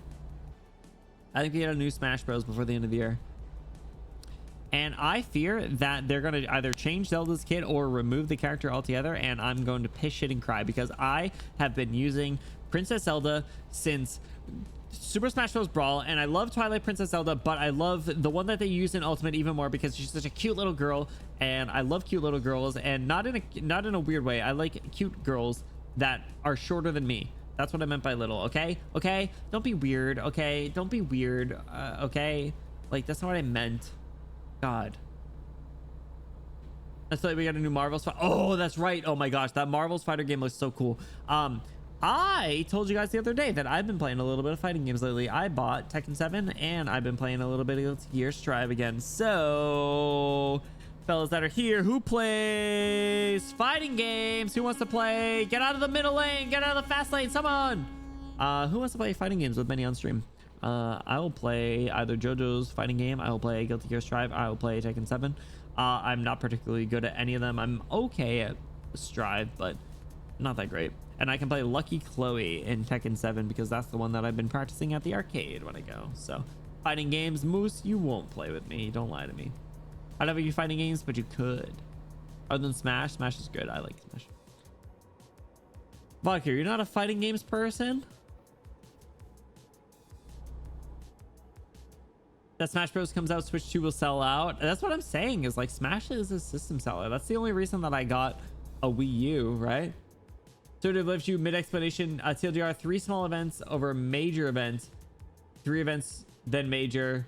I think we get a new Smash Bros. Before the end of the year. And I fear that they're going to either change Zelda's kit or remove the character altogether. And I'm going to piss, shit, and cry because I have been using Princess Zelda since Super Smash Bros. Brawl. And I love Twilight Princess Zelda, but I love the one that they use in Ultimate even more because she's such a cute little girl. And I love cute little girls, and not in a weird way. I like cute girls that are shorter than me. That's what I meant by little. Okay. Don't be weird. Okay. Don't be weird. Okay. Like, that's not what I meant. God. I thought we got a new Marvel's. Oh, that's right. Oh my gosh, that Marvel's fighter game looks so cool. I told you guys the other day that I've been playing a little bit of fighting games lately. I bought Tekken 7 and I've been playing a little bit of Gear Strive again. So, fellas that are here, who plays fighting games? Who wants to play? Get out of the middle lane. Get out of the fast lane. Someone. Who wants to play fighting games with Benny on stream? I will play either JoJo's fighting game. I will play Guilty Gear Strive. I will play Tekken 7. I'm not particularly good at any of them. I'm okay at Strive, but not that great. And I can play Lucky Chloe in Tekken 7 because that's the one that I've been practicing at the arcade when I go. So, fighting games, Moose, you won't play with me. Don't lie to me. I'd have you fighting games, but you could. Other than Smash, Smash is good. I like Smash. Vodka, you're not a fighting games person? That Smash Bros comes out, Switch 2 will sell out. That's what I'm saying, is like Smash is a system seller. That's the only reason that I got a Wii U, right? So to lift you mid explanation, TLDR, 3 small events over a major event, 3 events then major.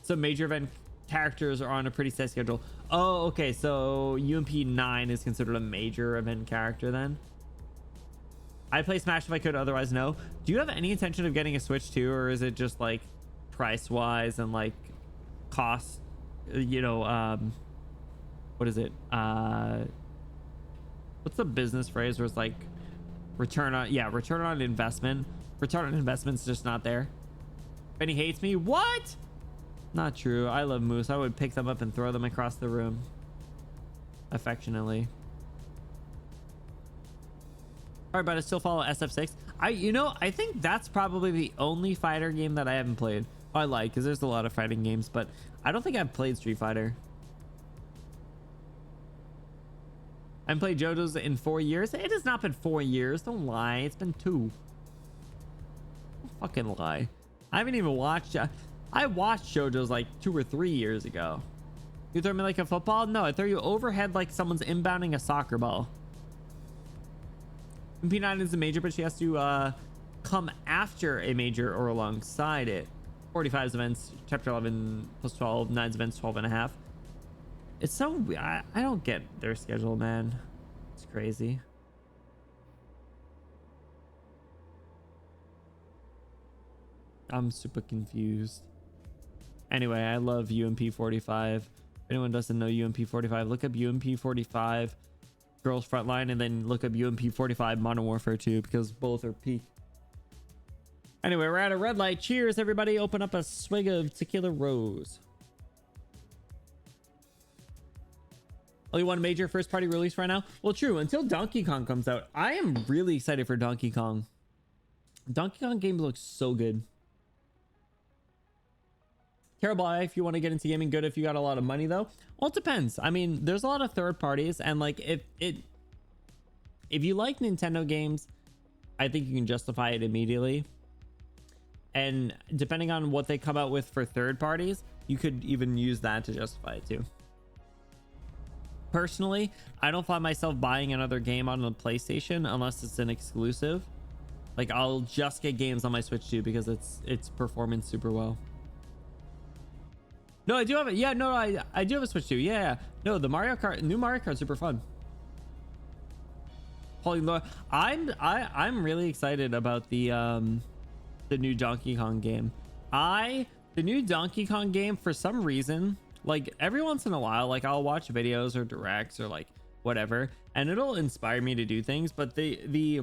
So major event characters are on a pretty set schedule. Oh, okay, so UMP 9 is considered a major event character then. I'd play Smash if I could, otherwise no. Do you have any intention of getting a Switch 2, or is it just like price wise and like cost, you know, what is it, what's the business phrase where it's like return on investment? Return on investment's just not there. Benny hates me. What? Not true. I love Moose. I would pick them up and throw them across the room affectionately. All right, but I still follow SF6. I think that's probably the only fighter game that I haven't played. I like, because there's a lot of fighting games, but I don't think I've played Street Fighter. I haven't played JoJo's in 4 years. It has not been 4 years. Don't lie. It's been 2. Don't fucking lie. I haven't even watched. I watched JoJo's like 2 or 3 years ago. You throw me like a football? No, I throw you overhead like someone's inbounding a soccer ball. P9 is a major, but she has to come after a major or alongside it. 45's events, chapter 11 plus 12, 9's events 12 and a half. It's so I don't get their schedule, man. It's crazy. I'm super confused. Anyway, I love UMP 45. If anyone doesn't know UMP 45, look up UMP 45 Girls Frontline and then look up UMP 45 Modern Warfare 2 because both are peak. Anyway, we're at a red light. Cheers, everybody. Open up a swig of tequila rose. Only one major first party release right now. Well, true. Until Donkey Kong comes out, I am really excited for Donkey Kong. Donkey Kong game looks so good. Terrible if you want to get into gaming. Good if you got a lot of money though. Well, it depends. I mean, there's a lot of third parties, and like if you like Nintendo games, I think you can justify it immediately. And depending on what they come out with for third parties, you could even use that to justify it too. Personally, I don't find myself buying another game on the PlayStation unless it's an exclusive. Like, I'll just get games on my Switch too because it's performing super well. No, I do have it. Yeah, no, I do have a Switch too. Yeah. No, the new Mario Kart, super fun. Holy Lord, I'm really excited about the new Donkey Kong game. The new Donkey Kong game, for some reason, like every once in a while, like I'll watch videos or directs or like whatever, and it'll inspire me to do things. But the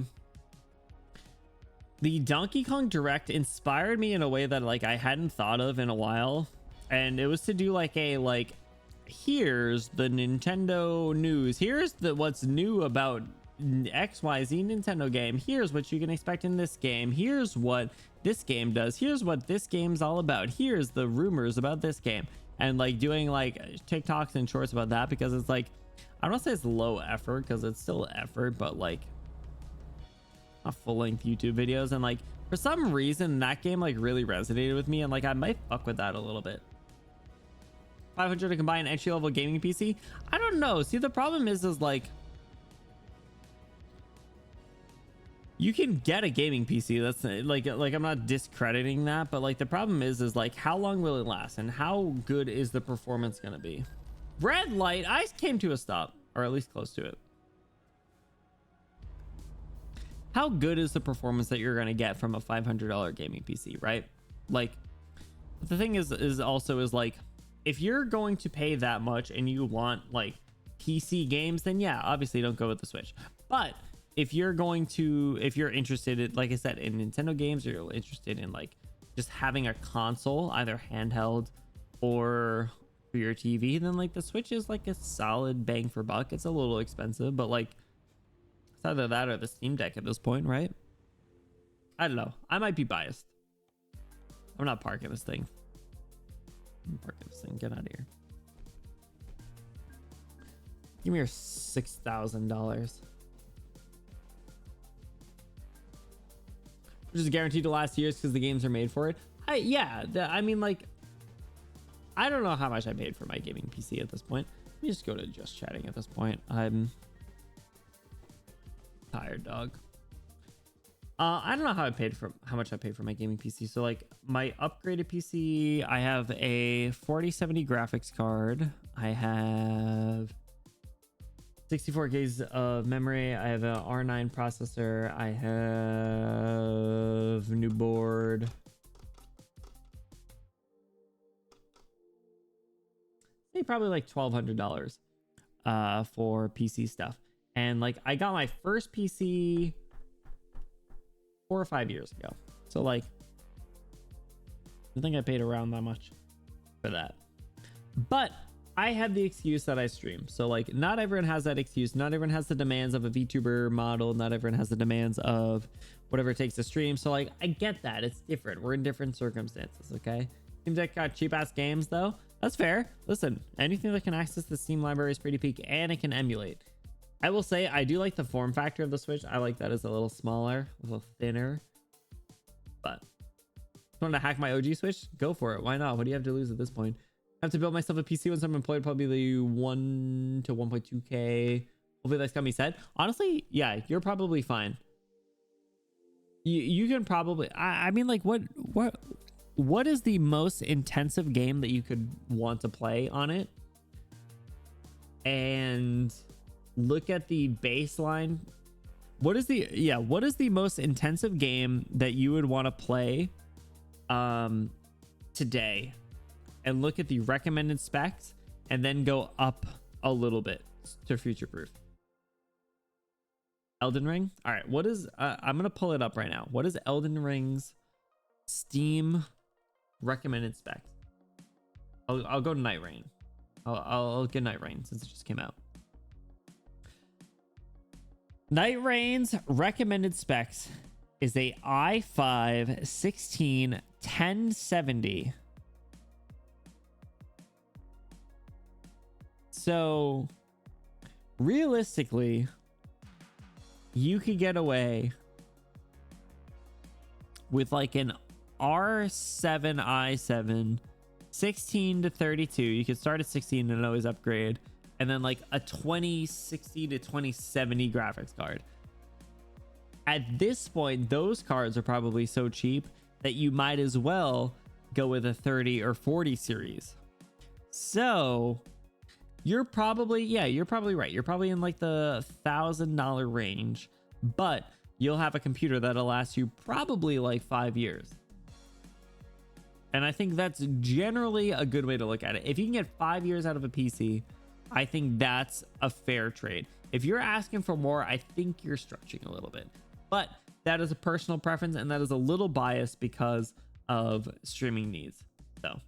Donkey Kong Direct inspired me in a way that like I hadn't thought of in a while, and it was to do like a here's the Nintendo news, here's what's new about XYZ Nintendo game, here's what you can expect in this game, here's what this game does, here's what this game's all about, here's the rumors about this game, and like doing like TikToks and shorts about that, because it's like, I don't say it's low effort because it's still effort, but like not full-length YouTube videos. And like for some reason that game like really resonated with me, and like I might fuck with that a little bit. 500 to combine entry-level gaming PC, I don't know. See, the problem is like you can get a gaming PC. That's like I'm not discrediting that, but like the problem is like how long will it last and how good is the performance gonna be? Red light, I came to a stop, or at least close to it. How good is the performance that you're gonna get from a $500 gaming PC, right? Like the thing is like, if you're going to pay that much and you want like PC games, then yeah, obviously don't go with the Switch. But if you're interested in, like I said, in Nintendo games, or you're interested in like just having a console, either handheld or for your TV, then like the Switch is like a solid bang for buck. It's a little expensive, but like it's either that or the Steam Deck at this point, right? I don't know. I might be biased. I'm not parking this thing. Get out of here. Give me your $6,000. Which is guaranteed to last years because the games are made for it. I mean, like, I don't know how much I paid for my gaming PC at this point. Let me just go to just chatting at this point. I'm tired, dog. I don't know how much I paid for my gaming PC. So like my upgraded PC, I have a 4070 graphics card. I have 64 gigs of memory. I have an R9 processor. I have new board. Say probably like $1,200 for PC stuff. And like I got my first PC 4 or 5 years ago. So like I think I paid around that much for that. But I have the excuse that I stream. So like not everyone has that excuse. Not everyone has the demands of a VTuber model. Not everyone has the demands of whatever it takes to stream. So like I get that. It's different. We're in different circumstances, okay? Seems like got cheap ass games though. That's fair. Listen, anything that can access the Steam library is pretty peak, and it can emulate. I will say I do like the form factor of the Switch. I like that it's a little smaller, a little thinner. But if you want to hack my OG Switch, go for it. Why not? What do you have to lose at this point? I have to build myself a PC once I'm employed, probably 1 to 1.2K. Hopefully that's got me set. Honestly, yeah, you're probably fine. You can probably, I mean, like what is the most intensive game that you could want to play on it? And look at the baseline. What is the most intensive game that you would want to play today? And look at the recommended specs and then go up a little bit to future proof. Elden Ring. All right. What is, I'm going to pull it up right now. What is Elden Ring's Steam recommended specs? I'll go to Night Rain. I'll get Night Rain since it just came out. Night Rain's recommended specs is a i5 16 1070. So realistically, you could get away with like an R7 i7 16 to 32. You could start at 16 and always upgrade, and then like a 2060 to 2070 graphics card. At this point, those cards are probably so cheap that you might as well go with a 30 or 40 series. So you're probably, yeah, you're probably right. You're probably in like the $1,000 range, but you'll have a computer that'll last you probably like 5 years. And I think that's generally a good way to look at it. If you can get 5 years out of a PC, I think that's a fair trade. If you're asking for more, I think you're stretching a little bit. But that is a personal preference, and that is a little biased because of streaming needs. So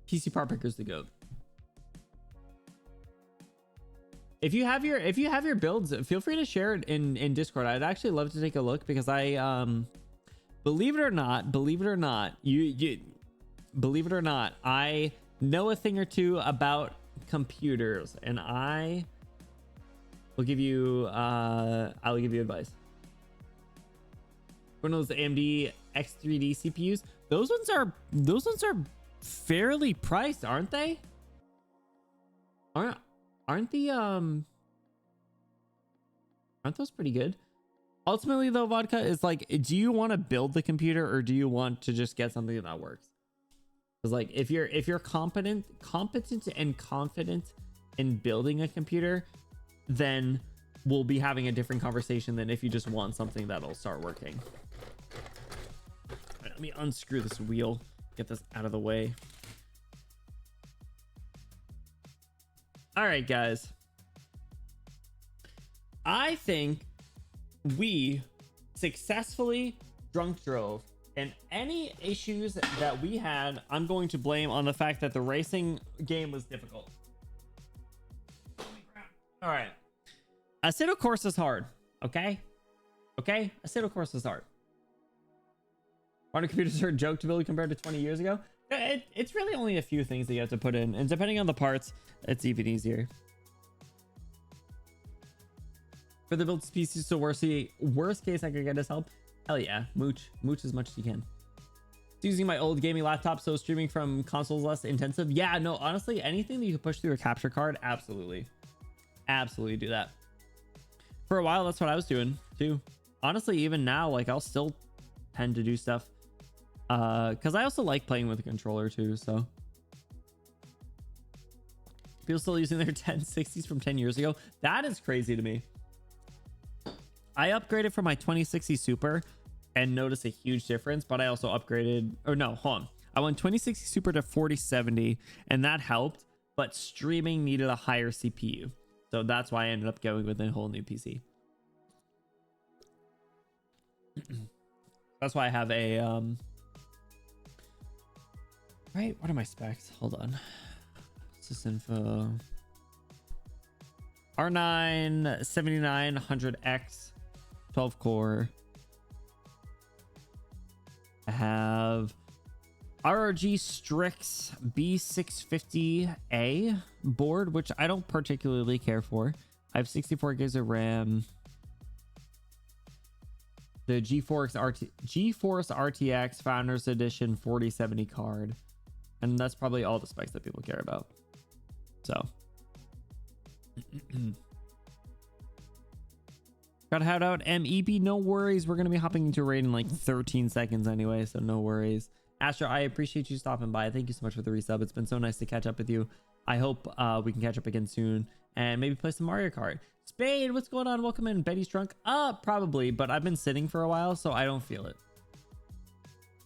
PC part picker's the GOAT. If you have your builds, feel free to share it in Discord. I'd actually love to take a look, because I believe it or not, I know a thing or two about computers, and I will give you I'll give you advice. One of those AMD X3D CPUs, those ones are fairly priced, aren't they? Aren't those pretty good? Ultimately though, Vodka, is like, do you want to build the computer, or do you want to just get something that works? Because like, if you're competent and confident in building a computer, then we'll be having a different conversation than if you just want something that'll start working. All right, let me unscrew this wheel, get this out of the way. All right, guys. I think we successfully drunk drove, and any issues that we had, I'm going to blame on the fact that the racing game was difficult. All right. Assetto Corsa is hard. Okay. Assetto Corsa is hard. Modern computers are a joke to build compared to 20 years ago. It's really only a few things that you have to put in, and depending on the parts, it's even easier. For the build species, so worst case I could get is help. Hell yeah, mooch as much as you can. Using my old gaming laptop, so streaming from consoles less intensive. Yeah, no, honestly, anything that you can push through a capture card, absolutely do that. For a while, that's what I was doing too. Honestly, even now, like, I'll still tend to do stuff because I also like playing with a controller too. So people still using their 1060s from 10 years ago. That is crazy to me. I upgraded from my 2060 Super and noticed a huge difference, but I also upgraded, or no, hold on. I went 2060 Super to 4070, and that helped, but streaming needed a higher CPU. So that's why I ended up going with a whole new PC. That's why I have a, right, what are my specs? Hold on. What's this info? R9 7900X 12 core. I have ROG Strix B650A board, which I don't particularly care for. I have 64 gigs of RAM. The GeForce RTX Founders Edition 4070 card. And that's probably all the specs that people care about. So. Got to shout out MEB, no worries. We're going to be hopping into a raid in like 13 seconds anyway, so no worries. Astro, I appreciate you stopping by. Thank you so much for the resub. It's been so nice to catch up with you. I hope we can catch up again soon and maybe play some Mario Kart. Spade, what's going on? Welcome in. Betty's drunk? Probably, but I've been sitting for a while, so I don't feel it.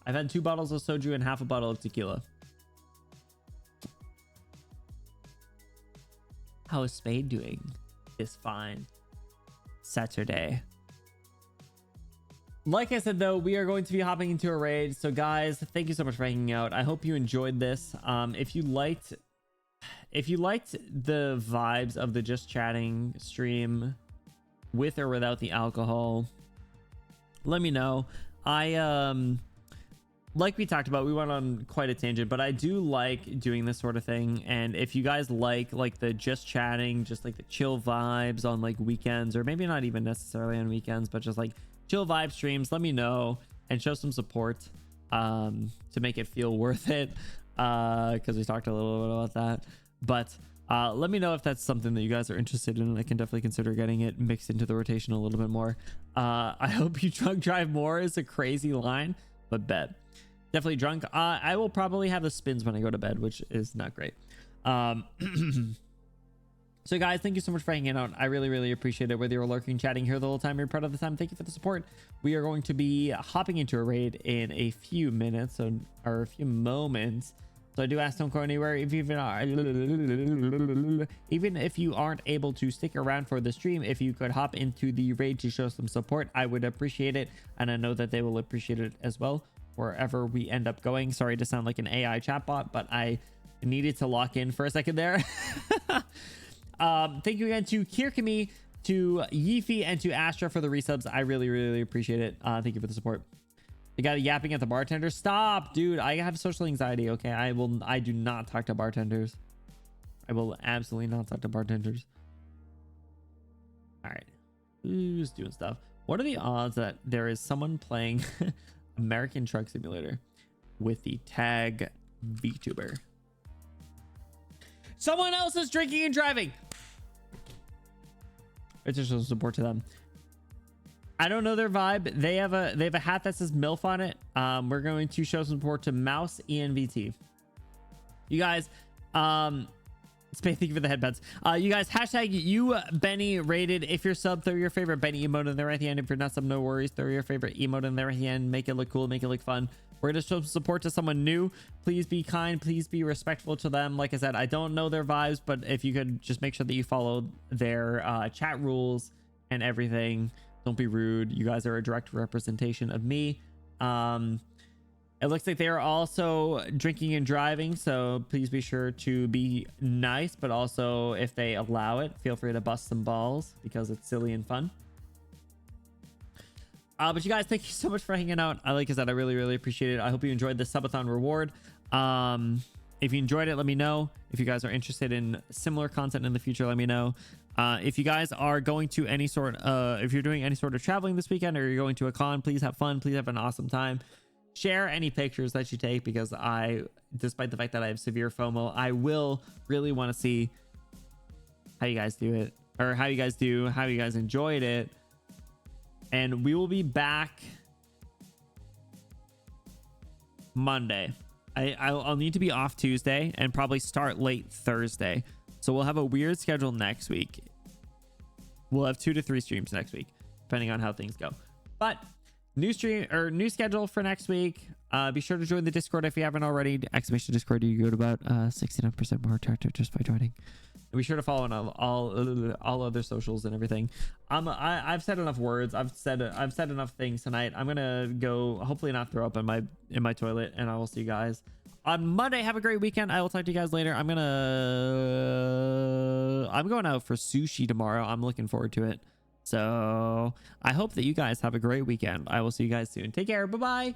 I've had 2 bottles of soju and half a bottle of tequila. How is Spade doing this fine Saturday? Like I said, though, we are going to be hopping into a raid. So guys, thank you so much for hanging out. I hope you enjoyed this. If you liked the vibes of the just chatting stream with or without the alcohol, let me know. like we talked about, we went on quite a tangent, but I do like doing this sort of thing. And if you guys like the just chatting, just like the chill vibes on like weekends, or maybe not even necessarily on weekends, but just like chill vibe streams, let me know and show some support to make it feel worth it, because we talked a little bit about that. But let me know if that's something that you guys are interested in. I can definitely consider getting it mixed into the rotation a little bit more. I hope you drunk drive more is a crazy line, but bet. Definitely drunk. I will probably have the spins when I go to bed, which is not great. So guys, thank you so much for hanging out. I really, really appreciate it. Whether you're lurking, chatting here the whole time, you're part of the time, thank you for the support. We are going to be hopping into a raid in a few minutes, or a few moments. So I do ask, don't go anywhere. If even if you aren't able to stick around for the stream, if you could hop into the raid to show some support, I would appreciate it. And I know that they will appreciate it as well, wherever we end up going. Sorry to sound like an AI chatbot, but I needed to lock in for a second there. Thank you again to Kirkami, to Yeefy, and to Astra for the resubs. I really, really appreciate it. Thank you for the support. The guy yapping at the bartender. Stop, dude. I have social anxiety. Okay, I do not talk to bartenders. I will absolutely not talk to bartenders. All right, who's doing stuff? What are the odds that there is someone playing American Truck Simulator with the tag vtuber? Someone else is drinking and driving. It's just some support to them. I don't know their vibe. They have a hat that says MILF on it. We're going to show some support to Mouse ENVT. You guys, thank you for the headbands. You guys, hashtag you Benny rated. If you're sub, throw your favorite Benny emote in there at the end. If you're not sub, no worries. Throw your favorite emote in there at the end. Make it look cool. Make it look fun. We're going to show some support to someone new. Please be kind. Please be respectful to them. Like I said, I don't know their vibes, but if you could just make sure that you follow their chat rules and everything. Don't be rude. You guys are a direct representation of me. It looks like they are also drinking and driving, so please be sure to be nice, but also if they allow it, feel free to bust some balls because it's silly and fun. But you guys, thank you so much for hanging out. Like I said, I really, really appreciate it. I hope you enjoyed this subathon reward. If you enjoyed it, let me know. If you guys are interested in similar content in the future, let me know. If you guys are going to any sort if you're doing any sort of traveling this weekend, or you're going to a con, please have fun. Please have an awesome time. Share any pictures that you take, because despite the fact that I have severe FOMO, I will really want to see how you guys do it, or how you guys enjoyed it. And we will be back Monday. I'll need to be off Tuesday and probably start late Thursday. So we'll have a weird schedule next week. We'll have 2 to 3 streams next week, depending on how things go. But new schedule for next week. Be sure to join the Discord if you haven't already. Exclamation Discord, you go to about 69% more attractive just by joining. And be sure to follow on all other socials and everything. I've said enough words. I've said enough things tonight. I'm gonna go, hopefully not throw up in my toilet, and I will see you guys on Monday. Have a great weekend. I will talk to you guys later. I'm going out for sushi tomorrow. I'm looking forward to it. So I hope that you guys have a great weekend. I will see you guys soon. Take care. Bye-bye.